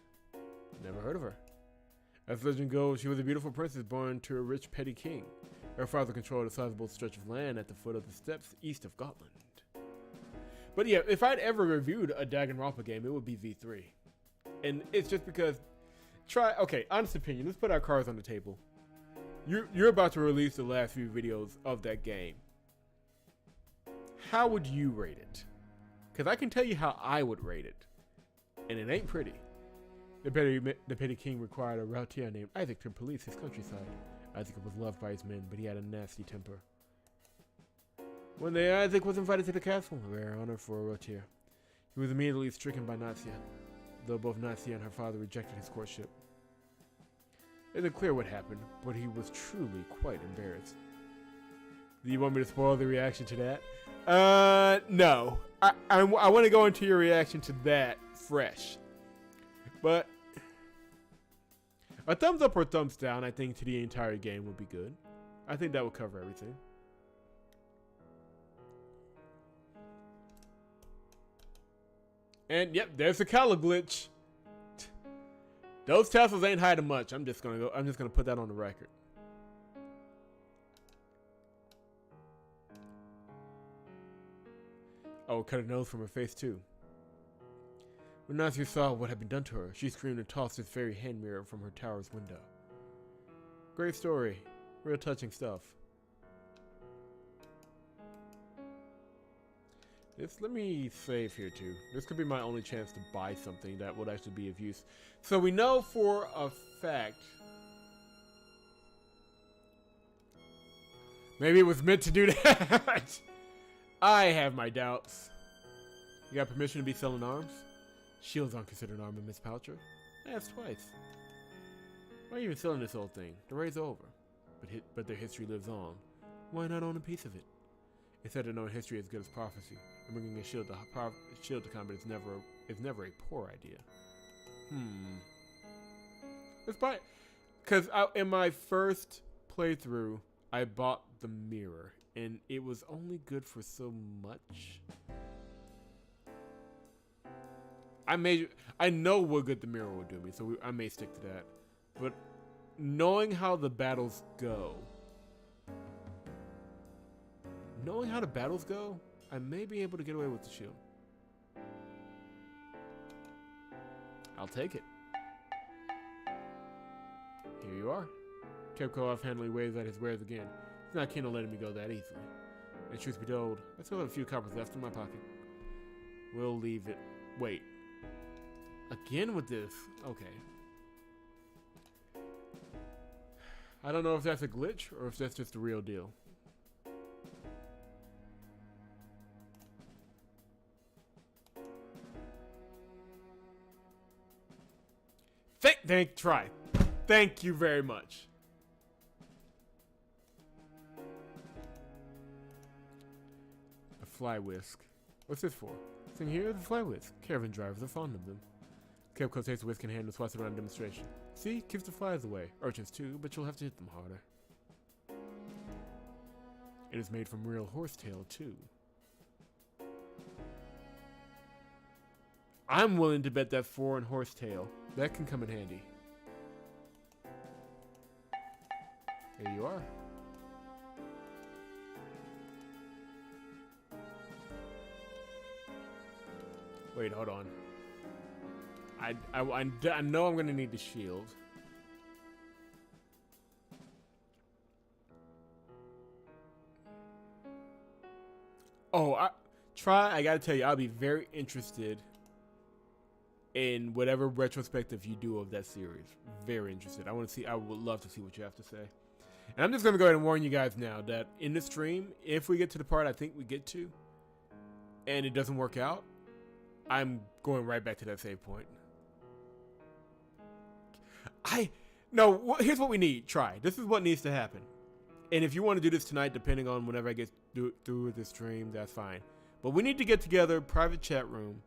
Never heard of her. As legend goes, she was a beautiful princess born to a rich petty king. Her father controlled a sizable stretch of land at the foot of the steppes east of Gotland. But yeah, if I'd ever reviewed a Danganronpa game, it would be V3. And it's just because... Okay, honest opinion. Let's put our cards on the table. You're about to release the last few videos of that game. How would you rate it? Because I can tell you how I would rate it. And it ain't pretty. The petty king required a routier named Isaac to police his countryside. Isaac was loved by his men, but he had a nasty temper. One day, Isaac was invited to the castle, a rare honor for a routier. He was immediately stricken by Natsia, though both Natsia and her father rejected his courtship. It isn't clear what happened, but he was truly quite embarrassed. Do you want me to spoil the reaction to that? No. I want to go into your reaction to that fresh. But a thumbs up or thumbs down, I think, to the entire game would be good. I think that would cover everything. And yep, there's the color glitch. Those tassels ain't hiding much. I'm just gonna put that on the record. Oh, cut a nose from her face too. When Natsia saw what had been done to her, she screamed and tossed this very hand mirror from her tower's window. Great story. Real touching stuff. Let me save here too. This could be my only chance to buy something that would actually be of use. So we know for a fact. Maybe it was meant to do that. I have my doubts. You got permission to be selling arms? Shields aren't considered armor, Miss Poucher. Asked twice. Why are you even selling this old thing? The raid's over. But their history lives on. Why not own a piece of it? It's said to know history as good as prophecy, and bringing a shield to combat is never a poor idea. Let's buy it. Because in my first playthrough, I bought the mirror, and it was only good for so much. I know what good the mirror will do me, so I may stick to that. But knowing how the battles go, knowing how the battles go, I may be able to get away with the shield. I'll take it. Here you are. Kepko offhandedly waves at his wares again. He's not keen on letting me go that easily. And truth be told, I still have a few coppers left in my pocket. We'll leave it. Wait. Again with this? Okay. I don't know if that's a glitch or if that's just the real deal. Thank you very much. A fly whisk. What's this for? Thing here is a fly whisk. Caravan drivers are fond of them. Kepko takes the whisk in hand and swats it around demonstration. See? Keeps the flies away. Urchins too, but you'll have to hit them harder. It is made from real horsetail too. I'm willing to bet that's foreign horsetail. That can come in handy. There you are. Wait, hold on. I know I'm gonna need the shield. Oh, I gotta tell you, I'll be very interested in whatever retrospective you do of that series. Very interested. I would love to see what you have to say. And I'm just gonna go ahead and warn you guys now that in the stream, if we get to the part I think we get to, and it doesn't work out, I'm going right back to that save point. Here's what we need. This is what needs to happen. And if you want to do this tonight, depending on whenever I get through with this stream, that's fine. But we need to get together, private chat room.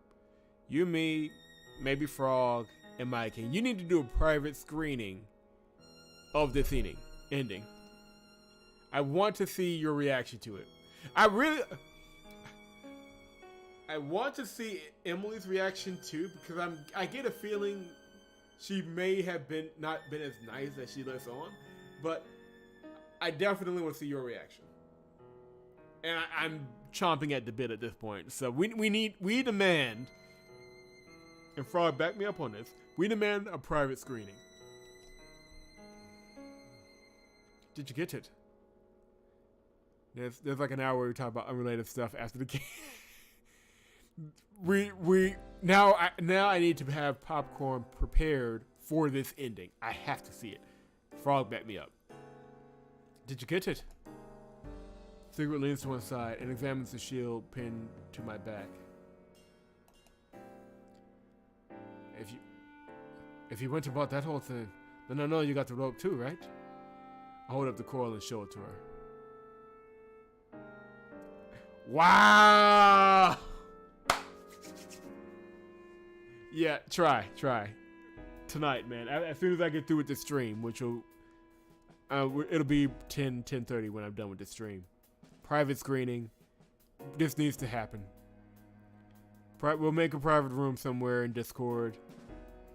You, me, maybe Frog, and Mike. And you need to do a private screening of this ending. I want to see your reaction to it. I want to see Emily's reaction too, because I get a feeling she may have not been as nice as she lets on, but I definitely want to see your reaction. And I'm chomping at the bit at this point. So we demand, and Frog, back me up on this. We demand a private screening. Did you get it? There's like an hour where we talk about unrelated stuff after the game. Now I need to have popcorn prepared for this ending. I have to see it. Frog, back me up. Did you get it? SIGRID leans to one side and examines the shield pinned to my back. If you went and bought that whole thing, then I know you got the rope too, right? I hold up the coil and show it to her. Wow! Yeah, try. Tonight, man. As soon as I get through with the stream, which will... it'll be 10:30 when I'm done with the stream. Private screening. This needs to happen. We'll make a private room somewhere in Discord.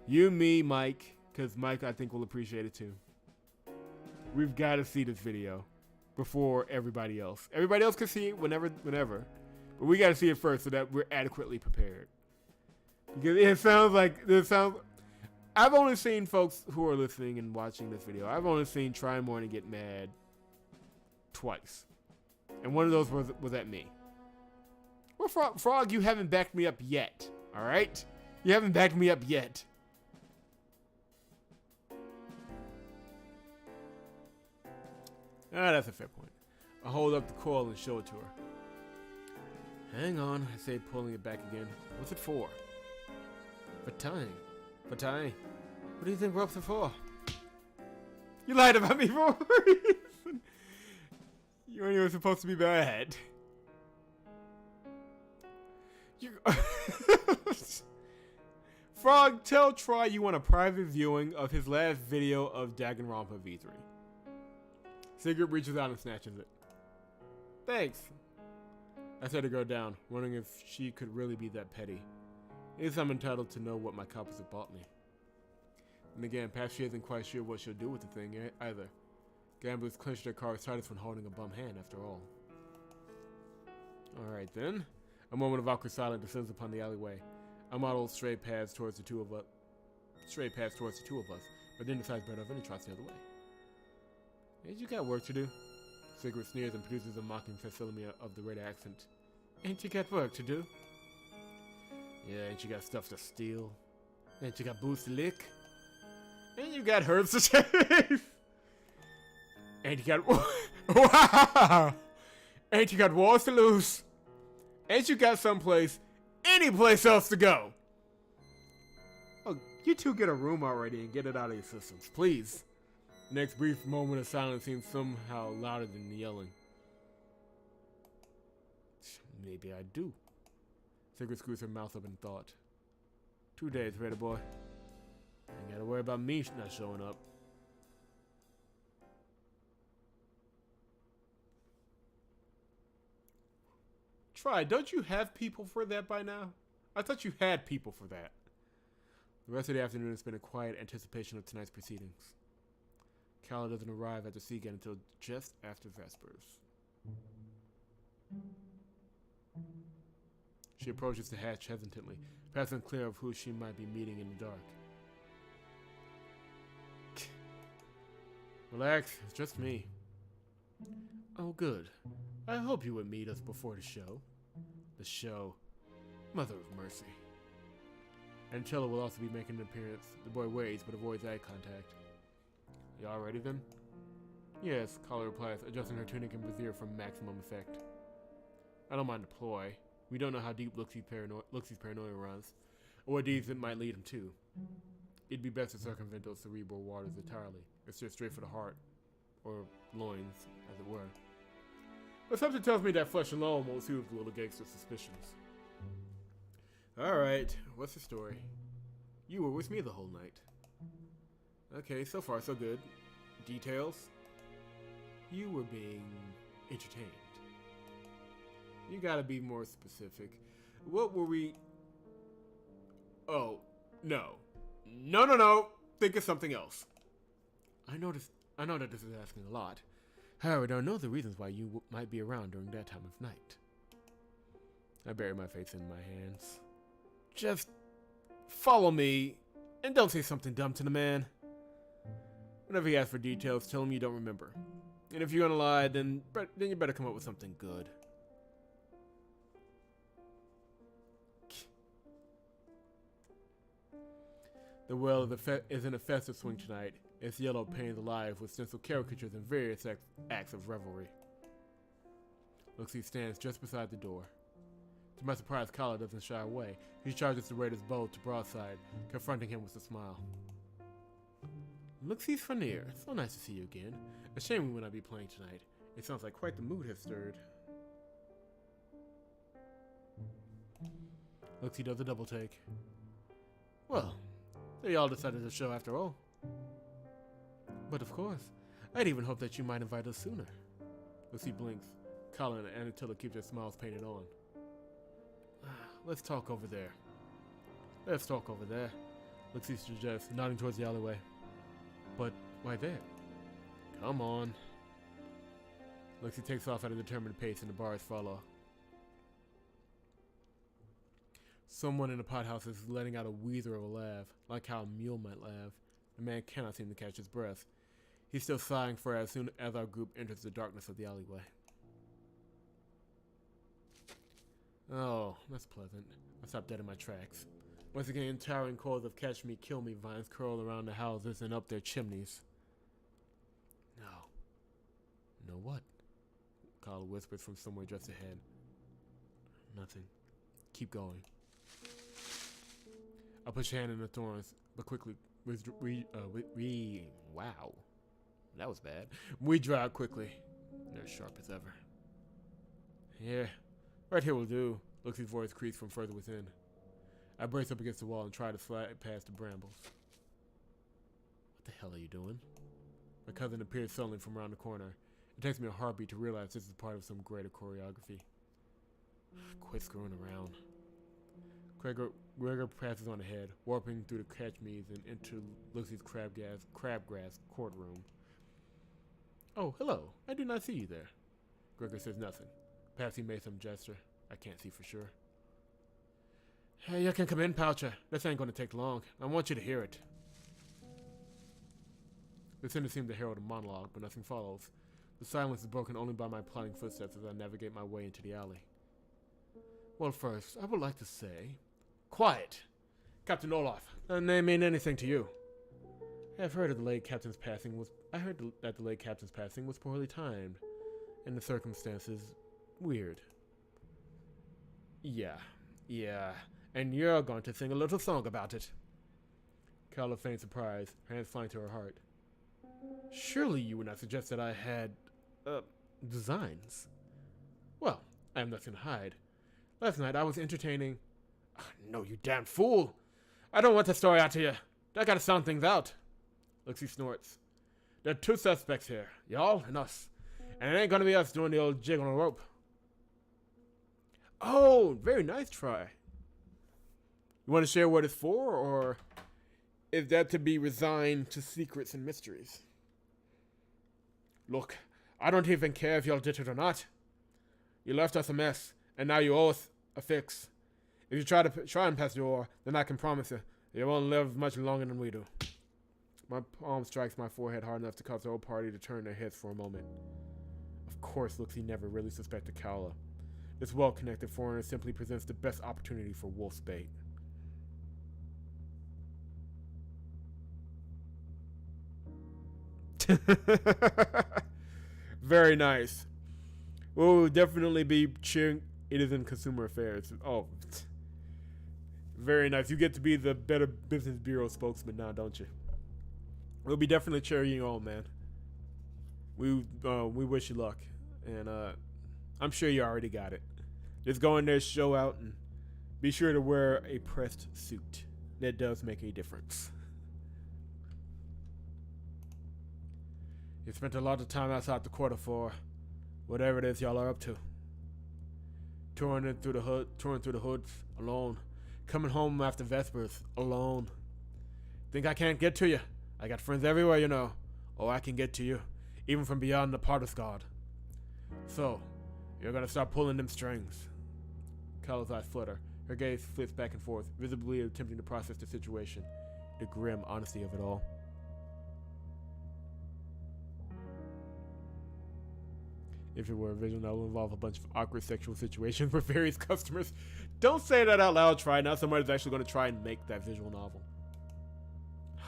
You, me, Mike. Because Mike, I think, will appreciate it too. We've got to see this video before everybody else. Everybody else can see it whenever. But we got to see it first so that we're adequately prepared. Because it sounds like... I've only seen folks who are listening and watching this video. I've only seen Try More and Get Mad twice. And one of those was at me. Well, Frog, you haven't backed me up yet. Alright? You haven't backed me up yet. That's a fair point. I'll hold up the coil and show it to her. Hang on, I say, pulling it back again. What's it for? For tying. For tying. What do you think ropes are for? You lied about me for a reason. You weren't even supposed to be bad. Frog, tell Troy you want a private viewing of his last video of Danganronpa V3. SIGRID reaches out and snatches it. Thanks. I said to go down, wondering if she could really be that petty. I guess I'm entitled to know what my coppers have bought me. And again, perhaps she isn't quite sure what she'll do with the thing either. Gamblers clench their cards tightest when holding a bum hand, after all. Alright then. A moment of awkward silence descends upon the alleyway. I model straight paths towards the two of us. But then decides better off and trots the other way. Ain't you got work to do? SIGRID sneers and produces a mocking facsimile of the red accent. Ain't you got work to do? Yeah, ain't you got stuff to steal? Ain't you got boots to lick? Ain't you got herbs to chase? Ain't you got wow? Ain't you got wars to lose? Ain't you got someplace, any place else to go? Oh, you two get a room already and get it out of your systems, please. The next brief moment of silence seems somehow louder than the yelling. Maybe I do. SIGRID screws her mouth up in thought. 2 days, Raider boy. Ain't gotta worry about me not showing up. Try, don't you have people for that by now? I thought you had people for that. The rest of the afternoon has been a quiet anticipation of tonight's proceedings. Kala doesn't arrive at the Siegh until just after Vespers. She approaches the hatch hesitantly, perhaps unclear of who she might be meeting in the dark. Relax, it's just me. Oh, good. I hope you would meet us before the show. The show. Mother of mercy. Antilla will also be making an appearance. The boy waits but avoids eye contact. Y'all ready then? Yes, Kala replies, adjusting her tunic and brassiere for maximum effect. I don't mind the ploy. We don't know how deep Luxie's paranoia runs, or what deeds it might lead him to. It'd be best to circumvent those cerebral waters entirely. It's just straight for the heart, or loins, as it were. But something tells me that flesh alone won't soothe the little gangster's suspicions. Alright, what's the story? You were with me the whole night. Okay, so far so good. Details? You were being entertained. You gotta be more specific. What were we... Oh, no. No. Think of something else. I know that this is asking a lot. However, I don't know the reasons why you might be around during that time of night. I bury my face in my hands. Just follow me, and don't say something dumb to the man. Whenever he asks for details, tell him you don't remember. And if you're gonna lie, then you better come up with something good. The well is in a festive swing tonight. Its yellow panes alive with stenciled caricatures and various acts of revelry. Luxie stands just beside the door. To my surprise, Kala doesn't shy away. He charges the Raider's bow to broadside, confronting him with a smile. Luxie's Fenrir, so nice to see you again. A shame we will not be playing tonight. It sounds like quite the mood has stirred. Luxie does a double take. Well, they all decided to show after all. But of course, I'd even hoped that you might invite us sooner. Lucy blinks. Colin and Antilla keep their smiles painted on. Let's talk over there. Lucy suggests, nodding towards the alleyway. But why there? Come on. Lucy takes off at a determined pace and the bars follow. Someone in the pothouse is letting out a wheezer of a laugh, like how a mule might laugh. The man cannot seem to catch his breath. He's still sighing for as soon as our group enters the darkness of the alleyway. Oh, that's pleasant. I stopped dead in my tracks. Once again, towering coils of catch me, kill me vines curl around the houses and up their chimneys. No what? Kala whispers from somewhere just ahead. Nothing. Keep going. I push your hand in the thorns, but quickly wow. That was bad. We draw out quickly. They're sharp as ever. Yeah, right here will do. Luxie's voice creaks from further within. I brace up against the wall and try to slide past the brambles. What the hell are you doing? My cousin appears suddenly from around the corner. It takes me a heartbeat to realize this is part of some greater choreography. Quit screwing around. Gregor passes on ahead, warping through the catch meads and into Luxie's crabgrass courtroom. Oh, hello. I did not see you there. Gregor says nothing, Patsy made some gesture. I can't see for sure. Hey, you can come in, Poucher. This ain't gonna take long. I want you to hear it. The sender seemed to herald a monologue, but nothing follows. The silence is broken only by my plodding footsteps as I navigate my way into the alley. Well, first, I would like to say... Quiet! Captain Olaf, that name mean anything to you? I've heard of the late captain's passing was... I heard that the late captain's passing was poorly timed. And the circumstances... weird. Yeah. And you're going to sing a little song about it. Kala feigned surprise, her hands flying to her heart. Surely you would not suggest that I had... designs? Well, I have nothing to hide. Last night I was entertaining... No, you damn fool! I don't want the story out to you. I gotta sound things out. Lexi snorts. There are two suspects here, y'all and us. And it ain't gonna be us doing the old jig on a rope. Oh, very nice try. You want to share what it's for, or is that to be resigned to secrets and mysteries? Look, I don't even care if y'all did it or not. You left us a mess, and now you owe us a fix. If you try and pass the war, then I can promise you won't live much longer than we do. My palm strikes my forehead hard enough to cause the whole party to turn their heads for a moment. Of course, Looksy never really suspected Kala. This well-connected foreigner simply presents the best opportunity for wolf's bait. Very nice. We'll definitely be cheering. It is in consumer affairs. Oh, very nice. You get to be the Better Business Bureau spokesman now, don't you? We'll be definitely cheering you on, man. We wish you luck, and I'm sure you already got it. Just go in there, show out, and be sure to wear a pressed suit. That does make a difference. You spent a lot of time outside the quarter for whatever it is y'all are up to. Touring through the hoods alone. Coming home after Vespers alone. Think I can't get to you? I got friends everywhere, you know. Oh, I can get to you, even from beyond the Partisgard. So, you're gonna start pulling them strings. Kala's eyes flutter. Her gaze flits back and forth, visibly attempting to process the situation. The grim honesty of it all. If it were a visual novel, involve a bunch of awkward sexual situations with various customers. Don't say that out loud, try. Now somebody's actually going to try and make that visual novel.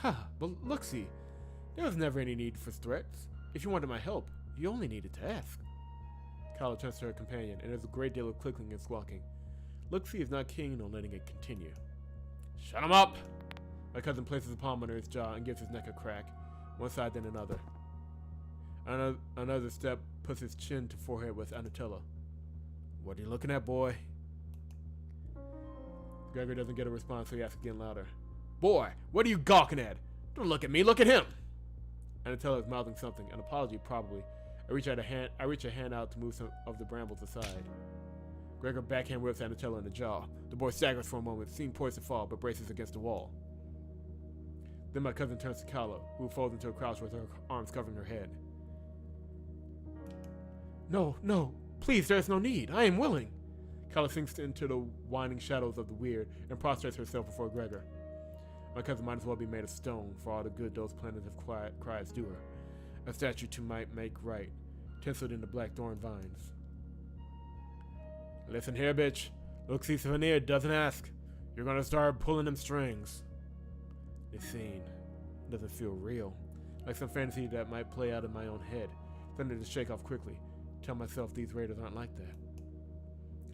But look, see. There was never any need for threats. If you wanted my help, you only needed to ask. Kala turns to her companion, and there's a great deal of clicking and squawking. Looksy is not keen on letting it continue. Shut him up! My cousin places a palm under his jaw and gives his neck a crack, one side then another. Another step puts his chin to forehead with Anatella. What are you looking at, boy? Gregor doesn't get a response, so he asks again louder. Boy, what are you gawking at? Don't look at me, look at him! Anatella is mouthing something, an apology probably. I reach a hand out to move some of the brambles aside. Gregor backhand whips Anatella in the jaw. The boy staggers for a moment, seeing poised to fall, but braces against the wall. Then my cousin turns to Kala, who folds into a crouch with her arms covering her head. No, please, there is no need. I am willing. Kala sinks into the winding shadows of the weird and prostrates herself before Gregor. My cousin might as well be made of stone for all the good those plaintive cries do her. A statue to might make right, tinseled in the black thorn vines. Listen here, bitch. Looksy Souvenir doesn't ask. You're gonna start pulling them strings. This scene doesn't feel real. Like some fantasy that might play out in my own head. Something to shake off quickly. Tell myself these raiders aren't like that.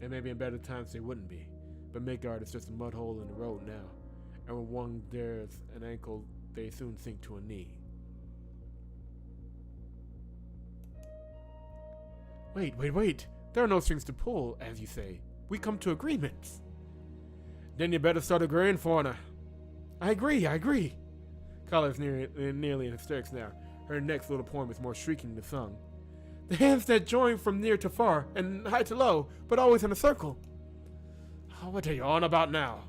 And maybe in better times they wouldn't be. But Midgard is just a mud hole in the road now. And when one dares an ankle, they soon sink to a knee. Wait. There are no strings to pull, as you say. We come to agreements. Then you better start agreeing, foreigner. I agree. Kala is nearly in hysterics now. Her next little poem is more shrieking than sung. The hands that join from near to far, and high to low, but always in a circle. Oh, what are you on about now?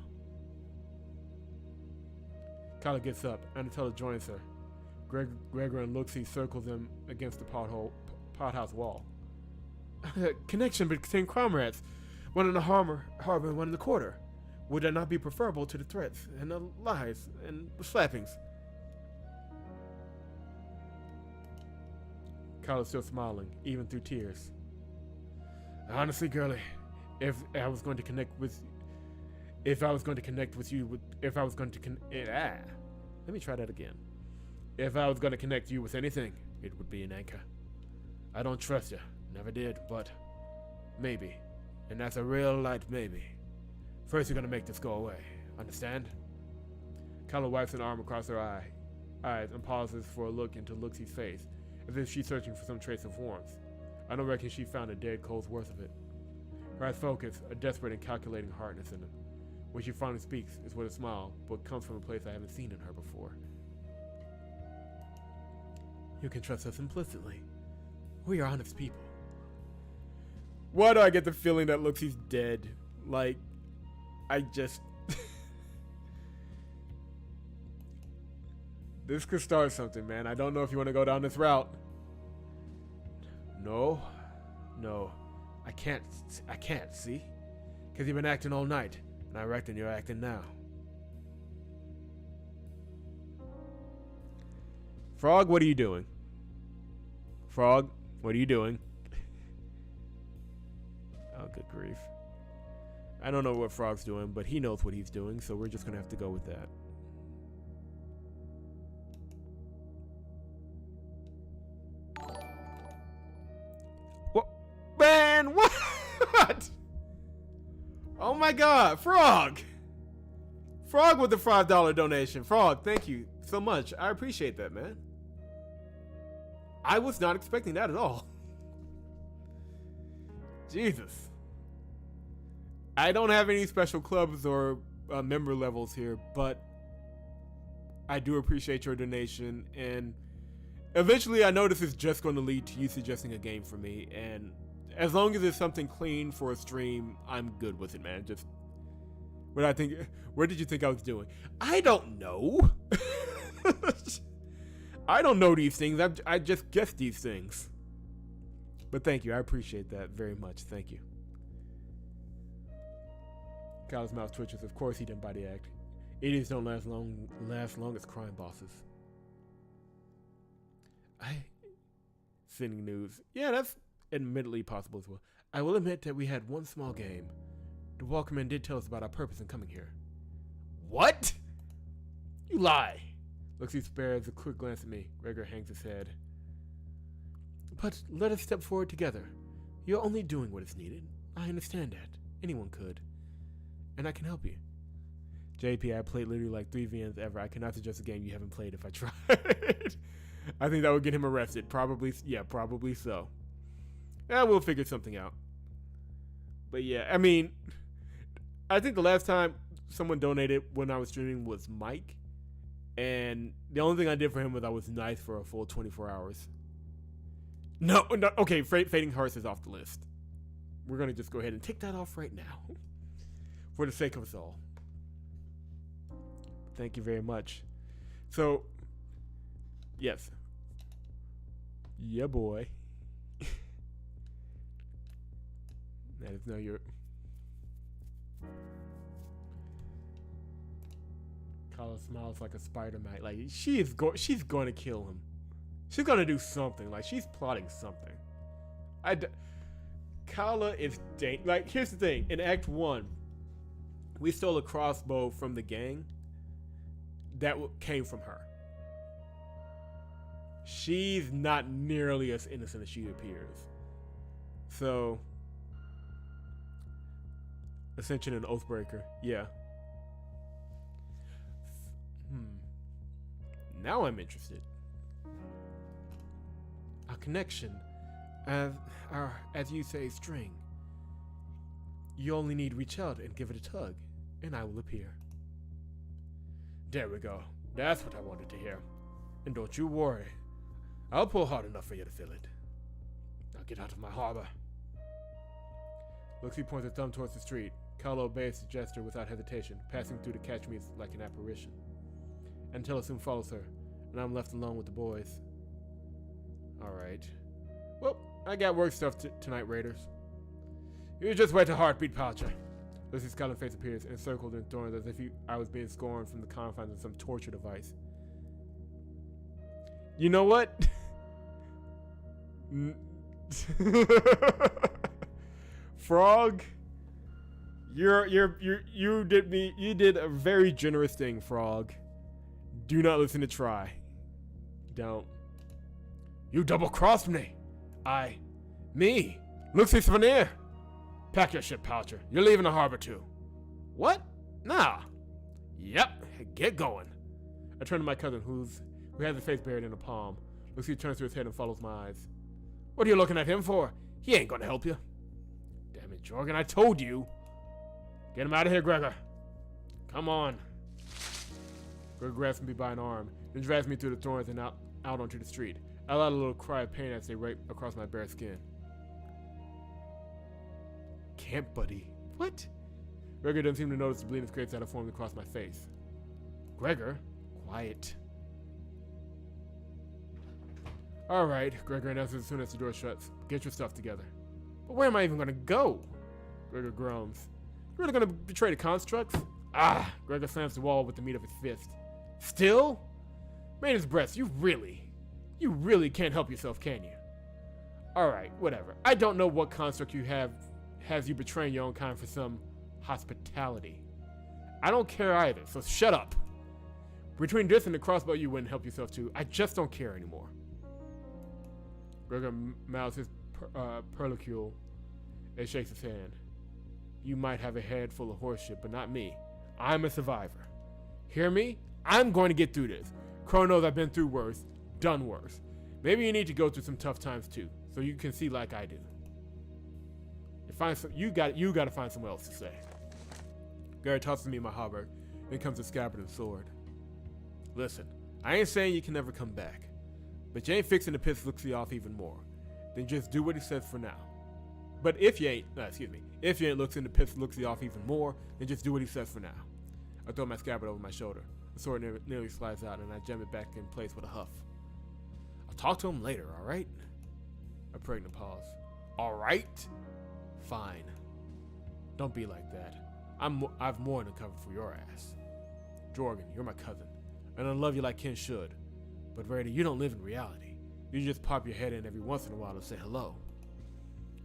Kala gets up. Anatella joins her. Gregor and Looksy circle them against the pothouse wall. Connection between comrades. One in the harbor and one in the quarter. Would that not be preferable to the threats and the lies and the slappings? Kyla's still smiling, even through tears. Honestly, girlie, if I was going to connect with you, If I was going to connect you with anything, it would be an anchor. I don't trust you, never did, but maybe. And that's a real light maybe. First, you're gonna make this go away. Understand? Kyla wipes an arm across her eyes and pauses for a look into Luxie's face, as if she's searching for some trace of warmth. I don't reckon she found a dead cold's worth of it. Her eyes focus, a desperate and calculating hardness in them. When she finally speaks, it's with a smile, but comes from a place I haven't seen in her before. You can trust us implicitly. We are honest people. Why do I get the feeling that Luxie's dead? Like, I just... This could start something, man. I don't know if you want to go down this route. No. I can't, see? Because you've been acting all night, and I reckon you're acting now. Frog, what are you doing? Frog, what are you doing? Oh, good grief. I don't know what Frog's doing, but he knows what he's doing, so we're just going to have to go with that. What? Man, what? Oh my god, Frog! Frog with the $5 donation. Frog, thank you so much. I appreciate that, man. I was not expecting that at all. Jesus. I don't have any special clubs or member levels here, but I do appreciate your donation. And eventually, I know this is just going to lead to you suggesting a game for me. And as long as it's something clean for a stream, I'm good with it, man. Just what I think. Where did you think I was doing? I don't know. I don't know these things. I just guess these things. But thank you. I appreciate that very much. Thank you. Kyle's mouth twitches. Of course he didn't buy the act. Idiots don't last long as crime bosses. Sending news. Yeah, that's admittedly possible as well. I will admit that we had one small game. The Walkerman did tell us about our purpose in coming here. What? You lie. Luxie spares a quick glance at me. Gregor hangs his head. But let us step forward together. You're only doing what is needed. I understand that. Anyone could. And I can help you. JP, I played literally like 3 VNs ever. I cannot suggest a game you haven't played if I tried. I think that would get him arrested. Probably, yeah, probably so. Yeah, we'll figure something out. But yeah, I mean, I think the last time someone donated when I was streaming was Mike. And the only thing I did for him was I was nice for a full 24 hours. No, okay, Fading Hearts is off the list. We're going to just go ahead and take that off right now. For the sake of us all. Thank you very much. So, yes. Yeah, boy. That is now your... Kala smiles like a spider might. Like, she's going to kill him. She's going to do something. Like, she's plotting something. Kala is... Like, here's the thing. In Act 1, we stole a crossbow from the gang that came from her. She's not nearly as innocent as she appears. So, Ascension and Oathbreaker, yeah. Now I'm interested. A connection, as you say, string. You only need to reach out and give it a tug, and I will appear. There we go. That's what I wanted to hear. And don't you worry. I'll pull hard enough for you to feel it. Now get out of my harbor. Luxie points her thumb towards the street. Kala obeys the gesture without hesitation, passing through to catch me like an apparition. Antilla soon follows her, and I'm left alone with the boys. Alright. Well, I got work stuff tonight, Raiders. You just wait a heartbeat, Poucher. Lucy's scarlet face appears, encircled in thorns as if I was being scorned from the confines of some torture device. You know what? Frog, you did a very generous thing, Frog. Do not listen to Try. Don't. You double-crossed me. Me, Lucy Veneer. Pack your ship, Poucher. You're leaving the harbor too. What? Nah. Yep. Get going. I turn to my cousin, who has his face buried in a palm. Lucy turns to his head and follows my eyes. What are you looking at him for? He ain't gonna help you. Damn it, Jorgen, I told you. Get him out of here, Gregor. Come on. Gregor grabs me by an arm, then drags me through the thorns and out onto the street. I let a little cry of pain as they rape across my bare skin. Camp buddy. What? Gregor doesn't seem to notice the bleeding scrapes that have formed across my face. Gregor? Quiet. Alright, Gregor announces as soon as the door shuts. Get your stuff together. But where am I even gonna go? Gregor groans. You really gonna betray the constructs? Ah! Gregor slams the wall with the meat of his fist. Still? Maiden's breath, you really can't help yourself, can you? Alright, whatever. I don't know what construct you have has you betraying your own kind for some hospitality. I don't care either, so shut up. Between this and the crossbow you wouldn't help yourself to, I just don't care anymore. Gregor mouths his perlicule and shakes his hand. You might have a head full of horseshit, but not me. I'm a survivor. Hear me? I'm going to get through this. Crow knows I've been through worse, done worse. Maybe you need to go through some tough times too, so you can see like I do. You got to find somewhere else to stay. Gary tosses me my halberd, then comes a scabbard and sword. Listen, I ain't saying you can never come back, but you ain't fixing to piss Luxie off even more. Then just do what he says for now. But if you ain't looking to piss Luxie off even more, then just do what he says for now. I throw my scabbard over my shoulder. The sword nearly slides out, and I jam it back in place with a huff. I'll talk to him later, all right? A pregnant pause. All right? Fine. Don't be like that. I've more than covered for your ass. Jorgen, you're my cousin, and I love you like kin should. But Raider, you don't live in reality. You just pop your head in every once in a while to say hello.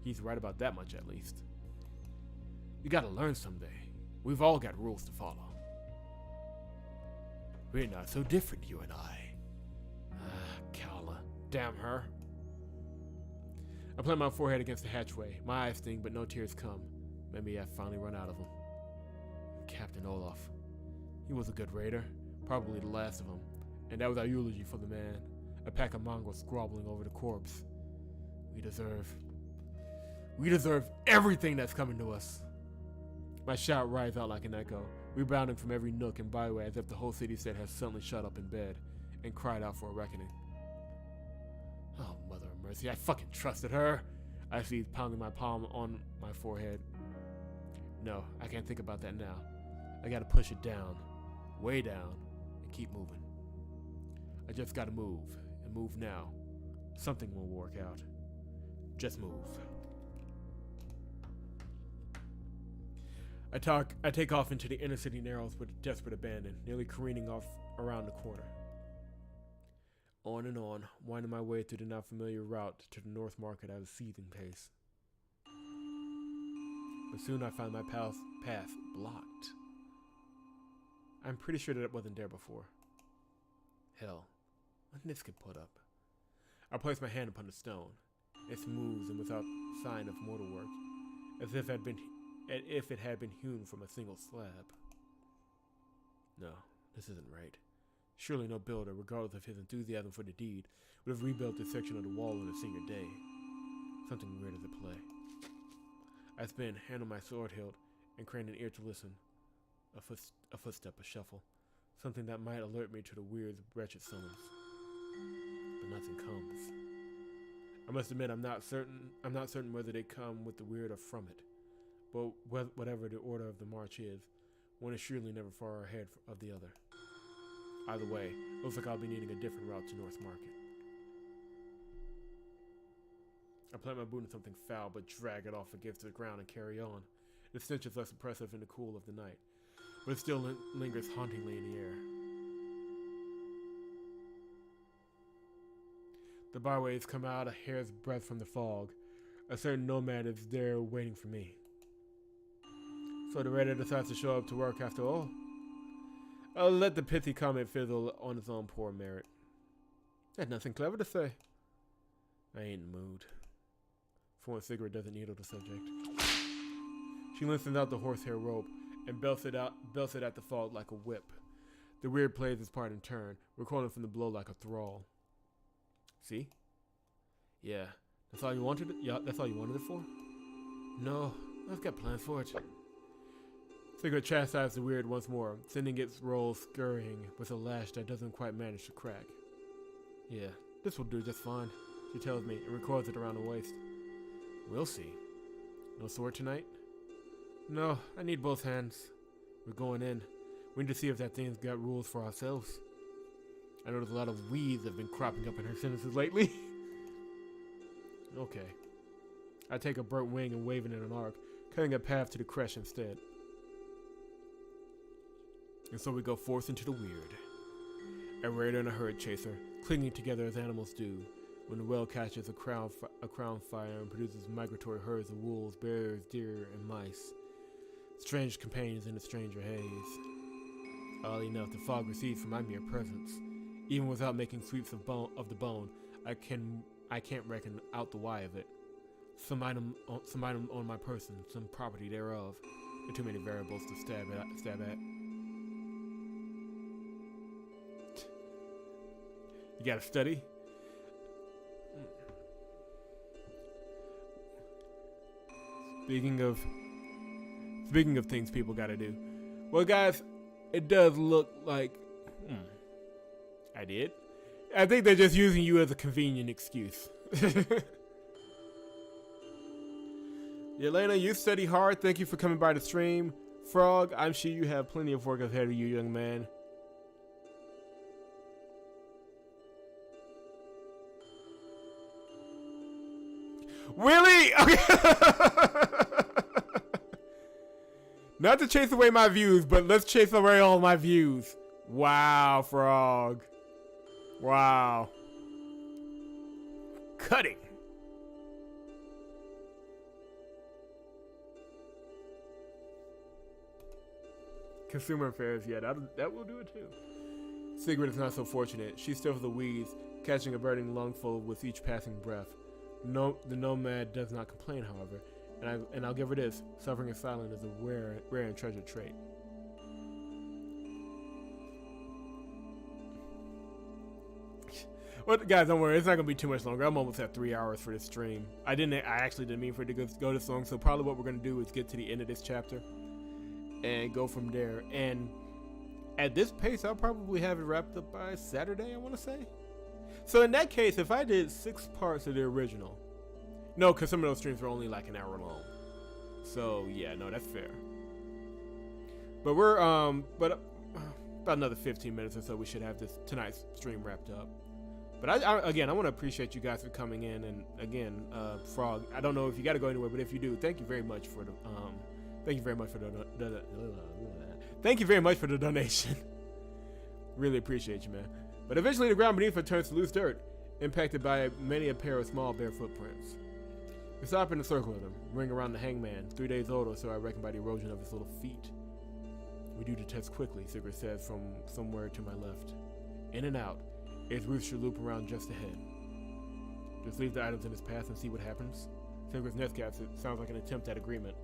He's right about that much, at least. You gotta learn someday. We've all got rules to follow. We're not so different, you and I. Kala. Damn her. I plant my forehead against the hatchway. My eyes sting, but no tears come. Maybe I've finally run out of them. Captain Olaf. He was a good raider. Probably the last of them. And that was our eulogy for the man. A pack of mongrels squabbling over the corpse. We deserve everything that's coming to us. My shout rides out like an echo, rebounding from every nook and byway as if the whole city state has suddenly shut up in bed and cried out for a reckoning. Oh, mother of mercy, I fucking trusted her. I see pounding my palm on my forehead. No, I can't think about that now. I gotta push it down, way down, and keep moving. I just gotta move, and move now. Something will work out. Just move. I take off into the inner city narrows with desperate abandon, nearly careening off around the corner. On and on, winding my way through the now familiar route to the North Market at a seething pace. But soon I find my path blocked. I'm pretty sure that it wasn't there before. Hell, when this get put up? I place my hand upon the stone. It moves and without sign of mortar work, as if it had been hewn from a single slab. No, this isn't right. Surely no builder, regardless of his enthusiasm for the deed, would have rebuilt this section of the wall in a single day. Something weird is at play. I spin, hand on my sword hilt, and crane an ear to listen. A footstep, a shuffle. Something that might alert me to the weird, wretched summons. But nothing comes. I must admit, I'm not certain whether they come with the weird or from it. But whatever the order of the march is, one is surely never far ahead of the other. Either way, looks like I'll be needing a different route to North Market. I plant my boot in something foul, but drag it off against the ground and carry on. The stench is less oppressive in the cool of the night, but it still lingers hauntingly in the air. The byways come out a hair's breadth from the fog. A certain nomad is there waiting for me. So the raider decides to show up to work after all. I'll let the pithy comment fizzle on its own poor merit. Had nothing clever to say. I ain't in the mood. For once, SIGRID doesn't needle the subject. She lengthens out the horsehair rope and belts it at the fog like a whip. The weird plays its part in turn, recoiling from the blow like a thrall. See? Yeah, that's all you wanted it? Yeah, that's all you wanted it for? No, I've got plans for it. SIGRID chastises the weird once more, sending its roll scurrying with a lash that doesn't quite manage to crack. Yeah, this will do just fine, she tells me, and recoils it around the waist. We'll see. No sword tonight? No, I need both hands. We're going in. We need to see if that thing's got rules for ourselves. I notice a lot of weeds have been cropping up in her sentences lately. Okay. I take a burnt wing and wave it in an arc, cutting a path to the crèche instead. And so we go forth into the weird. A raider and a herd chaser, clinging together as animals do, when the well catches a crown fire and produces migratory herds of wolves, bears, deer, and mice. Strange companions in a stranger haze. Oddly enough, the fog recedes from my mere presence. Even without making sweeps of the bone, I can't reckon out the why of it. Some item on my person, some property thereof. There are too many variables to stab at. You gotta study? Speaking of things people gotta do. Well, guys, it does look like I did. I think they're just using you as a convenient excuse. Yelena, you study hard. Thank you for coming by the stream. Frog, I'm sure you have plenty of work ahead of you, young man. Really? Okay. Not to chase away my views, but let's chase away all my views. Wow, Frog. Wow. Cutting. Consumer affairs, yeah, that will do it too. SIGRID is not so fortunate. She stiffs the weeds, catching a burning lungful with each passing breath. No, the nomad does not complain, however, and I'll give her this: suffering in silence is a rare and treasured trait. Well, guys, don't worry. It's not gonna be too much longer. I'm almost at 3 hours for this stream. I actually didn't mean for it to go this long. So probably what we're gonna do is get to the end of this chapter and go from there. And at this pace, I'll probably have it wrapped up by Saturday, I want to say. So in that case, if I did 6 parts of the original, no, because some of those streams were only like an hour long. So yeah, no, that's fair. But we're about another 15 minutes or so, we should have tonight's stream wrapped up. But again, I want to appreciate you guys for coming in, and again, Frog, I don't know if you got to go anywhere, but if you do, thank you very much for the thank you very much for the donation. Really appreciate you, man. But eventually the ground beneath her turns to loose dirt, impacted by many a pair of small bare footprints. We stop in a circle of them, ring around the hangman, 3 days old or so, I reckon, by the erosion of his little feet. We do the test quickly, SIGRID says from somewhere to my left. In and out, his roof should loop around just ahead. Just leave the items in his path and see what happens. SIGRID's netcaps, it sounds like an attempt at agreement.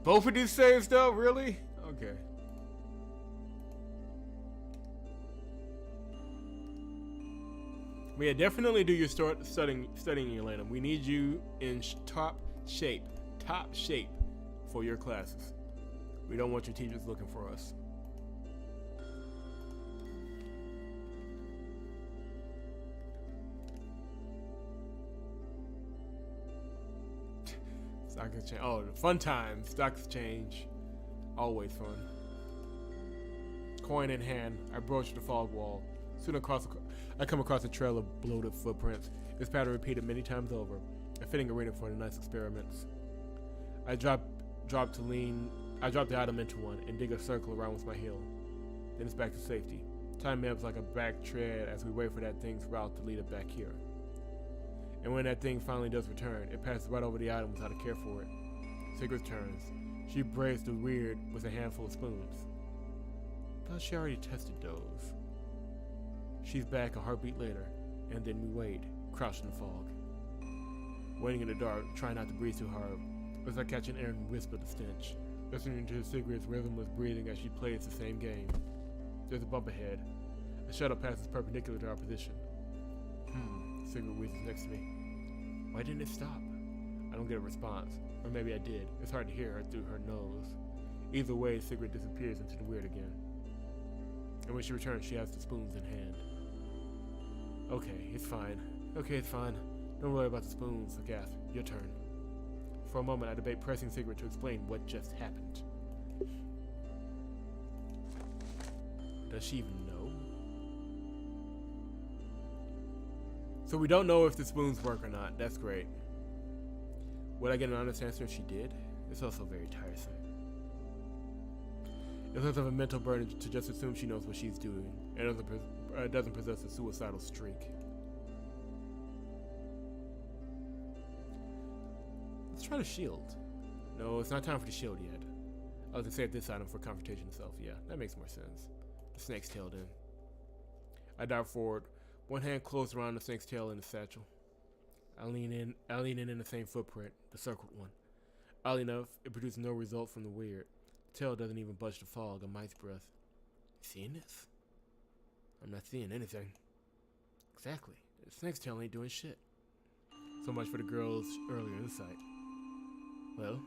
Both of these saves though, really? Okay. Yeah, definitely do your studying, Elena. We need you in top shape for your classes. We don't want your teachers looking for us. Stock exchange. Oh, fun times. Stock exchange. Always fun. Coin in hand, I broach the fog wall. Soon I come across a trail of bloated footprints. This pattern repeated many times over. A fitting arena for the night's experiments. I drop the item into one and dig a circle around with my heel. Then it's back to safety. Time ebbs like a back tread as we wait for that thing's route to lead it back here. And when that thing finally does return, it passes right over the item without a care for it. SIGRID turns. She braids the weird with a handful of spoons. Thought she already tested those. She's back a heartbeat later, and then we wait, crouched in the fog. Waiting in the dark, trying not to breathe too hard, as I catch an errant wisp of the stench, listening to SIGRID's rhythmless breathing as she plays the same game. There's a bump ahead. A shuttle passes perpendicular to our position. SIGRID wheezes next to me. Why didn't it stop? I don't get a response, or maybe I did. It's hard to hear her through her nose. Either way, SIGRID disappears into the weird again. And when she returns, she has the spoons in hand. Okay, it's fine. Don't worry about the spoons, I gasp. Your turn. For a moment, I debate pressing SIGRID to explain what just happened. Does she even know? So we don't know if the spoons work or not. That's great. Would I get an honest answer if she did? It's also very tiresome. It's less of a mental burden to just assume she knows what she's doing and doesn't possess a suicidal streak. Let's try the shield. No, it's not time for the shield yet. I was gonna save this item for confrontation itself. Yeah, that makes more sense. The snake's tail then. I dive forward, one hand closed around the snake's tail in the satchel. I lean in the same footprint, the circled one. Oddly enough, it produced no result from the weird. The tail doesn't even budge the fog, a mice breath. You seeing this? I'm not seeing anything. Exactly. The snake's tail ain't doing shit. So much for the girl's earlier insight. Well,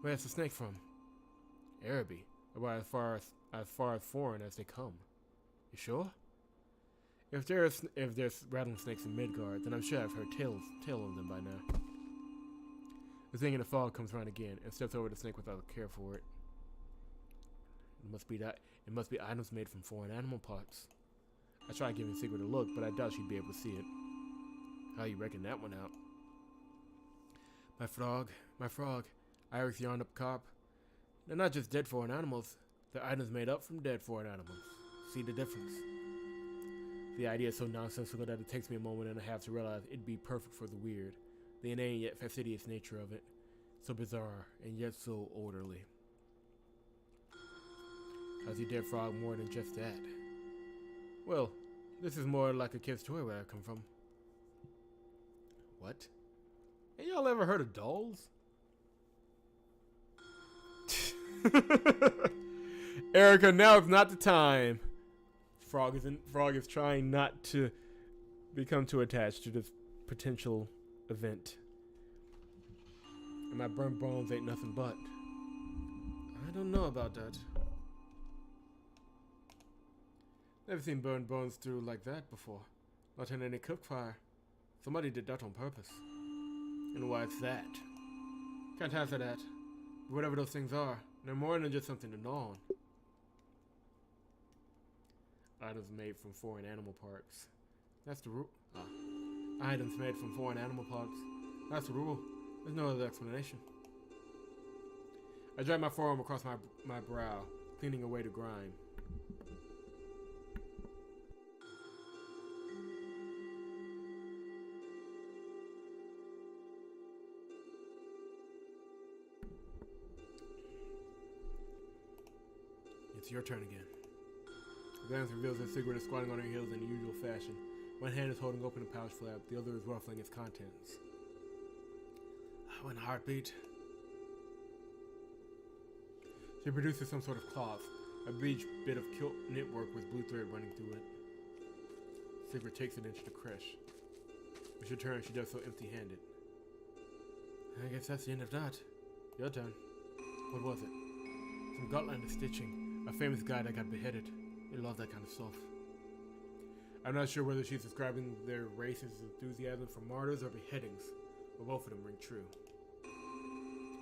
where's the snake from? Araby, about as far as foreign as they come. You sure? If there's rattling snakes in Midgard, then I'm sure I've heard tale of them by now. The thing in the fog comes around again and steps over the snake without a care for it. It must be items made from foreign animal parts. I tried giving SIGRID a look, but I doubt she'd be able to see it. How you reckon that one out? My frog. Irish yarn up cop. They're not just dead foreign animals. They're items made up from dead foreign animals. See the difference? The idea is so nonsensical that it takes me a moment and a half to realize it'd be perfect for the weird. The inane yet fastidious nature of it. So bizarre, and yet so orderly. How's your dead frog more than just that? Well, this is more like a kid's toy where I come from. What? Ain't y'all ever heard of dolls? Erica, now is not the time. Frog is trying not to become too attached to this potential event. And my burnt bones ain't nothing but. I don't know about that. Never seen burned bones through like that before. Not in any cookfire. Somebody did that on purpose. And why it's that? Can't answer that. But whatever those things are, they're more than just something to gnaw on. Items made from foreign animal parts. That's the rule. Items made from foreign animal parts. That's the rule. There's no other explanation. I drag my forearm across my brow, cleaning away the grime. It's your turn again. A glance reveals that SIGRID is squatting on her heels in the usual fashion. One hand is holding open a pouch flap, the other is ruffling its contents. One heartbeat. She produces some sort of cloth, a beach bit of kilt knitwork with blue thread running through it. SIGRID takes it into the creche. When she returns, she does so empty-handed. I guess that's the end of that. Your turn. What was it? Some Gotlander stitching. A famous guy that got beheaded. They love that kind of stuff. I'm not sure whether she's describing their race's enthusiasm for martyrs or beheadings, but both of them ring true.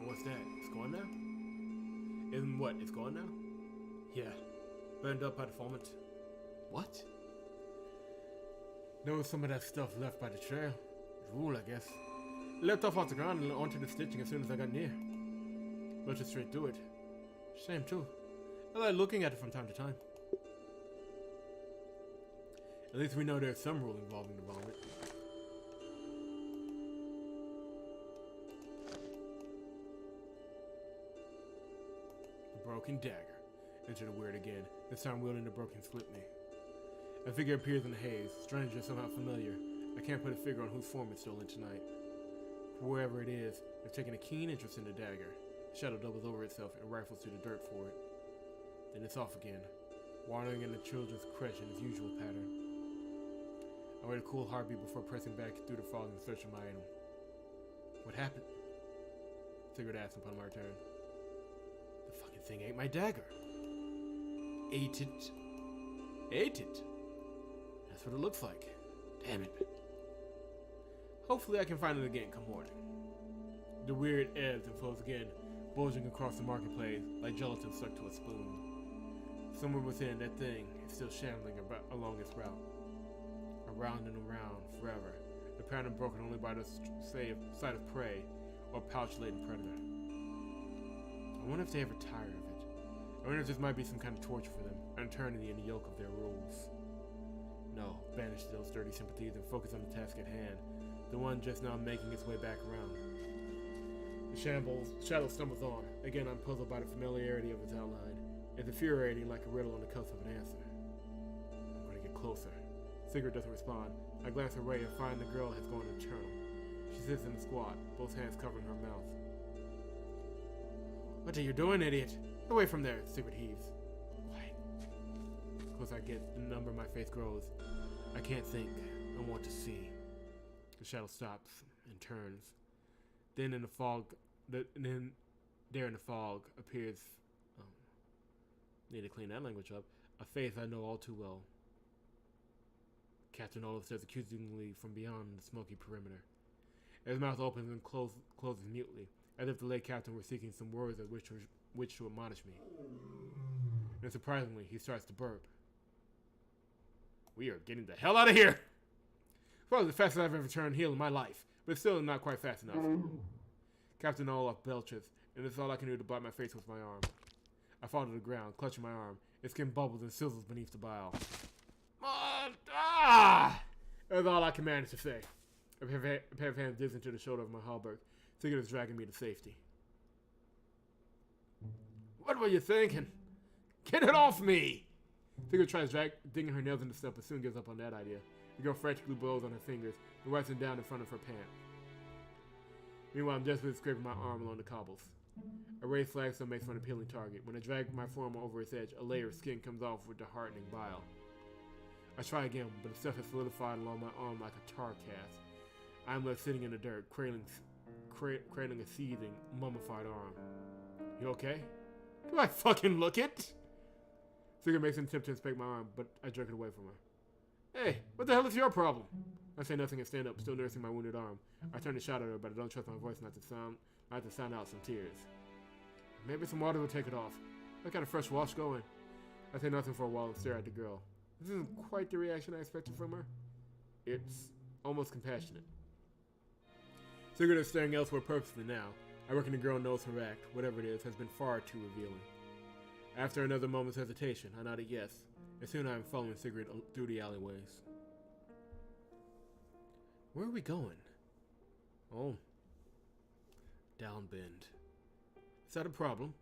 And what's that? It's gone now? And what? It's gone now? Yeah. Burned up by the foment. What? There was some of that stuff left by the trail. Drool, I guess. It leapt off the ground and onto the stitching as soon as I got near. Rushed straight through it. Shame too. I like looking at it from time to time. At least we know there's some rule involving the vomit. The broken dagger. Enter the weird again, this time wielding the broken slipney. A figure appears in the haze, strange and somehow familiar. I can't put a figure on whose form it's stolen tonight. For wherever it is, they've taken a keen interest in the dagger. The shadow doubles over itself and rifles through the dirt for it. Then it's off again, wandering in the children's creche in its usual pattern. I wait a cool heartbeat before pressing back through the fog in search of my item. What happened? SIGRID asked upon my return. The fucking thing ate my dagger. Ate it. Ate it. That's what it looks like. Damn it. Hopefully I can find it again come morning. The weird ebbs and flows again, bulging across the marketplace like gelatin stuck to a spoon. Somewhere within, that thing is still shambling along its route. Around and around, forever. The pattern broken only by the sight of prey or pouch-laden predator. I wonder if they ever tire of it. I wonder if this might be some kind of torture for them, an eternity in the yoke of their rules. No, banish those dirty sympathies and focus on the task at hand, the one just now making its way back around. The shadow stumbles on. Again, I'm puzzled by the familiarity of its outline. It's infuriating like a riddle on the cusp of an answer. I'm going to get closer. SIGRID doesn't respond. I glance away and find the girl has gone internal. She sits in a squat, both hands covering her mouth. What are you doing, idiot? Away from there, SIGRID heaves. Quiet. The closer I get, the number my face grows. I can't think. I want to see. The shadow stops and turns. Then in the fog, there in the fog appears, need to clean that language up, a face I know all too well. Captain Olaf says accusingly from beyond the smoky perimeter. His mouth opens and closes mutely, as if the late captain were seeking some words at which to admonish me. And surprisingly, he starts to burp. We are getting the hell out of here! Probably the fastest I've ever turned heel in my life, but still not quite fast enough. Captain Olaf belches, and it's all I can do to bite my face with my arm. I fall to the ground, clutching my arm. Its skin bubbles and sizzles beneath the bile. That's all I can manage to say. A pair of hands digs into the shoulder of my halberd. SIGRID is dragging me to safety. What were you thinking? Get it off me! SIGRID tries digging her nails into stuff, but soon gives up on that idea. The girl frantically blows on her fingers and wipes them down in front of her pant. Meanwhile, I'm desperately scraping my arm along the cobbles. A raised flagstone makes for an appealing target. When I drag my form over its edge, a layer of skin comes off with the hardening bile. I try again, but the stuff has solidified along my arm like a tar cast. I am left sitting in the dirt, cradling a seething, mummified arm. You okay? Do I fucking look it? SIGRID makes an attempt to inspect my arm, but I jerk it away from her. Hey, what the hell is your problem? I say nothing and stand up, still nursing my wounded arm. I turn to shout at her, but I don't trust my voice not to sound out some tears. Maybe some water will take it off. I got a fresh wash going. I say nothing for a while and stare at the girl. This isn't quite the reaction I expected from her. It's almost compassionate. SIGRID is staring elsewhere purposely now. I reckon the girl knows her act, whatever it is, has been far too revealing. After another moment's hesitation, I nodded yes, and soon I am following SIGRID through the alleyways. Where are we going? Oh. Downbend. Is that a problem?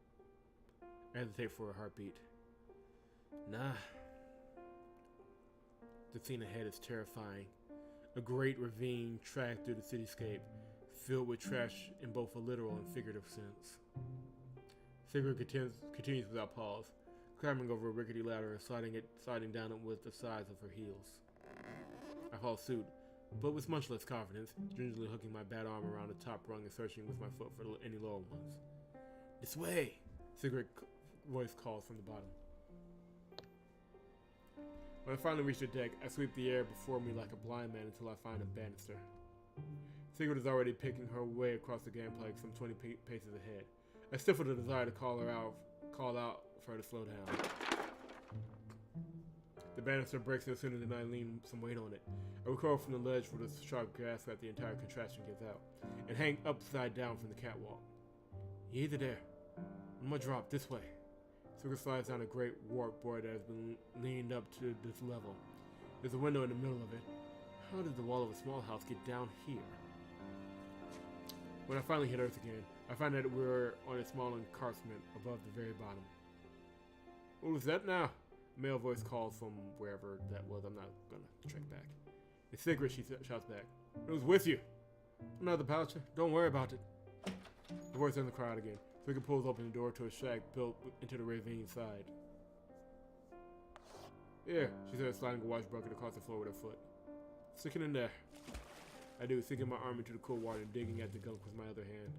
I hesitate for a heartbeat. Nah. The scene ahead is terrifying. A great ravine tracked through the cityscape, filled with trash in both a literal and figurative sense. SIGRID continues without pause, clambering over a rickety ladder and sliding down it with the sides of her heels. I follow suit, but with much less confidence, gingerly hooking my bad arm around the top rung and searching with my foot for any lower ones. This way! SIGRID's voice calls from the bottom. When I finally reach the deck, I sweep the air before me like a blind man until I find a banister. Sigrid is already picking her way across the gangplank some 20 paces ahead. I stifled a desire to call out for her to slow down. The banister breaks no sooner than I lean some weight on it. I recoil from the ledge with a sharp grasp that the entire contraption gives out, and hang upside down from the catwalk. You either there. I'm gonna drop this way. Sigrid slides down a great warp board that has been leaned up to this level. There's a window in the middle of it. How did the wall of a small house get down here? When I finally hit Earth again, I find that we're on a small encampment above the very bottom. What was that now? A male voice calls from wherever that was. I'm not gonna track back. It's Sigrid, she shouts back. It was with you. Another pouch. Don't worry about it. The voice in the crowd again. Sigrid pulls open the door to a shack built into the ravine side. Here, she says, sliding a wash bucket across the floor with her foot. Stick it in there. I do, sinking my arm into the cool water and digging at the gunk with my other hand.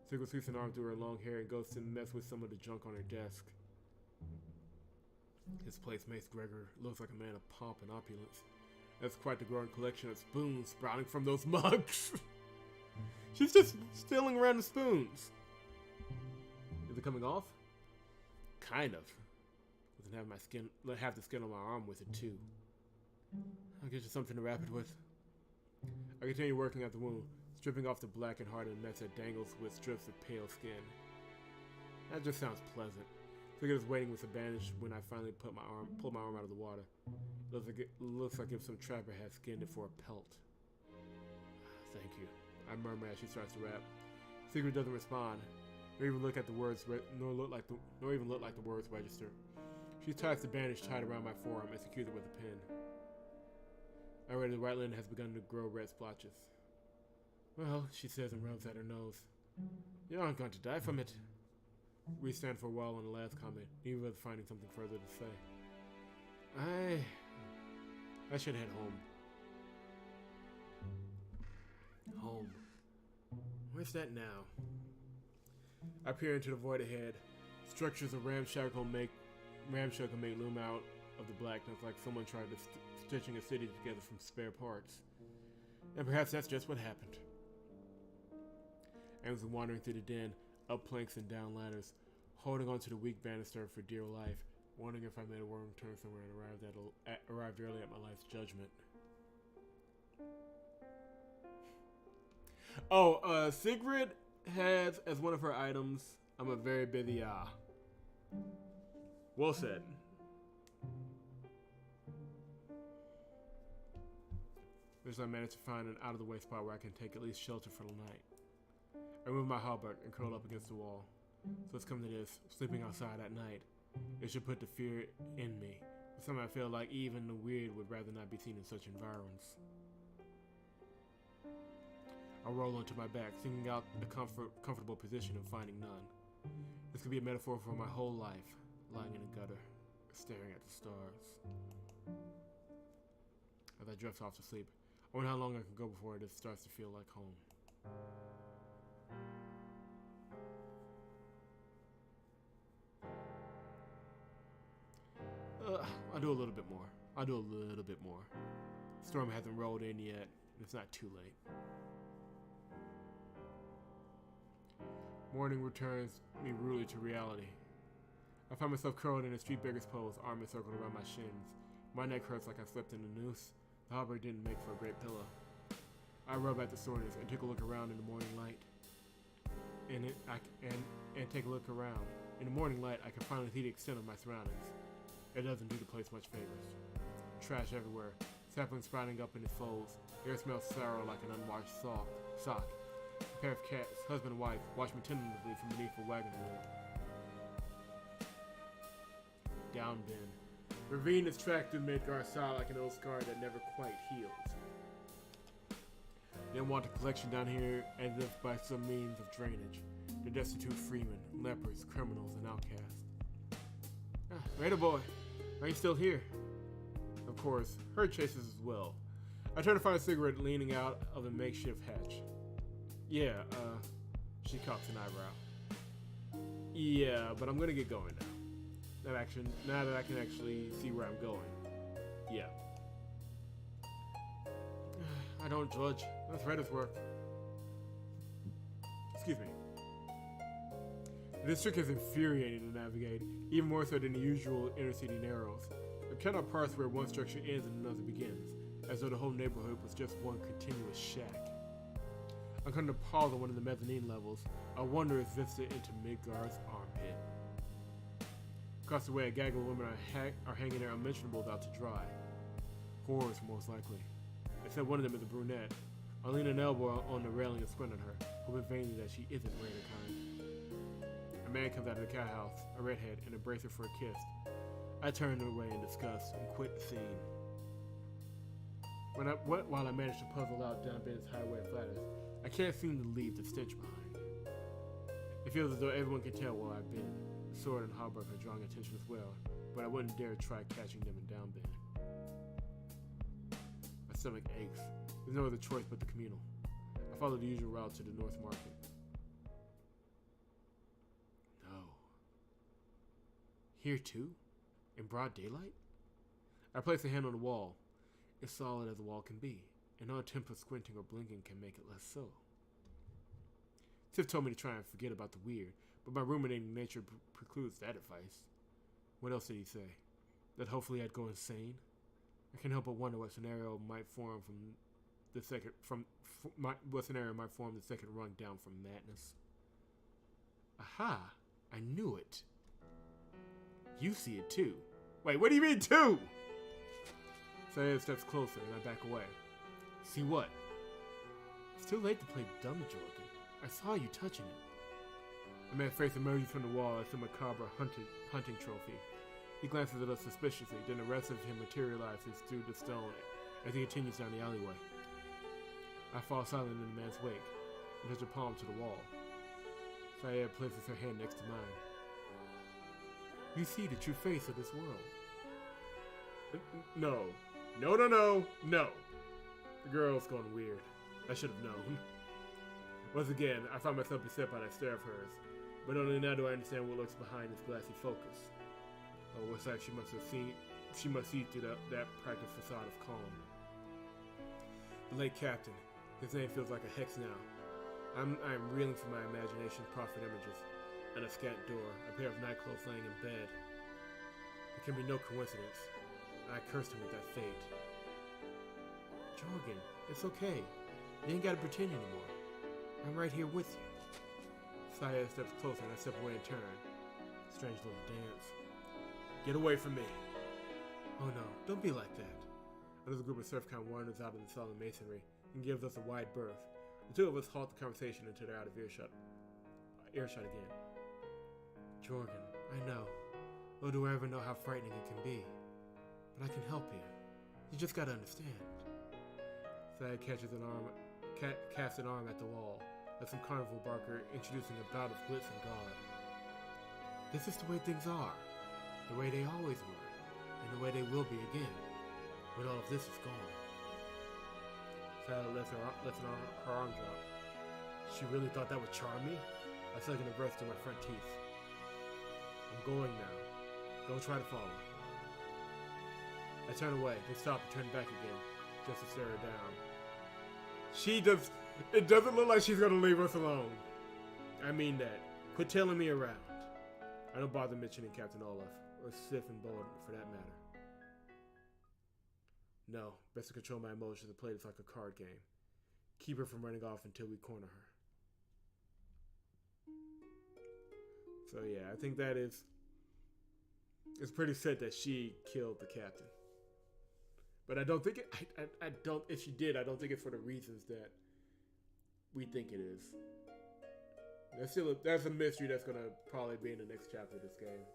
Sigrid sweeps an arm through her long hair and goes to mess with some of the junk on her desk. His place mates Gregor looks like a man of pomp and opulence. That's quite the growing collection of spoons sprouting from those mugs. She's just stealing random spoons. Is it coming off? Kind of. Doesn't have my skin, half the skin on my arm with it too. I'll get you something to wrap it with. I continue working at the wound, stripping off the black and hardened mess that dangles with strips of pale skin. That just sounds pleasant. Sigrid is waiting with a bandage when I finally pull my arm out of the water. It looks like if some trapper had skinned it for a pelt. Thank you, I murmur as she starts to wrap. Sigrid doesn't respond, nor even look the words register. She ties the bandage tied around my forearm and secures it with a pin. Already the right lid has begun to grow red splotches. Well, she says and rubs at her nose. You aren't going to die from it. We stand for a while on the last comment, neither of us finding something further to say. I should head home. Home. Where's that now? I peer into the void ahead. Structures of ramshackle make loom out of the blackness like someone tried to stitching a city together from spare parts. And perhaps that's just what happened. I was wandering through the den, up planks and down ladders, holding onto the weak banister for dear life, wondering if I made a wrong turn somewhere and arrived early at my life's judgment. Oh, Sigrid has as one of her items, I'm a very busy Well said. There's I managed to find an out-of-the-way spot where I can take at least shelter for the night. I remove my halberd and curl up against the wall. So it's come to this, sleeping outside at night. It should put the fear in me. But somehow I feel like even the weird would rather not be seen in such environs. I roll onto my back, seeking out a comfortable position and finding none. This could be a metaphor for my whole life, lying in a gutter, staring at the stars. As I drift off to sleep, I wonder how long I can go before it starts to feel like home. I'll do a little bit more. The storm hasn't rolled in yet. It's not too late. Morning returns me rudely to reality. I find myself curled in a street beggar's pose, arm encircled around my shins. My neck hurts like I slept in a noose. The halberd didn't make for a great pillow. I rub at the soreness and take a look around in the morning light. And take a look around. In the morning light, I can finally see the extent of my surroundings. It doesn't do the place much favors. Trash everywhere, saplings sprouting up in its folds. Air smells sour like an unwashed sock. A pair of cats, husband and wife, watch me tentatively from beneath a wagon wheel. Down bin. Ravine is tracked through Midgard style like an old scar that never quite heals. They want a collection down here as if by some means of drainage. The destitute freemen, lepers, criminals, and outcasts. Raider boy, are you still here? Of course, Headerchaser as well. I turn to find Sigrid leaning out of a makeshift hatch. Yeah, she cocks an eyebrow. Yeah, but I'm gonna get going now. Now that I can actually see where I'm going. Yeah. I don't judge. That's Raider's work. Excuse me. The district is infuriating to navigate, even more so than the usual inner city narrows. I cannot parse where one structure ends and another begins, as though the whole neighborhood was just one continuous shack. I come to pause on one of the mezzanine levels, a wondrous vista into Midgard's armpit. Across the way, a gaggle of women are hanging their unmentionables out to dry. Whores, most likely. Except one of them is a brunette. I lean an elbow on the railing and squint at her, hoping vainly that she isn't raider kind. A man comes out of the cow house, a redhead, and embraces her for a kiss. I turn away in disgust and quit the scene. While I manage to puzzle out down Ben's highway of flatters, I can't seem to leave the stench behind. It feels as though everyone can tell where I've been. The sword and halberd are drawing attention as well, but I wouldn't dare try catching them in down Ben. My stomach aches. There's no other choice but the communal. I follow the usual route to the North Market. No. Here too? In broad daylight? I place a hand on the wall. It's solid as a wall can be, and no attempt of squinting or blinking can make it less so. Siedh told me to try and forget about the weird, but my ruminating nature precludes that advice. What else did he say? That hopefully I'd go insane? I can't help but wonder what scenario might form the second rung down from madness. Aha! I knew it. You see it too. Wait, what do you mean too? Siedh steps closer and I back away. See what? It's too late to play dumb, Jorgen. I saw you touching it. A man's face emerges from the wall as a macabre hunting trophy. He glances at us suspiciously, then the rest of him materializes through the stone as he continues down the alleyway. I fall silent in the man's wake and touch a palm to the wall. Siedh places her hand next to mine. You see the true face of this world. No. No. The girl's gone weird. I should have known. Once again, I find myself beset by that stare of hers, but only now do I understand what lurks behind this glassy focus. Oh, what's that she must see through that practiced facade of calm. The late captain. His name feels like a hex now. I'm reeling from my imagination's prophet images. And a scant door, a pair of nightclothes laying in bed. There can be no coincidence. I cursed him with that fate. Jorgen, it's okay. You ain't gotta pretend anymore. I'm right here with you. Siedh steps closer and I step away in turn. Strange little dance. Get away from me. Oh no, don't be like that. Another group of surfcon wanders out of the solid masonry and gives us a wide berth. The two of us halt the conversation until they're out of earshot again. Jorgen, I know. Nor do I ever know how frightening it can be. But I can help you. You just gotta understand. Siedh casts an arm at the wall, like some carnival barker introducing a bout of glitz and guard. This is the way things are. The way they always were. And the way they will be again. When all of this is gone. Siedh lets her arm drop. She really thought that would charm me? I sunk in the breath to my front teeth. I'm going now. Don't try to follow. I turn away, then stop and turn back again, just to stare her down. It doesn't look like she's gonna leave us alone. I mean that. Quit tailing me around. I don't bother mentioning Captain Olaf, or Siedh and Bold for that matter. No, best to control my emotions and play this like a card game. Keep her from running off until we corner her. So yeah, I think that it's pretty set that she killed the captain. But I don't think if she did, I don't think it's for the reasons that we think it is. That's a mystery that's gonna probably be in the next chapter of this game.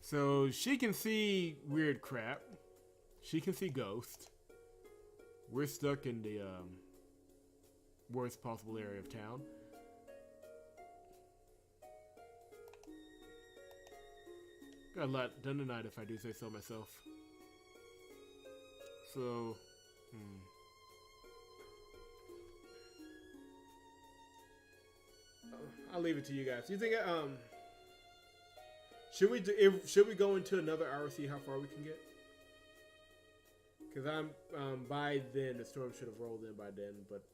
So she can see weird crap. She can see ghosts. We're stuck in the worst possible area of town. Got a lot done tonight, if I do say so myself. So, I'll leave it to you guys. Do you think should we go into another hour, see how far we can get? Because by then the storm should have rolled in by then, but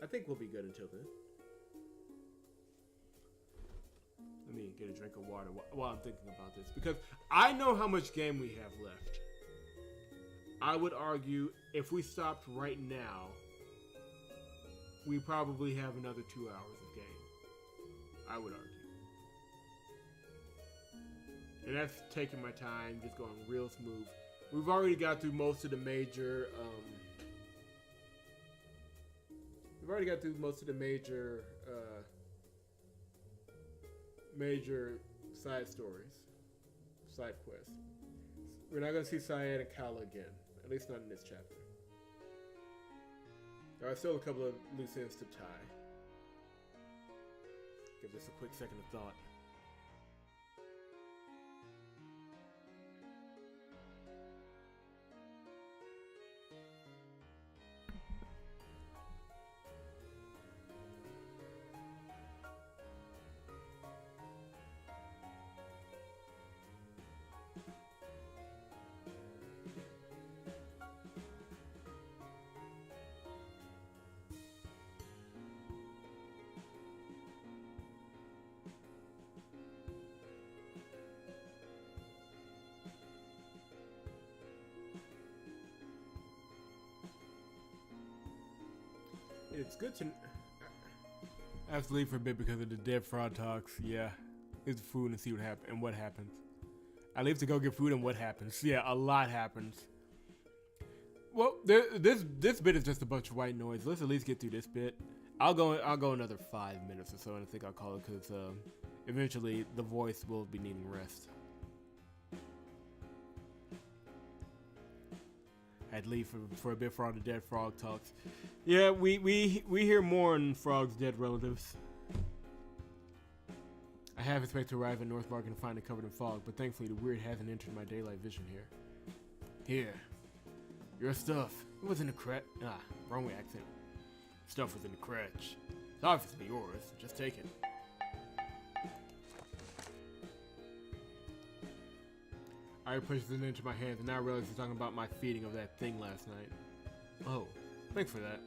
I think we'll be good until then. Let me get a drink of water while I'm thinking about this, because I know how much game we have left. I would argue if we stopped right now, we probably have another 2 hours of game. I would argue. And that's taking my time, just going real smooth. We've already got through most of the major, major side stories, side quests. We're not gonna see Siedh and Kala again, at least not in this chapter. There are still a couple of loose ends to tie. Give this a quick second of thought. It's good to. I have to leave for a bit because of the dead frog talks. Yeah, get the food and see what happens and what happens. I leave to go get food and what happens. Yeah, a lot happens. Well, this bit is just a bunch of white noise. Let's at least get through this bit. I'll go another 5 minutes or so, and I think I'll call it because eventually the voice will be needing rest. I'd leave for a bit for all the dead frog talks. Yeah, we hear more on Frog's dead relatives. I have expected to arrive at North Market and find it covered in fog, but thankfully the weird hasn't entered my daylight vision here. Here. Your stuff. It was in the wrong accent. Stuff was in the crutch. It's obviously yours. Just take it. I pushed it into my hands and now I realize he's talking about my feeding of that thing last night. Oh, thanks for that.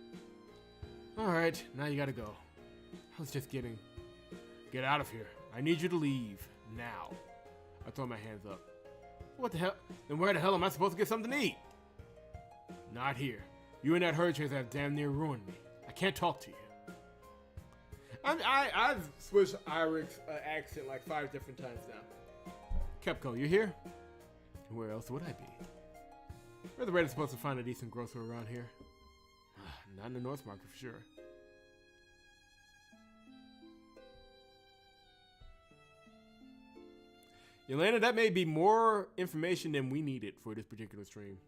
Alright, now you gotta go. I was just kidding. Get out of here. I need you to leave. Now. I throw my hands up. What the hell? Then where the hell am I supposed to get something to eat? Not here. You and that Headerchaser have damn near ruined me. I can't talk to you. I've switched Iric's accent like 5 different times now. Kepko, you here? Where else would I be? Where's the rate supposed to find a decent grocer around here? Not in the North Market for sure. Yelena, that may be more information than we needed for this particular stream.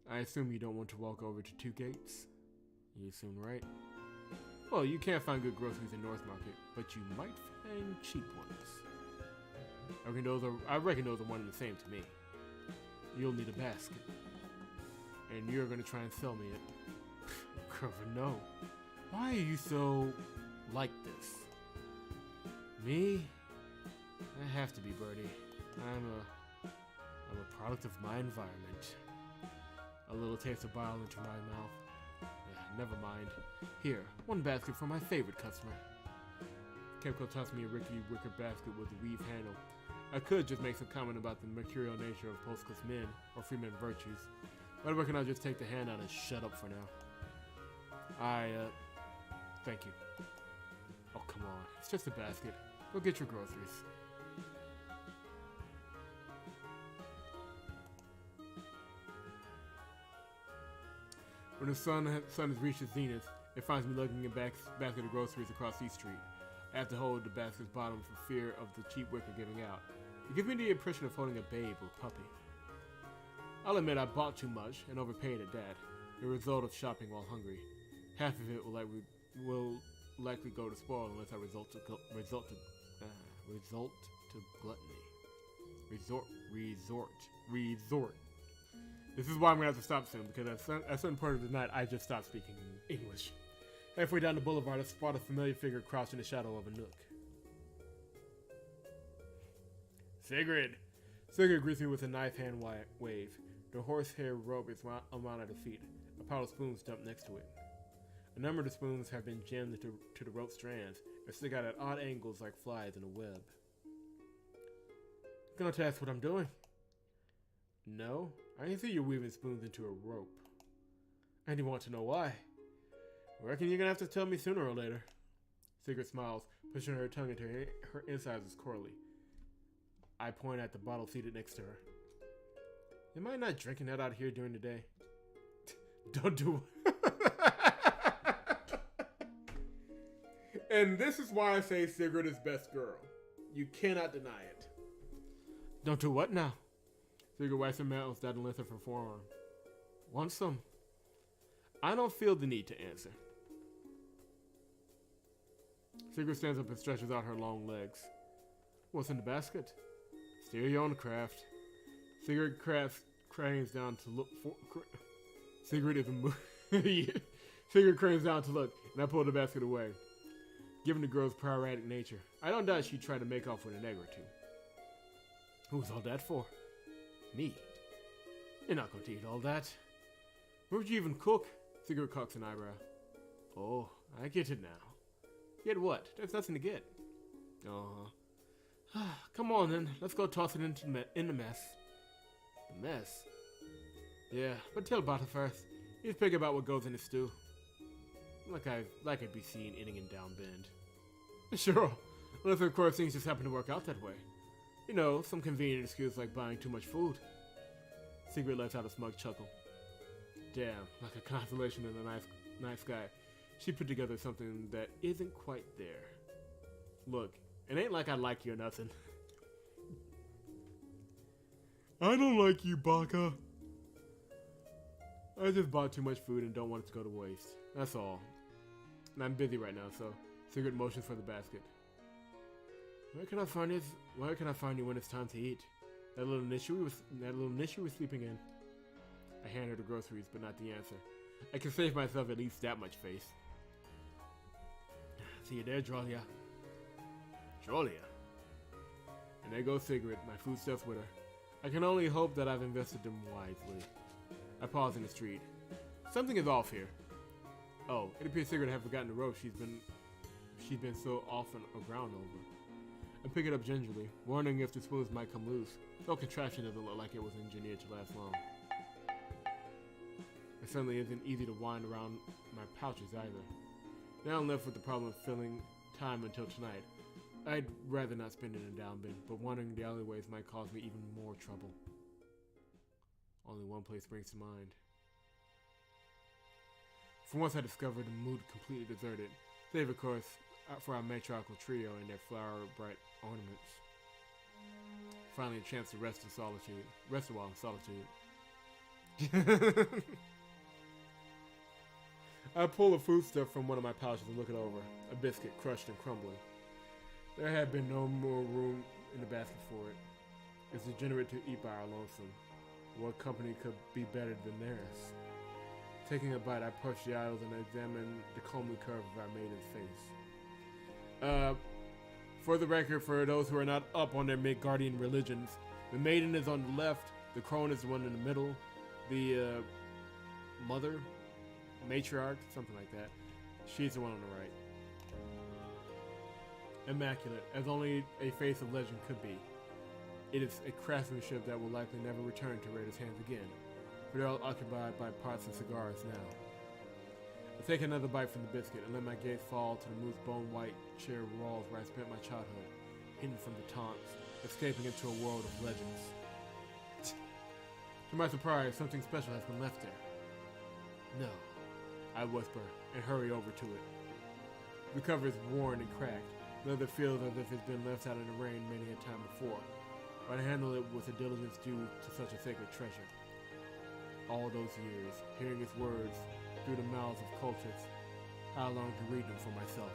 I assume you don't want to walk over to 2 gates? You assume, right? Well, you can't find good groceries in North Market, but you might find cheap ones. I reckon those are one and the same to me. You'll need a basket. And you're gonna try and sell me it. Grover, no. Why are you so like this? Me? I have to be, Birdie. I'm a product of my environment. A little taste of bile into my mouth. Never mind. Here, 1 basket for my favorite customer. Kepko tossed me a rickety wicker basket with a weave handle. I could just make some comment about the mercurial nature of postless men or freeman virtues, but I reckon I'll just take the handout and shut up for now. Thank you. Oh, come on. It's just a basket. Go get your groceries. When the sun has reached its zenith, it finds me lugging a basket of groceries across East Street. I have to hold the basket's bottom for fear of the cheap wicker giving out. It gives me the impression of holding a babe or puppy. I'll admit I bought too much and overpaid at that, the result of shopping while hungry. Half of it will likely go to spoil unless I resort to gluttony. Resort. This is why I'm gonna have to stop soon, because at a certain point of the night I just stopped speaking English. Halfway down the boulevard, I spot a familiar figure crouched in the shadow of a nook. SIGRID! SIGRID greets me with a knife hand wave. The horsehair robe is wound at her feet. A pile of spoons dumped next to it. A number of the spoons have been jammed to the rope strands and stick out at odd angles like flies in a web. Gonna ask what I'm doing? No, I didn't see you weaving spoons into a rope. And you want to know why? I reckon you're gonna have to tell me sooner or later. SIGRID smiles, pushing her tongue into her incisors corally. I point at the bottle seated next to her. Am I not drinking that out here during the day? Don't do it. And this is why I say SIGRID is best girl. You cannot deny it. Don't do what now? SIGRID wipes her mouth down the length of her forearm. Want some? I don't feel the need to answer. SIGRID stands up and stretches out her long legs. What's in the basket? Steer your own craft. SIGRID cranes down to look for... SIGRID is a SIGRID cranes down to look, and I pull the basket away. Given the girl's piratic nature, I don't doubt she'd try to make off with an egg or two. Who's all that for? Me. You're not going to eat all that. Where would you even cook? SIGRID cocks an eyebrow. Oh, I get it now. Get what? There's nothing to get. Uh-huh. Come on then, let's go toss it in the mess. The mess? Yeah, but tell about it first. He's pig about what goes in the stew. Like I'd be seen eating in Downbend. Sure, unless of course things just happen to work out that way. You know, some convenient excuse like buying too much food. SIGRID lets out a smug chuckle. Damn, like a constellation in the night sky. She put together something that isn't quite there. Look, it ain't like I like you or nothing. I don't like you, Baka. I just bought too much food and don't want it to go to waste. That's all. And I'm busy right now, so SIGRID motions for the basket. Where can I find you when it's time to eat? That little niche you were sleeping in. I hand her the groceries, but not the answer. I can save myself at least that much face. See you there, Drolia. Drolia? And there goes SIGRID, my foodstuffs with her. I can only hope that I've invested them wisely. I pause in the street. Something is off here. Oh, it appears SIGRID had forgotten the rope she's been so often aground over. I pick it up gingerly, wondering if the spoons might come loose. No contraption doesn't look like it was engineered to last long. It certainly isn't easy to wind around my pouches either. Now I'm left with the problem of filling time until tonight. I'd rather not spend it in Downbend, but wandering the alleyways might cause me even more trouble. Only one place springs to mind. For once I discovered the mood completely deserted, save of course for our matriarchal trio and their flower-bright ornaments. Finally a chance to rest a while in solitude. I pull a foodstuff from one of my pouches and look it over. A biscuit, crushed and crumbling. There had been no more room in the basket for it. It's degenerate to eat by our lonesome. What company could be better than theirs? Taking a bite, I push the aisles and examine the comely curve of our maiden's face. For the record, for those who are not up on their Midgardian religions, the maiden is on the left, the crone is the one in the middle, the mother, matriarch, something like that, she's the one on the right. Immaculate, as only a face of legend could be. It is a craftsmanship that will likely never return to Raider's hands again, for they're all occupied by pots and cigars now. I take another bite from the biscuit and let my gaze fall to the moose bone white chair walls where I spent my childhood, hidden from the taunts, escaping into a world of legends. To my surprise, something special has been left there. No, I whisper and hurry over to it. The cover is worn and cracked. Leather feels as if it's been left out in the rain many a time before, but I handle it with the diligence due to such a sacred treasure. All those years, hearing its words through the mouths of cultists, how I long to read them for myself.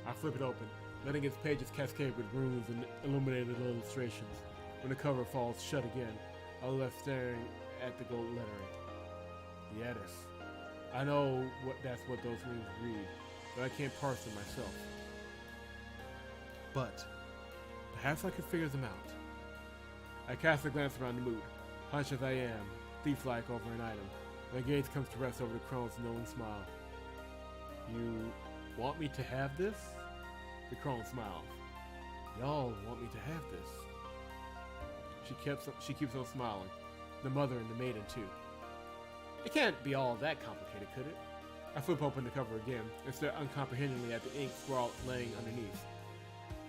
I flip it open, letting its pages cascade with runes and illuminated illustrations. When the cover falls shut again, I'm left staring at the gold lettering. The Addis. I know that's what those runes read, but I can't parse them myself. But perhaps I could figure them out. I cast a glance around the mood, hunched as I am, thief-like over an item, My gaze comes to rest over the crone's knowing smile. You want me to have this? The crone smiles. Y'all want me to have this? She keeps on smiling. The mother and the maiden too. It can't be all that complicated, could it? I flip open the cover again and stare uncomprehendingly at the ink scrawl laying underneath.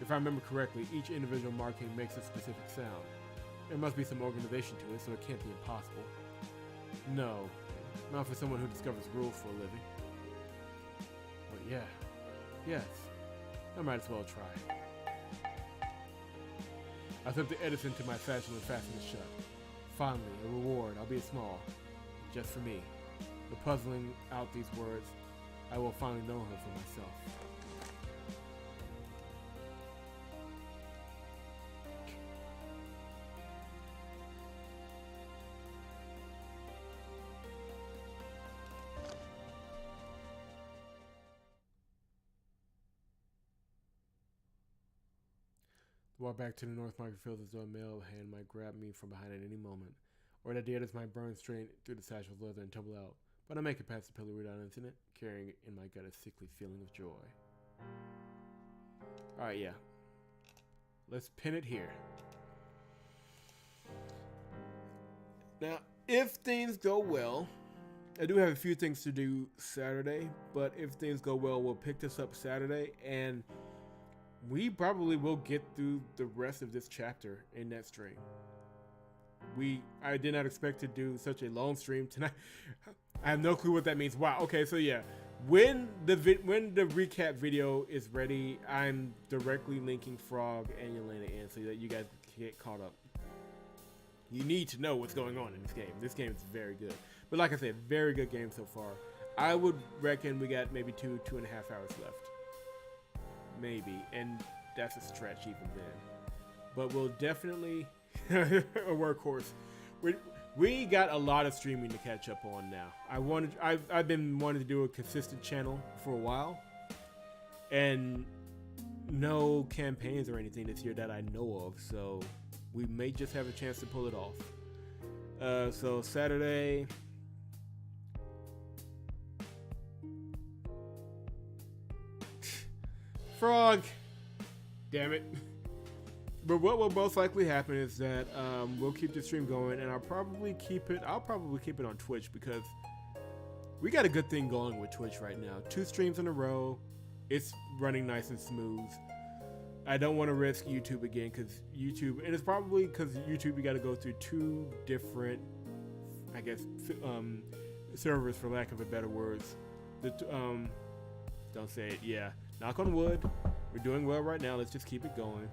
If I remember correctly, each individual marking makes a specific sound. There must be some organization to it, so it can't be impossible. No, not for someone who discovers rules for a living. But yeah, yes, I might as well try. I slip the Edison to my satchel and fasten it shut. Finally, a reward, albeit small, just for me. But puzzling out these words, I will finally know her for myself. Walk back to the North Market feels as though a male hand might grab me from behind at any moment, or that the others might burn straight through the satchel's leather and tumble out. But I make it past the pillar without incident, carrying in my gut a sickly feeling of joy. Alright, yeah. Let's pin it here. Now, if things go well, I do have a few things to do Saturday, but if things go well, we'll pick this up Saturday, and we probably will get through the rest of this chapter in that stream. I did not expect to do such a long stream tonight. I have no clue what that means. Wow. Okay, so yeah, when the recap video is ready, I'm directly linking Frog and Yelena in so that you guys can get caught up. You need to know what's going on in this game. This game is very good. But like I said, very good game so far. I would reckon we got maybe 2.5 hours left. Maybe, and that's a stretch even then. But we'll definitely a workhorse. We got a lot of streaming to catch up on now. I've been wanting to do a consistent channel for a while, and no campaigns or anything this year that I know of. So we may just have a chance to pull it off. So Saturday. Frog! Damn it. But what will most likely happen is that we'll keep the stream going, and I'll probably keep it on Twitch, because we got a good thing going with Twitch right now. 2 streams in a row. It's running nice and smooth. I don't want to risk YouTube again, because YouTube, and it's probably because YouTube, you got to go through 2 different, I guess, servers, for lack of a better words. Don't say it, yeah. Knock on wood. We're doing well right now. Let's just keep it going.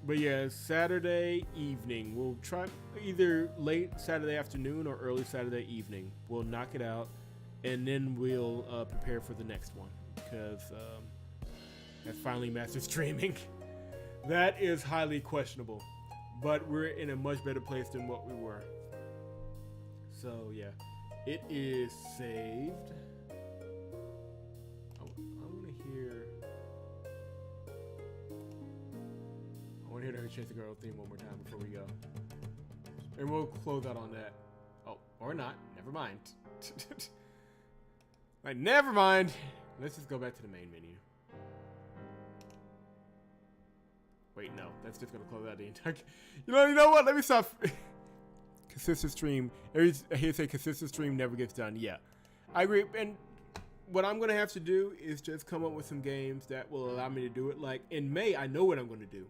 But yeah, Saturday evening. We'll try either late Saturday afternoon or early Saturday evening. We'll knock it out, and then we'll prepare for the next one, because that's finally mastered streaming. That is highly questionable, but we're in a much better place than what we were. So yeah, it is saved. Hear the Headerchaser girl theme one more time before we go, and we'll close out on that. Oh, or not. Never mind. Like, never mind. Let's just go back to the main menu. Wait, no. That's just gonna close out the entire. You know what? Let me stop. Consistent stream. I hear say consistent stream never gets done. Yeah, I agree. And what I'm gonna have to do is just come up with some games that will allow me to do it. Like in May, I know what I'm gonna do.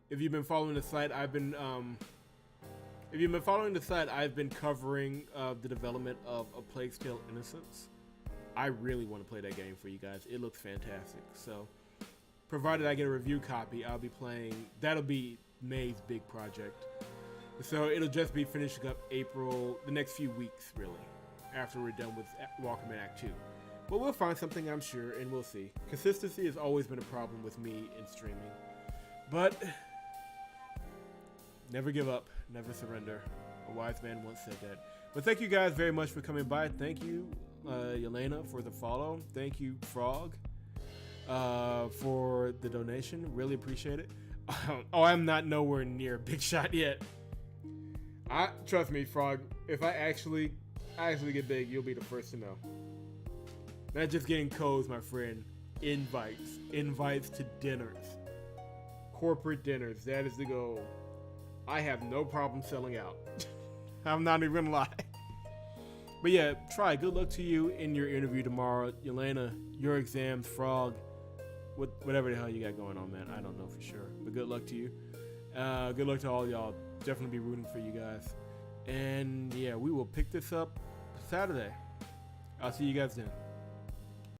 If you've been following the site, I've been covering the development of A Plague Tale: Innocence. I really want to play that game for you guys. It looks fantastic. So, provided I get a review copy, I'll be playing. That'll be May's big project. So it'll just be finishing up April, the next few weeks, really, after we're done with Walkerman Act 2. But we'll find something, I'm sure, and we'll see. Consistency has always been a problem with me in streaming. But never give up, never surrender. A wise man once said that. But thank you guys very much for coming by. Thank you, Yelena, for the follow. Thank you, Frog, for the donation. Really appreciate it. Oh, I'm not nowhere near a big shot yet. Trust me, Frog, if I actually I actually get big, you'll be the first to know. Not just getting codes, my friend. Invites. Invites to dinners. Corporate dinners. That is the goal. I have no problem selling out. I'm not even gonna lie. But yeah, try. Good luck to you in your interview tomorrow. Yelena, your exams, Frog, whatever the hell you got going on, man. I don't know for sure. But good luck to you. Good luck to all y'all. Definitely be rooting for you guys. And yeah, we will pick this up Saturday. I'll see you guys then.